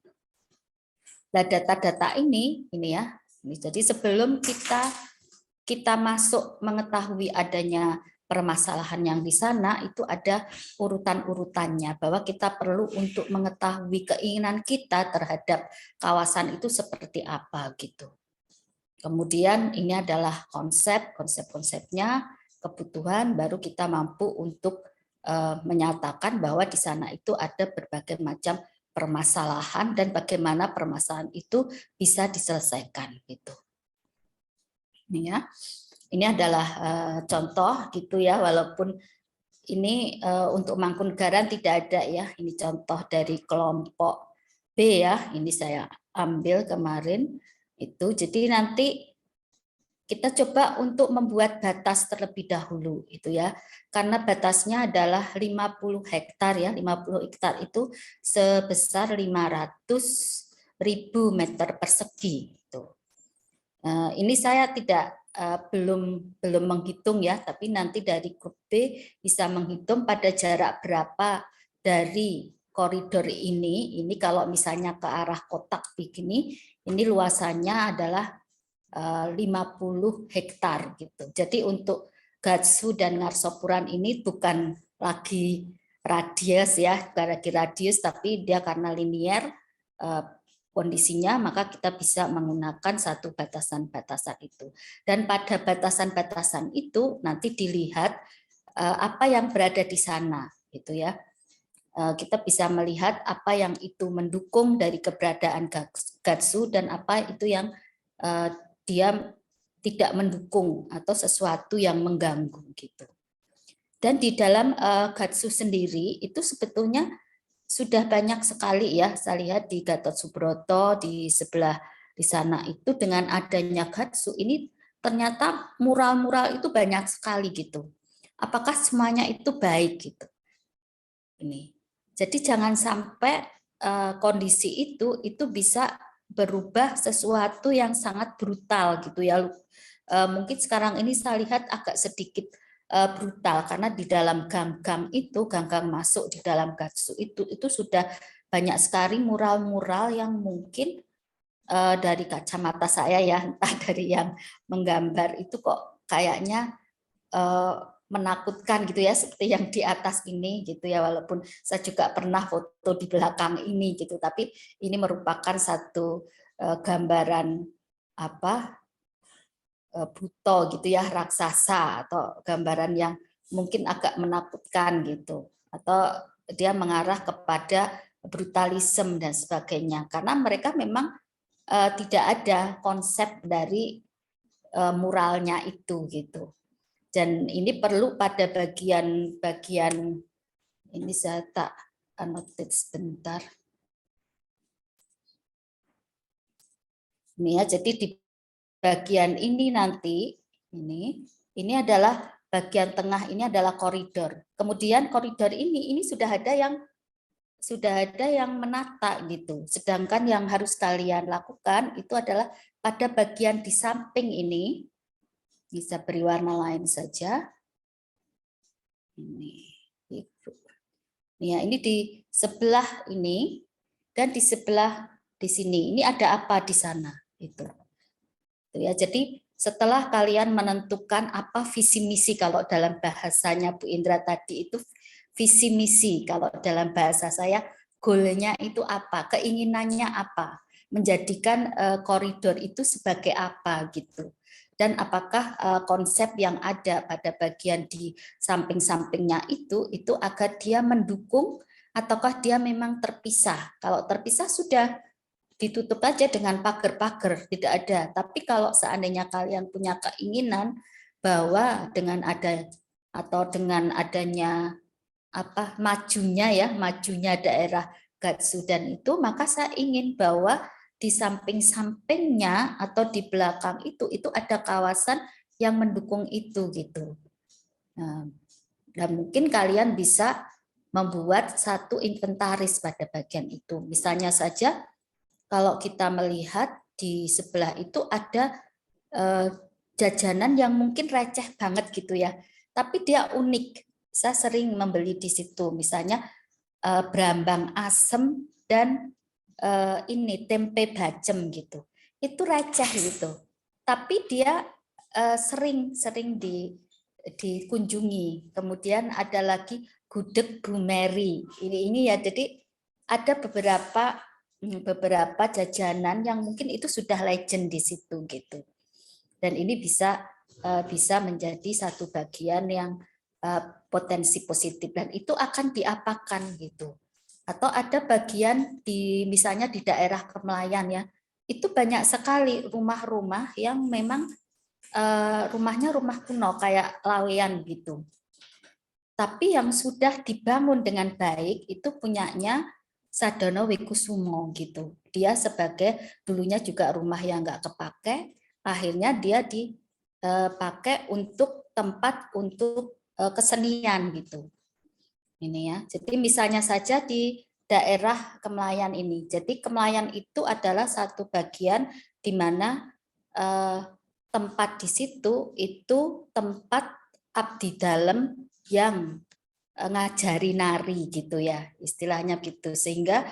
Nah, data-data ini ya. Jadi sebelum kita masuk mengetahui adanya permasalahan yang di sana, itu ada urutan-urutannya bahwa kita perlu untuk mengetahui keinginan kita terhadap kawasan itu seperti apa gitu. Kemudian ini adalah konsep-konsepnya, kebutuhan, baru kita mampu untuk menyatakan bahwa di sana itu ada berbagai macam permasalahan dan bagaimana permasalahan itu bisa diselesaikan gitu. Ini ya. Ini adalah contoh gitu ya, walaupun ini untuk Mangkunegaran tidak ada ya. Ini contoh dari kelompok B ya. Ini saya ambil kemarin itu. Jadi nanti kita coba untuk membuat batas terlebih dahulu itu ya. Karena batasnya adalah 50 hektar ya. 50 hektar itu sebesar 500.000 meter persegi itu. Ini saya belum menghitung ya, tapi nanti dari grup B bisa menghitung pada jarak berapa dari koridor ini kalau misalnya ke arah kotak begini, ini luasannya adalah 50 hektar gitu. Jadi untuk Gatsu dan Ngarsopuran ini bukan lagi radius ya, bukan lagi radius, tapi dia karena linier kondisinya, maka kita bisa menggunakan satu batasan-batasan itu. Dan pada batasan-batasan itu nanti dilihat apa yang berada di sana, gitu ya. Kita bisa melihat apa yang itu mendukung dari keberadaan Gatsu dan apa itu yang dia tidak mendukung atau sesuatu yang mengganggu, gitu. Dan di dalam Gatsu sendiri itu sebetulnya sudah banyak sekali ya, saya lihat di Gatot Subroto di sebelah di sana itu dengan adanya Gatsu ini ternyata mural-mural itu banyak sekali gitu. Apakah semuanya itu baik gitu? Ini. Jadi jangan sampai kondisi itu bisa berubah sesuatu yang sangat brutal gitu ya. mungkin sekarang ini saya lihat agak sedikit brutal karena di dalam gang-gang itu, gang-gang masuk di dalam Gatsu itu sudah banyak sekali mural-mural yang mungkin dari kacamata saya ya, entah dari yang menggambar itu kok kayaknya menakutkan gitu ya, seperti yang di atas ini gitu ya, walaupun saya juga pernah foto di belakang ini gitu, tapi ini merupakan satu gambaran apa Buto gitu ya, raksasa, atau gambaran yang mungkin agak menakutkan gitu, atau dia mengarah kepada brutalisme dan sebagainya, karena mereka memang tidak ada konsep dari muralnya itu gitu. Dan ini perlu pada bagian ini saya tak annotate sebentar. Ini ya, jadi di bagian ini nanti ini adalah bagian tengah, ini adalah koridor. Kemudian koridor ini sudah ada yang menata gitu. Sedangkan yang harus kalian lakukan itu adalah pada bagian di samping ini, bisa beri warna lain saja. Ini di sebelah ini dan di sebelah di sini. Ini ada apa di sana? Itu ya. Jadi setelah kalian menentukan apa visi misi, kalau dalam bahasanya Bu Indra tadi itu visi misi, kalau dalam bahasa saya goalnya itu apa, keinginannya apa, menjadikan koridor itu sebagai apa gitu. Dan apakah konsep yang ada pada bagian di samping-sampingnya itu agar dia mendukung ataukah dia memang terpisah. Kalau terpisah sudah ditutup aja dengan pagar-pagar, tidak ada. Tapi kalau seandainya kalian punya keinginan bahwa dengan adanya majunya daerah Gatsudan itu, maka saya ingin bahwa di samping-sampingnya atau di belakang itu ada kawasan yang mendukung itu gitu. Nah, dan mungkin kalian bisa membuat satu inventaris pada bagian itu. Misalnya saja kalau kita melihat di sebelah itu ada jajanan yang mungkin receh banget gitu ya, tapi dia unik. Saya sering membeli di situ, misalnya brambang asem dan ini tempe bacem gitu. Itu receh gitu, tapi dia sering dikunjungi. Kemudian ada lagi gudeg Bu Mary. Ini ya, jadi ada beberapa jajanan yang mungkin itu sudah legend di situ gitu. Dan ini bisa menjadi satu bagian yang potensi positif, dan itu akan diapakan gitu. Atau ada bagian misalnya di daerah Kemlayan ya, itu banyak sekali rumah-rumah yang memang rumahnya rumah kuno kayak lawean gitu. Tapi yang sudah dibangun dengan baik itu punyanya Sadono Wikusumo gitu. Dia sebagai dulunya juga rumah yang nggak kepake, akhirnya dia dipakai untuk tempat untuk kesenian gitu. Ini ya. Jadi misalnya saja di daerah Kemlayan ini. Jadi Kemlayan itu adalah satu bagian di mana tempat di situ itu tempat abdi dalam yang ngajari nari gitu ya, istilahnya gitu. Sehingga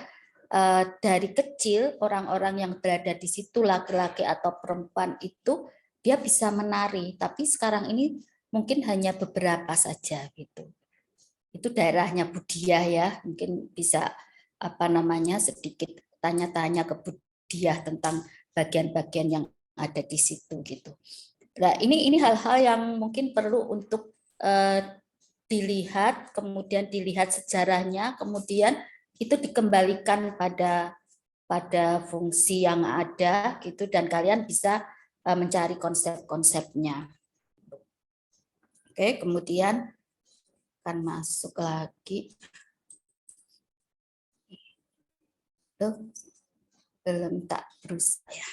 dari kecil orang-orang yang berada di situ, laki-laki atau perempuan itu, dia bisa menari. Tapi sekarang ini mungkin hanya beberapa saja gitu. Itu daerahnya Budiah ya, mungkin bisa sedikit tanya-tanya ke Budiah tentang bagian-bagian yang ada di situ gitu. Nah, ini hal-hal yang mungkin perlu untuk dilihat, kemudian dilihat sejarahnya, kemudian itu dikembalikan pada fungsi yang ada gitu, dan kalian bisa mencari konsep-konsepnya. Oke, kemudian akan masuk lagi. Tuh, belum tak berusaha ya.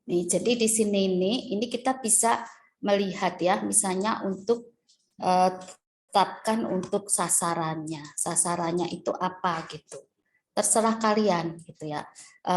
Nih, jadi di sini ini kita bisa melihat ya, misalnya untuk tetapkan untuk sasarannya. Sasarannya itu apa gitu. Terserah kalian gitu ya.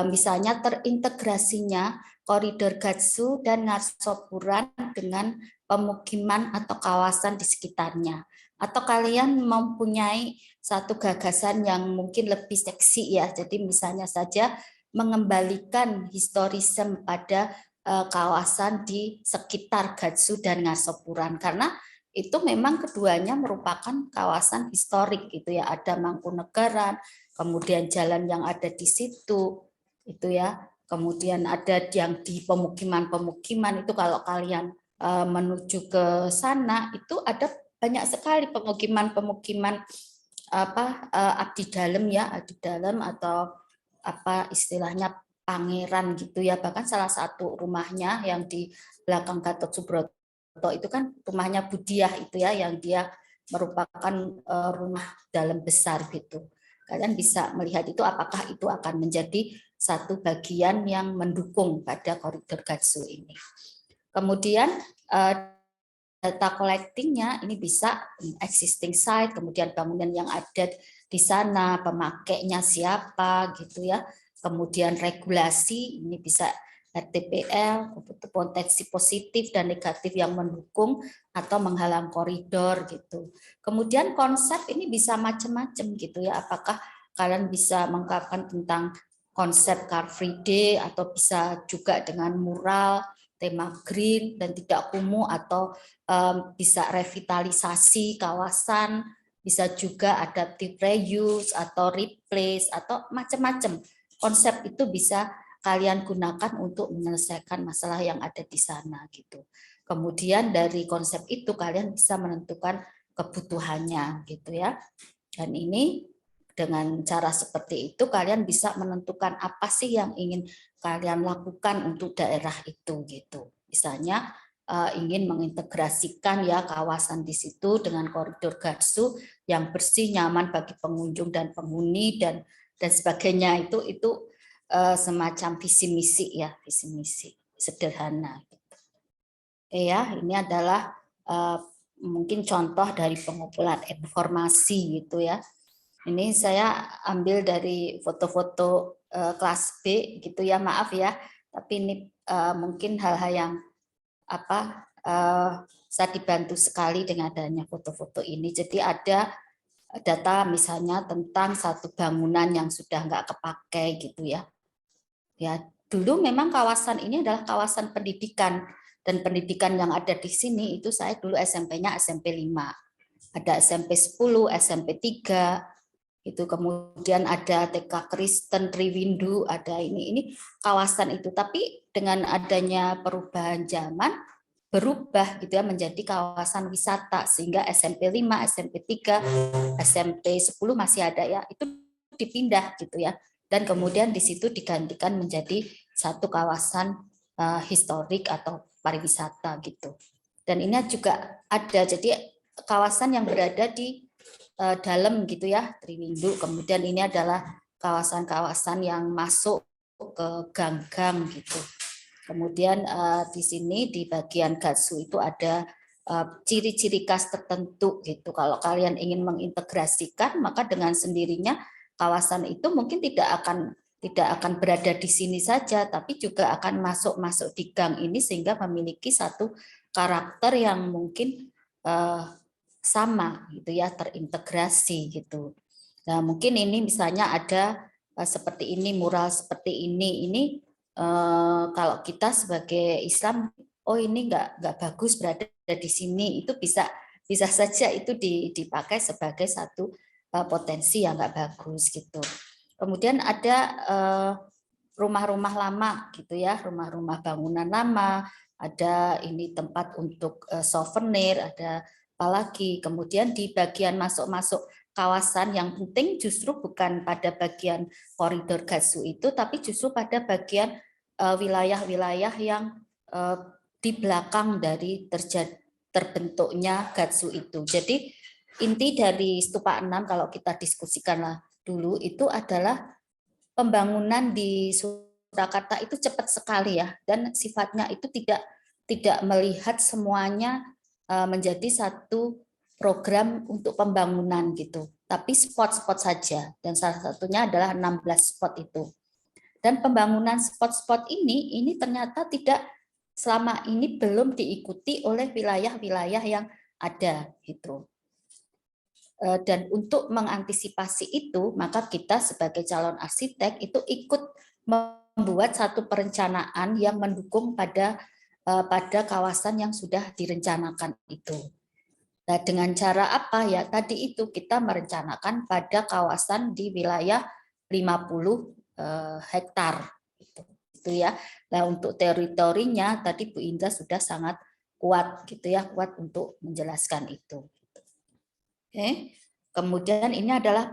Misalnya terintegrasinya koridor Gatsu dan Ngarsopuran dengan pemukiman atau kawasan di sekitarnya. Atau kalian mempunyai satu gagasan yang mungkin lebih seksi ya. Jadi misalnya saja mengembalikan historisme pada kawasan di sekitar Gatsu dan Ngarsopuran, karena itu memang keduanya merupakan kawasan historik gitu ya. Ada Mangkunegaran, kemudian jalan yang ada di situ itu ya. Kemudian ada yang di pemukiman-pemukiman itu, kalau kalian menuju ke sana itu ada banyak sekali pemukiman-pemukiman abdi dalam ya, abdi dalam atau apa istilahnya pangeran gitu ya. Bahkan salah satu rumahnya yang di belakang Gatot Subroto itu kan rumahnya Budiah itu ya, yang dia merupakan rumah dalam besar gitu. Kalian bisa melihat itu, apakah itu akan menjadi satu bagian yang mendukung pada koridor Gatsu ini. Kemudian data collecting-nya ini bisa existing site, kemudian bangunan yang ada di sana, pemakainya siapa gitu ya. Kemudian regulasi, ini bisa RTPL, potensi positif dan negatif yang mendukung atau menghalang koridor gitu. Kemudian konsep ini bisa macam-macam gitu ya. Apakah kalian bisa mengungkapkan tentang konsep Car Free Day, atau bisa juga dengan mural, tema green dan tidak kumuh, atau bisa revitalisasi kawasan, bisa juga adaptive reuse atau replace atau macam-macam. Konsep itu bisa kalian gunakan untuk menyelesaikan masalah yang ada di sana gitu. Kemudian dari konsep itu kalian bisa menentukan kebutuhannya gitu ya. Dan ini dengan cara seperti itu kalian bisa menentukan apa sih yang ingin kalian lakukan untuk daerah itu gitu. Misalnya ingin mengintegrasikan ya kawasan di situ dengan koridor Gatsu yang bersih, nyaman bagi pengunjung dan penghuni dan sebagainya. Itu semacam visi misi ya, visi misi sederhana gitu. Ya, ini adalah mungkin contoh dari pengumpulan informasi gitu ya. Ini saya ambil dari foto-foto kelas B gitu ya, maaf ya, tapi ini mungkin hal-hal yang saya dibantu sekali dengan adanya foto-foto ini. Jadi ada data misalnya tentang satu bangunan yang sudah nggak kepakai gitu ya. Ya, dulu memang kawasan ini adalah kawasan pendidikan, dan pendidikan yang ada di sini itu saya dulu SMP-nya SMP 5. Ada SMP 10, SMP 3, itu kemudian ada TK Kristen, Triwindu, ada ini kawasan itu. Tapi dengan adanya perubahan zaman berubah gitu ya menjadi kawasan wisata, sehingga SMP 5, SMP 3, SMP 10 masih ada ya, itu dipindah gitu ya. Dan kemudian di situ digantikan menjadi satu kawasan historik atau pariwisata gitu. Dan ini juga ada, jadi kawasan yang berada di dalam gitu ya, Triwindu. Kemudian ini adalah kawasan-kawasan yang masuk ke gang-gang gitu. Kemudian di sini di bagian Gatsu itu ada ciri-ciri khas tertentu gitu. Kalau kalian ingin mengintegrasikan, maka dengan sendirinya kawasan itu mungkin tidak akan berada di sini saja, tapi juga akan masuk di gang ini sehingga memiliki satu karakter yang mungkin sama gitu ya, terintegrasi gitu. Nah, mungkin ini misalnya ada seperti ini, mural seperti ini kalau kita sebagai Islam, oh ini nggak bagus berada di sini, itu bisa saja itu dipakai sebagai satu potensi yang nggak bagus gitu. Kemudian ada rumah-rumah lama gitu ya, rumah-rumah bangunan lama, ada ini tempat untuk souvenir, ada apalagi. Kemudian di bagian masuk-masuk kawasan yang penting justru bukan pada bagian koridor Gatsu itu, tapi justru pada bagian wilayah-wilayah yang di belakang dari terbentuknya Gatsu itu. Jadi inti dari Stupa 6 kalau kita diskusikanlah dulu itu adalah pembangunan di Surakarta itu cepat sekali ya, dan sifatnya itu tidak melihat semuanya menjadi satu program untuk pembangunan gitu, tapi spot-spot saja, dan salah satunya adalah 16 spot itu. Dan pembangunan spot-spot ini ternyata tidak selama ini belum diikuti oleh wilayah-wilayah yang ada gitu. Dan untuk mengantisipasi itu, maka kita sebagai calon arsitek itu ikut membuat satu perencanaan yang mendukung pada kawasan yang sudah direncanakan itu. Nah, dengan cara apa ya? Tadi itu kita merencanakan pada kawasan di wilayah 50 hektar gitu ya. Nah, untuk teritorinya tadi Bu Indra sudah sangat kuat gitu ya, kuat untuk menjelaskan itu. Oke. Kemudian ini adalah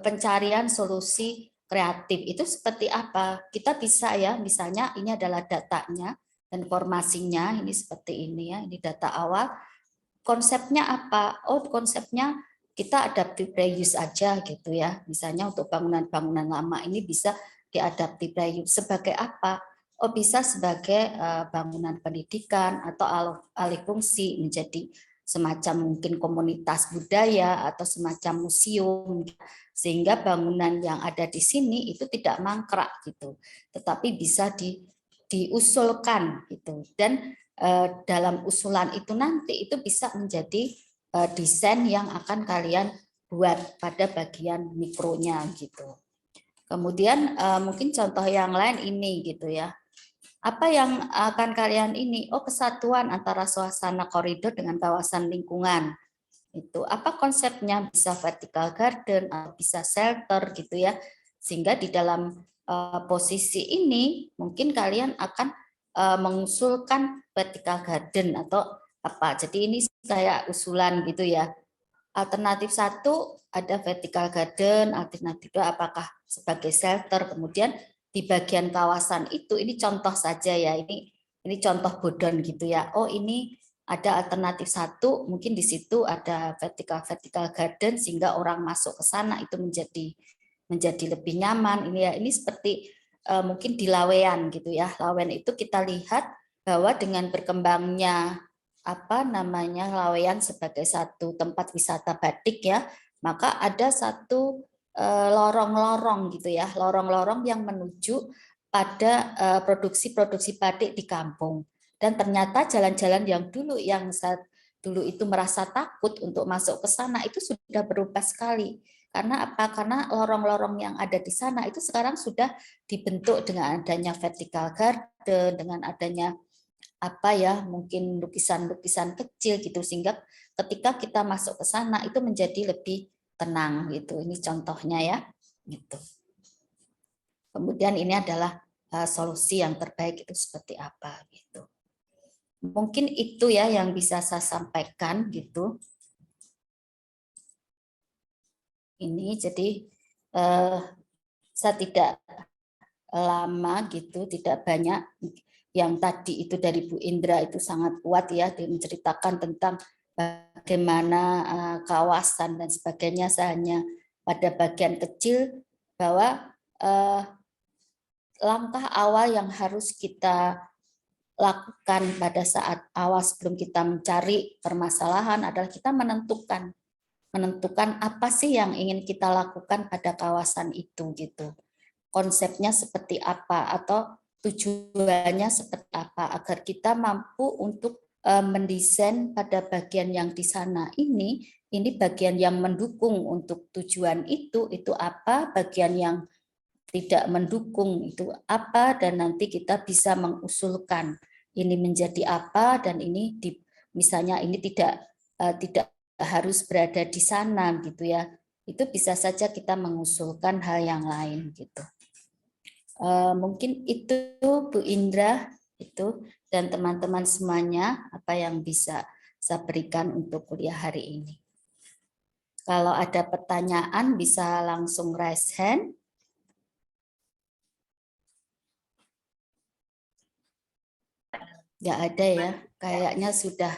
pencarian solusi kreatif. Itu seperti apa? Kita bisa ya, misalnya ini adalah datanya, informasinya ini seperti ini ya, ini data awal. Konsepnya apa? Oh, konsepnya kita adaptive reuse aja gitu ya. Misalnya untuk bangunan-bangunan lama ini bisa diadaptive reuse sebagai apa? Oh, bisa sebagai bangunan pendidikan atau alih fungsi menjadi semacam mungkin komunitas budaya atau semacam museum, sehingga bangunan yang ada di sini itu tidak mangkrak gitu, tetapi bisa diusulkan gitu. Dan dalam usulan itu nanti itu bisa menjadi desain yang akan kalian buat pada bagian mikronya gitu. Kemudian mungkin contoh yang lain ini gitu ya. Apa yang akan kalian ini? Oh, kesatuan antara suasana koridor dengan kawasan lingkungan. Itu apa konsepnya? Bisa vertical garden atau bisa shelter gitu ya. Sehingga di dalam posisi ini mungkin kalian akan mengusulkan vertical garden atau apa. Jadi ini kayak usulan gitu ya. Alternatif 1 ada vertical garden, alternatif 2 apakah sebagai shelter. Kemudian di bagian kawasan itu, ini contoh saja ya, ini contoh bodon gitu ya. Oh, ini ada alternatif 1, mungkin di situ ada vertical garden sehingga orang masuk ke sana itu menjadi lebih nyaman. Ini ya, ini seperti mungkin di Lawean gitu ya. Lawean itu kita lihat bahwa dengan berkembangnya Lawean sebagai satu tempat wisata batik ya, maka ada satu lorong-lorong gitu ya, lorong-lorong yang menuju pada produksi-produksi batik di kampung. Dan ternyata jalan-jalan yang dulu itu merasa takut untuk masuk ke sana itu sudah berubah sekali. Karena apa? Karena lorong-lorong yang ada di sana itu sekarang sudah dibentuk dengan adanya vertical garden, dengan adanya mungkin lukisan-lukisan kecil gitu, sehingga ketika kita masuk ke sana itu menjadi lebih tenang gitu. Ini contohnya ya gitu. Kemudian ini adalah solusi yang terbaik itu seperti apa gitu. Mungkin itu ya yang bisa saya sampaikan gitu. Ini jadi saya tidak lama gitu, tidak banyak. Yang tadi itu dari Bu Indra itu sangat kuat ya, dia menceritakan tentang bagaimana kawasan dan sebagainya. Saya hanya pada bagian kecil bahwa langkah awal yang harus kita lakukan pada saat awal sebelum kita mencari permasalahan adalah kita menentukan apa sih yang ingin kita lakukan pada kawasan itu gitu. Konsepnya seperti apa atau tujuannya seperti apa agar kita mampu untuk mendesain pada bagian yang di sana ini bagian yang mendukung untuk tujuan itu apa, bagian yang tidak mendukung itu apa, dan nanti kita bisa mengusulkan ini menjadi apa, dan ini misalnya ini tidak harus berada di sana gitu ya. Itu bisa saja kita mengusulkan hal yang lain gitu. Mungkin itu Bu Indra itu dan teman-teman semuanya apa yang bisa saya berikan untuk kuliah hari ini. Kalau ada pertanyaan bisa langsung raise hand. Nggak ada ya, kayaknya sudah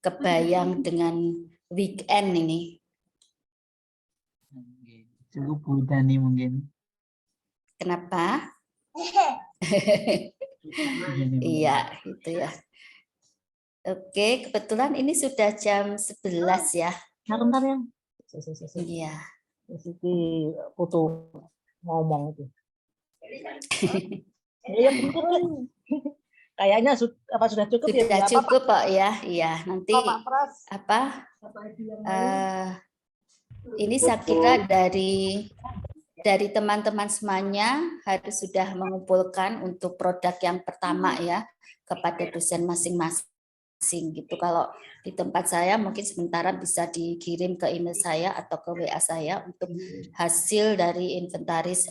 kebayang dengan weekend ini. Cukup Bu Dani mungkin. Kenapa? Iya, itu ya. Oke, kebetulan ini sudah jam 11 ya. Bentar ya. Iya. Sisi foto ngomong itu. Iya betul. Kayaknya sudah cukup ya. Sudah Nggak cukup kok ya. Iya, nanti apa-apa. Pak Pras. apa? Ini saya kira dari teman-teman semuanya harus sudah mengumpulkan untuk produk yang pertama ya kepada dosen masing-masing gitu. Kalau di tempat saya mungkin sementara bisa dikirim ke email saya atau ke WA saya untuk hasil dari inventaris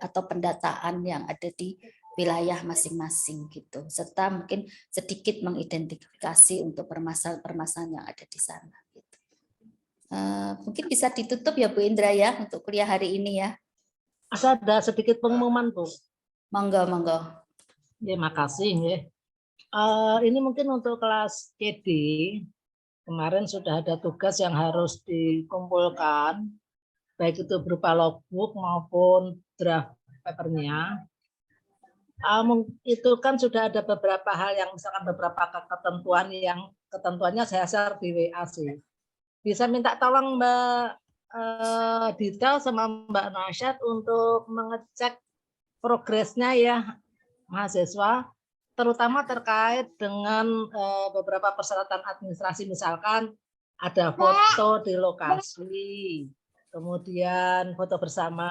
atau pendataan yang ada di wilayah masing-masing gitu. Serta mungkin sedikit mengidentifikasi untuk permasalahan-permasalahan yang ada di sana gitu. Mungkin bisa ditutup ya Bu Indra ya untuk kuliah hari ini ya. Ada sedikit pengumuman Bu. Monggo. Ya, makasih ya. Ini mungkin untuk kelas CD kemarin sudah ada tugas yang harus dikumpulkan, baik itu berupa logbook maupun draft papernya. Itu kan sudah ada beberapa hal yang misalkan beberapa ketentuan yang ketentuannya saya share di WA sih. Bisa minta tolong Mbak Dita sama Mbak Nasyad untuk mengecek progresnya ya mahasiswa, terutama terkait dengan beberapa persyaratan administrasi, misalkan ada foto di lokasi, kemudian foto bersama,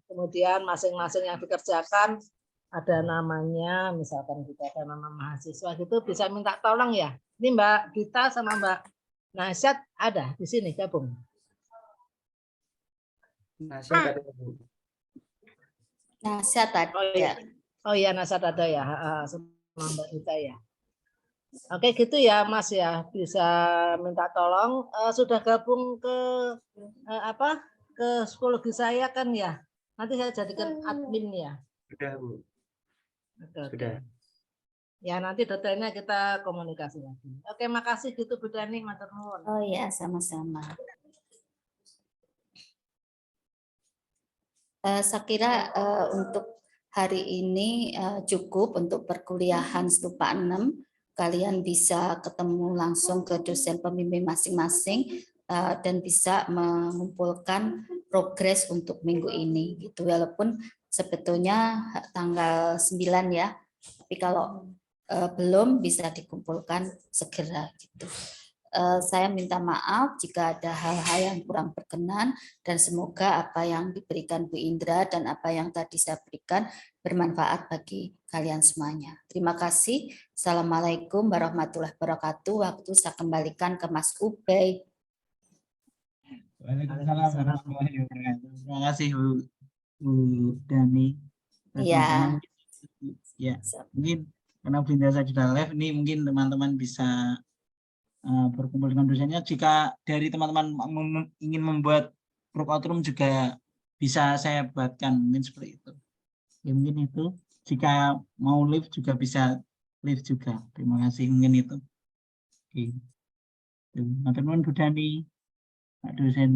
kemudian masing-masing yang dikerjakan ada namanya, misalkan kita ada nama mahasiswa gitu, bisa minta tolong ya. Ini Mbak Dita sama Mbak Nasyad ada di sini gabung. Nasihat ada. Oh iya, Nasyad ada ya, sama Mbak Dita ya. Oke gitu ya Mas ya, bisa minta tolong. Sudah gabung ke ke psikologi saya kan ya. Nanti saya jadikan admin ya. Sudah Bu. Sudah. Ya nanti detailnya kita komunikasi lagi. Oke, makasih gitu Bu Dani, matur nuwun. Oh ya, sama-sama. Saya kira untuk hari ini cukup untuk perkuliahan Stupa 6. Kalian bisa ketemu langsung ke dosen pembimbing masing-masing dan bisa mengumpulkan progres untuk minggu ini gitu. Walaupun sebetulnya tanggal 9 ya. Tapi kalau belum bisa dikumpulkan segera gitu. Saya minta maaf jika ada hal-hal yang kurang berkenan dan semoga apa yang diberikan Bu Indra dan apa yang tadi saya berikan bermanfaat bagi kalian semuanya. Terima kasih. Assalamualaikum warahmatullahi wabarakatuh. Waktu saya kembalikan ke Mas Ubay. Waalaikumsalam warahmatullahi wabarakatuh. Terima kasih Bu Dani. Iya. Ya, mungkin karena Bu Indra sudah live, ini mungkin teman-teman bisa berkumpul dengan dosennya. Jika dari teman-teman ingin membuat work outroom juga bisa saya buatkan, mungkin seperti itu. Ya, mungkin itu. Jika mau live juga bisa live juga. Terima kasih, mungkin itu. Oke. Teman-teman Bu Dani, Pak dosen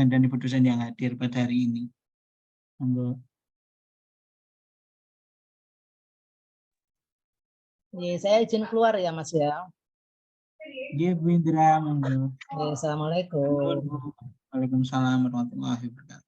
dan Ibu dosen yang hadir pada hari ini. Monggo. Saya izin keluar ya Mas ya. Iya Bu Indra, monggo. Assalamualaikum. Waalaikumsalam warahmatullahi wabarakatuh.